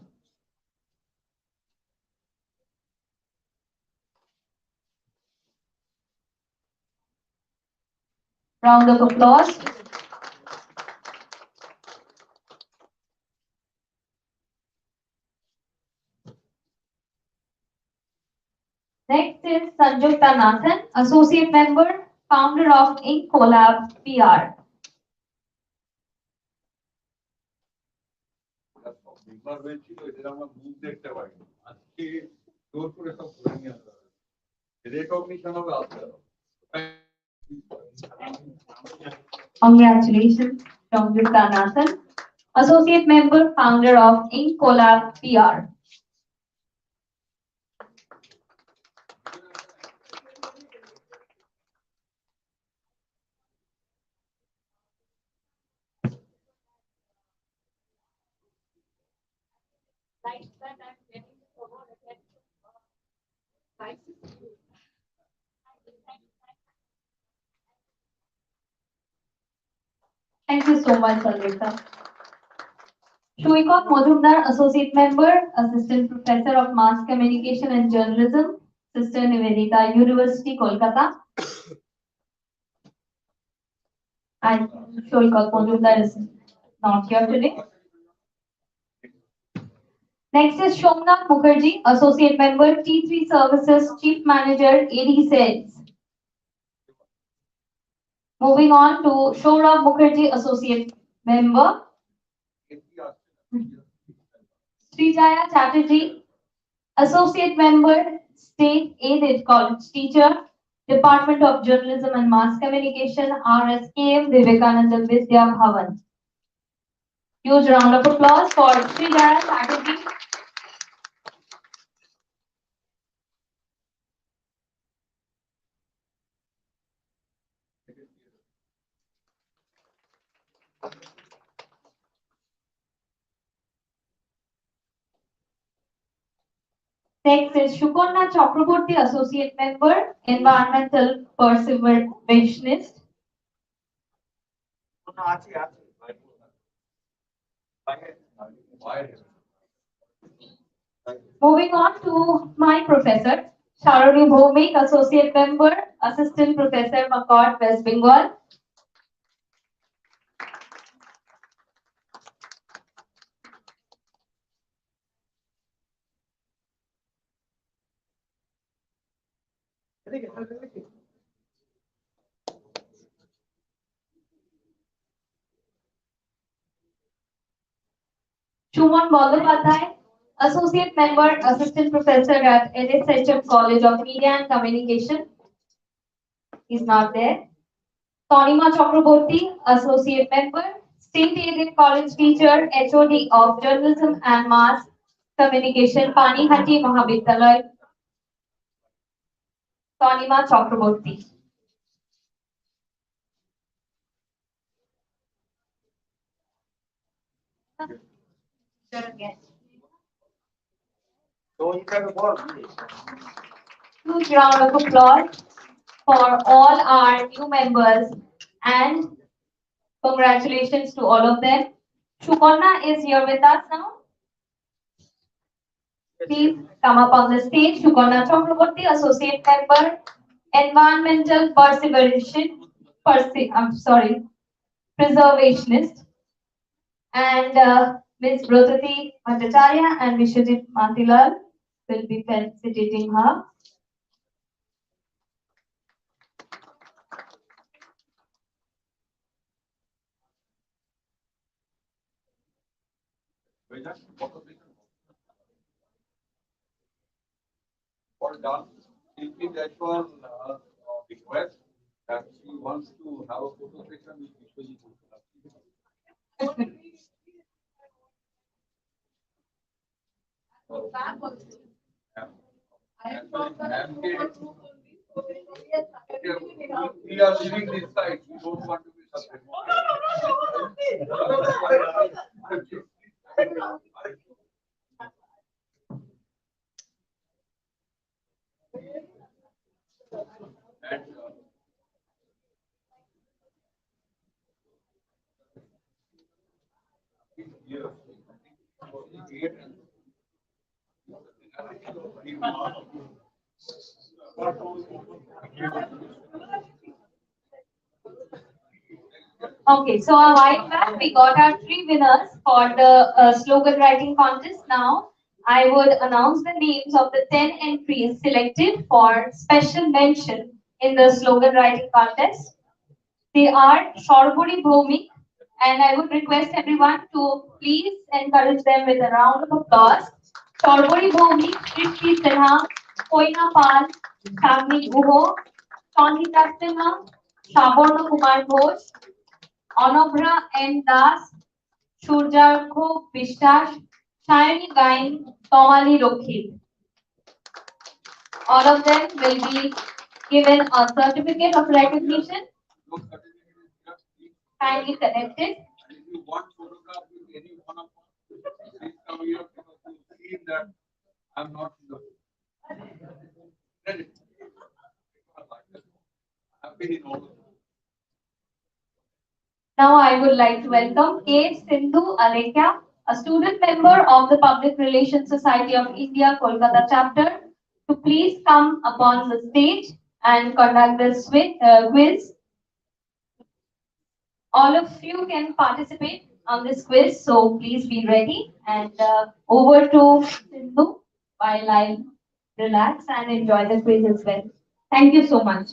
Round of applause. Next is Sanjukta Nathan, Associate Member, Founder of Ink Collab PR. একবার হয়েছিল এদের আমরা মুখ দেখতে পাইনি আজকে জোর করে সব করে নিয়ে আসতে হবে রেকগনিশন হবে আসতে হবে Congratulations, Sanjukta Nathan, Associate Member, Founder of Ink Collab PR. Thank you so much, Sanjukta. Shuikot Majumdar, Associate Member, Assistant Professor of Mass Communication and Journalism, Sister Nivedita, University, Kolkata. And Shuikot Majumdar is not here today. Next is Shomnath Mukherjee, Associate Member, T3 Services, Chief Manager, AD Sales. Moving on to Shomnath Mukherjee, Associate Member, Srijaya Chatterjee, Associate Member, State Aided College Teacher, Department of Journalism and Mass Communication, RSKM Vivekananda Vidya Bhavan. Huge round of applause for Srijaya Chatterjee. Next is Shukorna Chakraborty, Associate Member, Environmental Perseveranist. Moving on to my professor, Sharoni Bhomik, Associate Member, Assistant Professor, McCord, West Bengal. Shumon Bandyopadhyay, Associate Member, Assistant Professor at NSHM College of Media and Communication. He's not there. Tanima Chakraborty, Associate Member, State Aided College Teacher, HOD of Journalism and Mass Communication, Panihati Mahavidyalaya. Tanima Chakraborty. Huge round of applause for all our new members and congratulations to all of them. Shukorna is here with us now. Please come up on the stage. Shukorna Chakraborty, Associate Member, Environmental Preservationist. And Ms. Brotati Bhattacharya and Vishwajit Madilal will be felicitating her. All done. Simply that one request that she wants to have a photo session with Vishwajit. We are leaving this side. We don't want to be separated. Okay, so a while back we got our three winners for the slogan writing contest. Now I would announce the names of the 10 entries selected for special mention in the slogan writing contest. They are Shorbori Bhomik, and I would request everyone to please encourage them with a round of applause. Shorbori Bhomik, Trishti Sinha, Koina Pal, Shamni Guho, Sonita Sinha, Shaborna Kumar Ghosh, Onobra N. Das, Surjarko বিশ্বাস, Shayani Gain, Tomali Rokhit. All of them will be given a certificate of recognition. Kindly connected. If you want photograph with any one of us, please come here because you see that I'm not in the credit. I've been in all of them. Now I would like to welcome K. Sindhu Alekya, a student member of the Public Relations Society of India Kolkata chapter, to please come upon the stage and conduct this quiz. All of you can participate on this quiz, so please be ready. And over to Sindhu while I relax and enjoy the quiz as well. Thank you so much.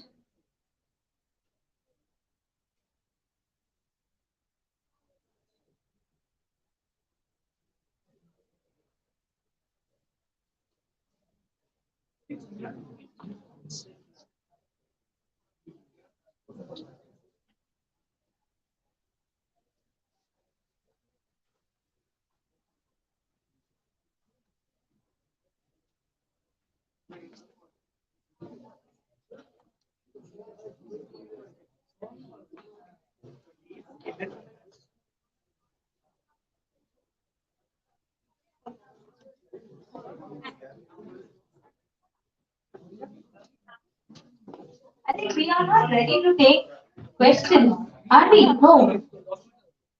I think we are not ready to take questions, are we? No.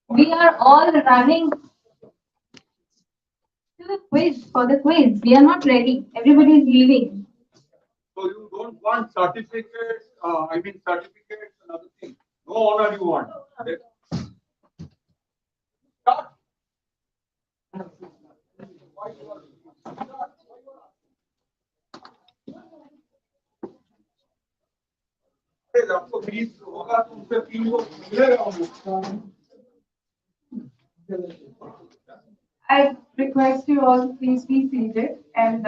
We are all running to the quiz for the quiz. We are not ready. Everybody is leaving. So you don't want certificates, certificates and other things. No honor you want. Start. आपको 20 होगा तो उससे 3 को मिलेगा हमको. I request you all to please be seated, and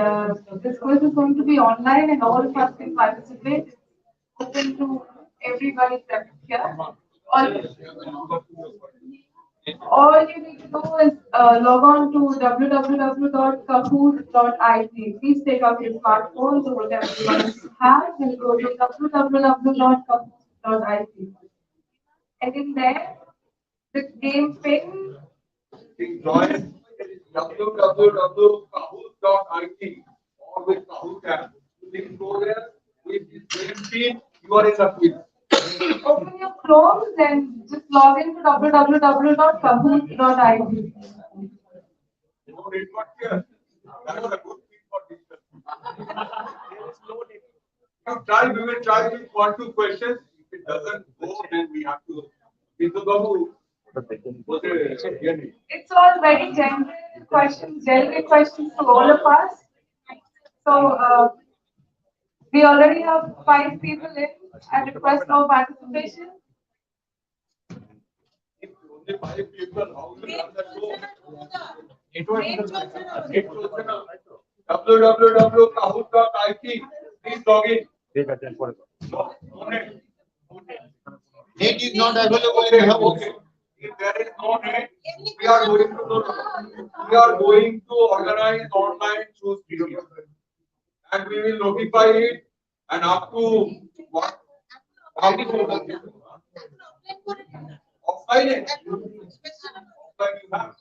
this quiz is going to be online and all of us can participate. It's open to everybody that's here. All you need to do is log on to www.kahoot.it. Please take out your smartphones or whatever you have and go to www.kahoot.it. And in there, the game pin. Join www.kahoot.it or with Kahoot app. Please go there with this game pin. You are in the quiz. Open your Chrome and just log in to www.kahoot.it. No network here. That was a good thing for this. We will try with 1, 2 questions. If it doesn't go, then we have to. It's all very genuine questions to all of us. So we already have 5 people in. I request for participation. If only 5 people, how will you have that go? www.kahut.it. Please log in. Net is not available in the house. If there is no net, we are going to organize online shoes video, and we will notify it, and up to what? Offline it. Offline you have.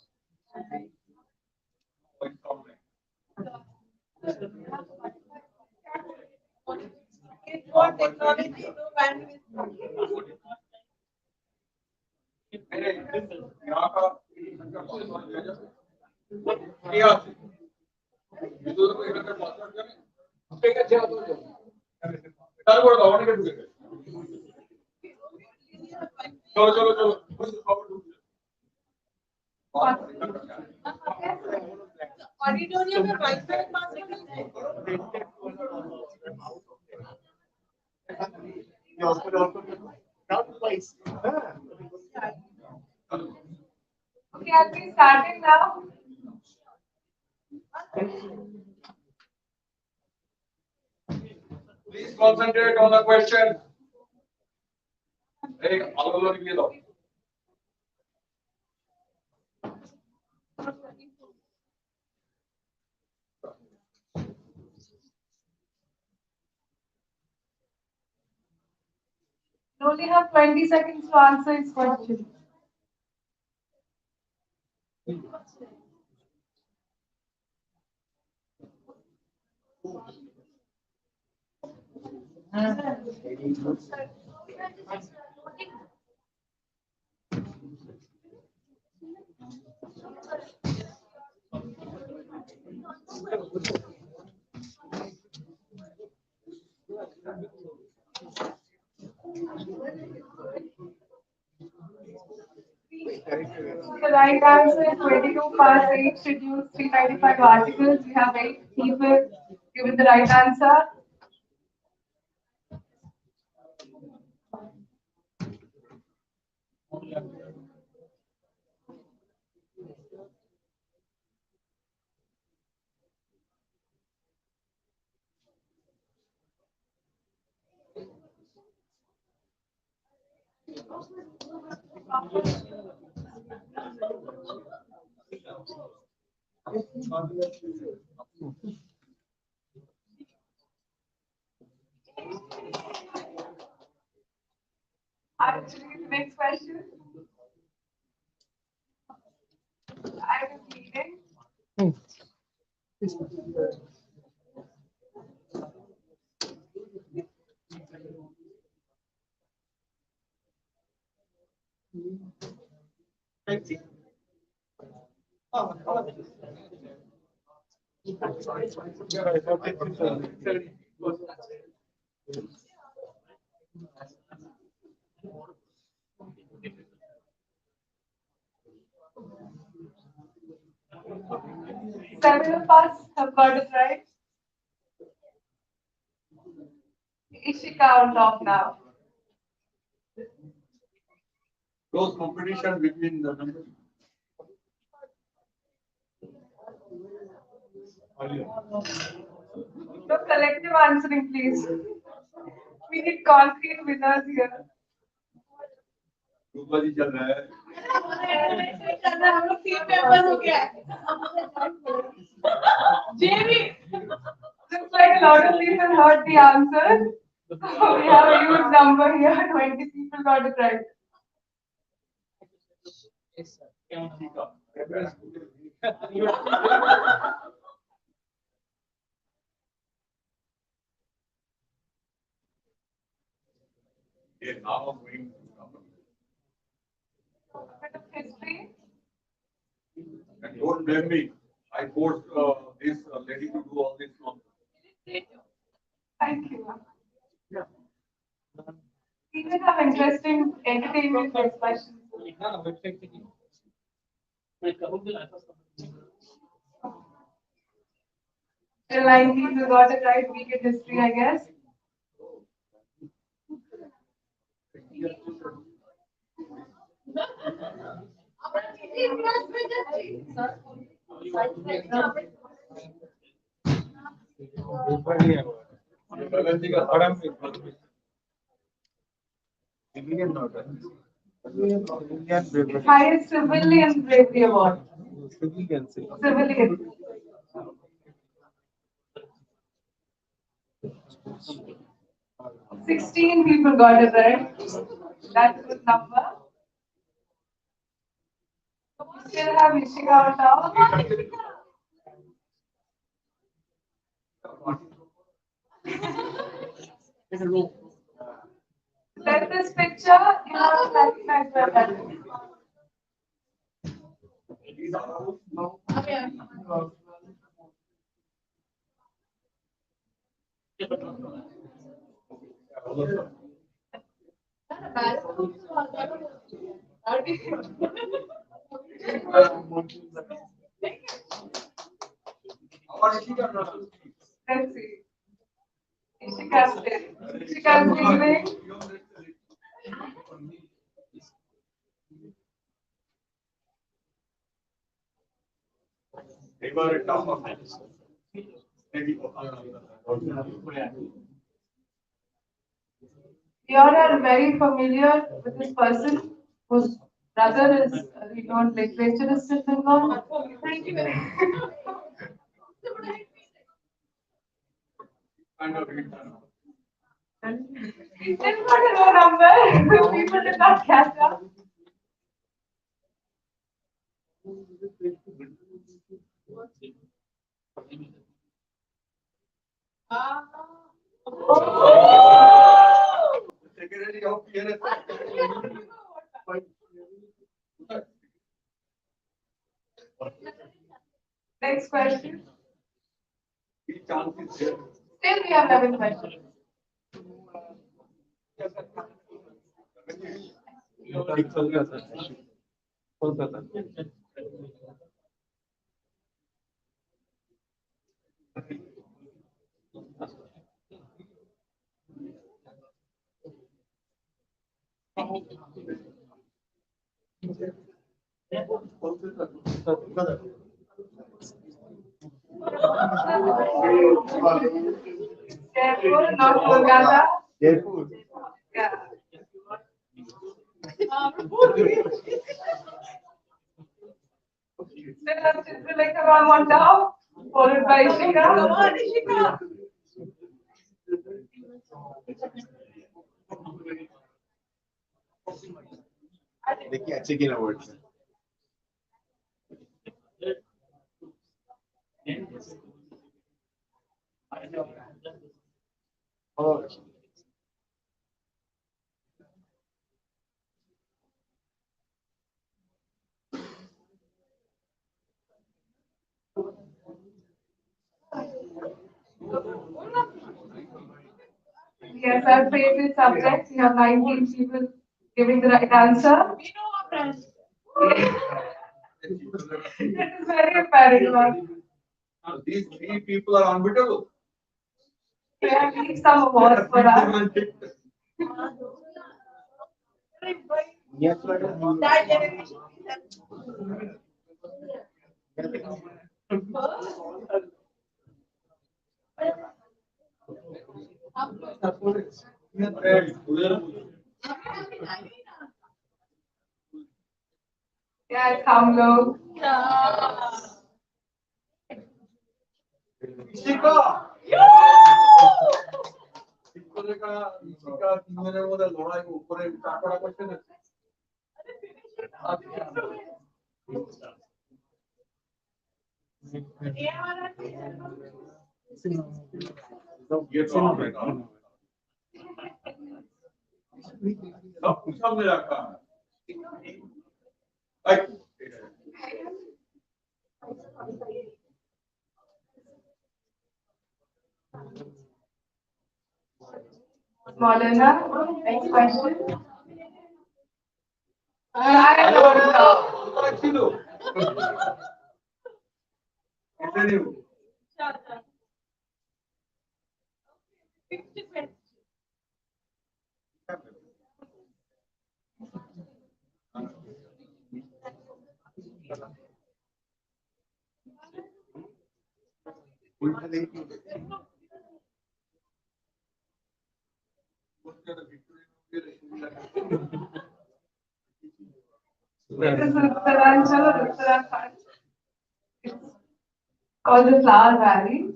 चलो चलो चलो auditorium में wifi password Okay, I'll be starting now. Please concentrate on the question. Hey, Avelo लिखिए लो. You only have 20 seconds to answer his question. The right answer is 22 past 8 scheduled 395 articles. We have 8 people given the right answer. Actually, the next question. I was reading. Several of us have got it right. Ishika on top now. Close competition between the numbers. No collective answering, please. We need concrete winners here. ऊपर ही चल रहा है. हम लोग 3 papers हो गया Jamie, looks like a lot of people heard the answer. We have a huge number here. 20 people got it right. Yeah, now I'm going A bit of history. and don't blame me. I forced this lady to do all this nonsense. Thank you. We did have interesting entertainment questions. Still 9 people got it right. We get history, I guess. Highest civilian bravery award. Civilian. 16 people got it right. That's a good number. We still have Ishika on top. Let this picture, you know, recognize where that is. Let's see. Ishika's there. Ishika's leaving. You all are very familiar with this person whose brother is a renowned literaturist in Bengal. Thank you very much. He didn't put a low number. People did not catch up. Secretary of PRSI. Next question. Chance is there. Still we have 11 questions. Careful, not Kolkata. Careful. Yeah. Still Chindrelekha on top, followed by Ishika. Come on, Ishika. देखिए अच्छे की award और Yes, our favorite subject. We have 19 people giving the right answer. We know our friends. It is very apparent one. These three people are unbeatable. They have need some awards for us. Yes, हम लोग. Ishika! Ishika 3 জনের মধ্যে লড়াই উপরে 4টা question আছে। सब सामने रखा है। Maulana, next question. I don't know. It is Uttarakhand. It's called the Flower Valley.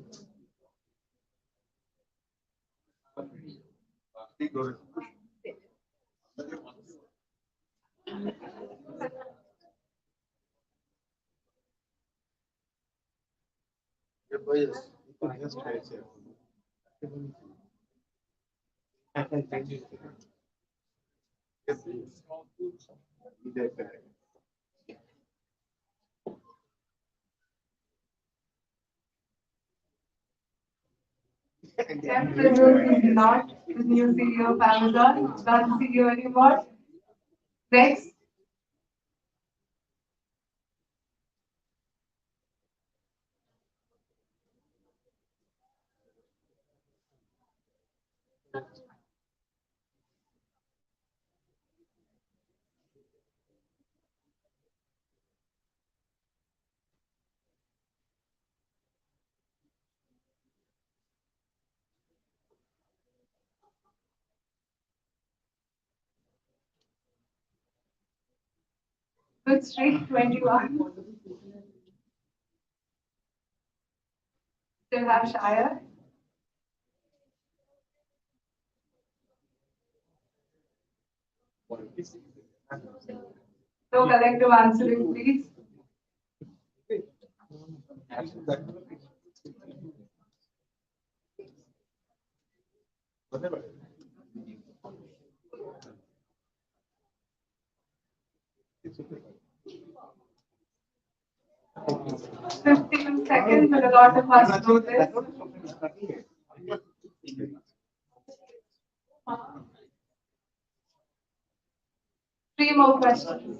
Jeff Bezos is not the new CEO of Amazon, not the CEO anymore. Next. Good streak, 21. Still have Shire. No collective answering, please. Fifteen seconds with a lot of us do this. Three more questions.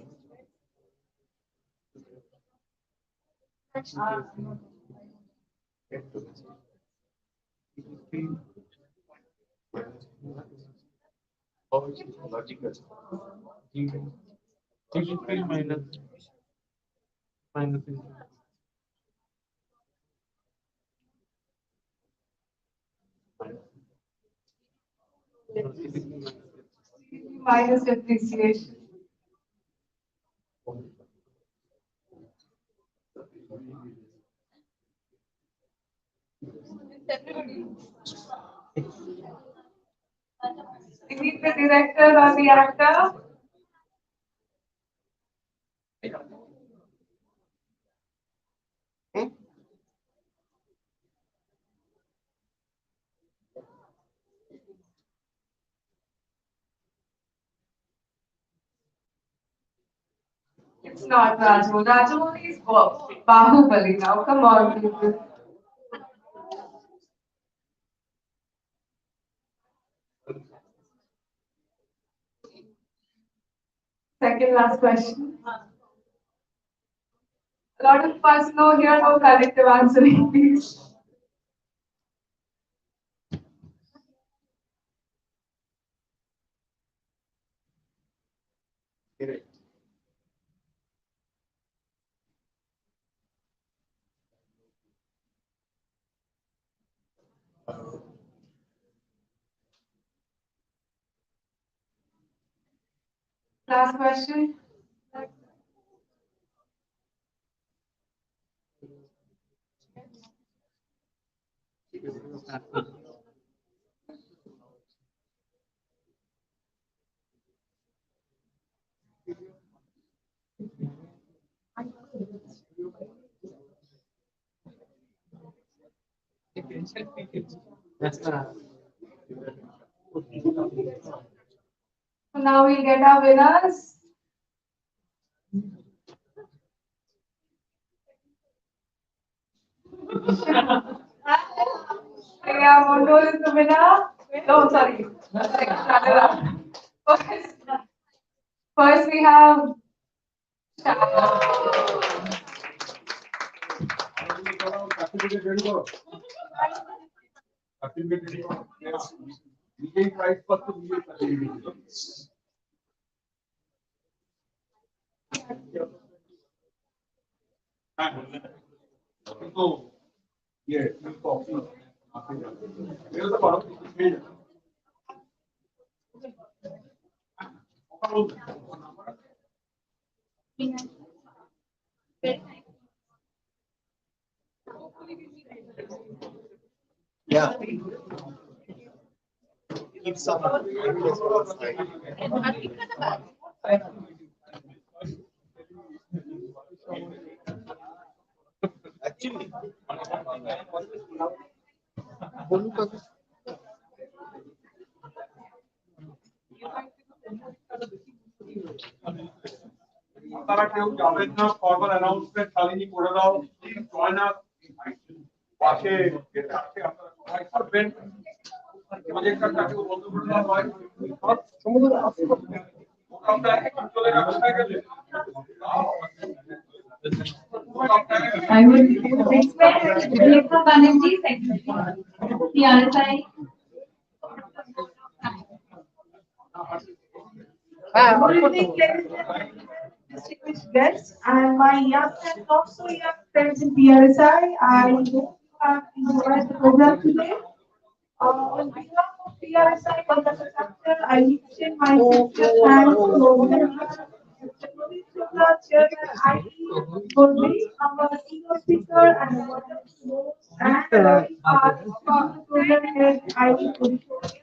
Minus depreciation. We need the director or the actor. It's not Raju. Raju is Bahubali now. Come on, people. Second last question. A lot of us know here, no collective answering, please. Last question. So now we'll get our winners. Priya Mondol is the winner. No, sorry. First we have Yes, coffee. Here's the bottom. Yeah. Keep some. Actually, তারা কেউ যাবেন না formal announcement Shalini করে দাও please join us পাশে যেটা আছে আপনারা সবাই করবেন প্রজেক্টরটা কেউ বন্ধ করে দেওয়া হয় ওটা একটু চলে গেছে I would request Rekha Banerjee, Secretary, PRSI. Good evening, ladies and distinguished guests, and my young and not so young friends in PRSI. I hope you have enjoyed the program today. On behalf of PRSI Kolkata chapter, I extend my sincere thanks to Mr. Chairman IT for being our keynote speaker and a wonderful host and allowing us to program head IT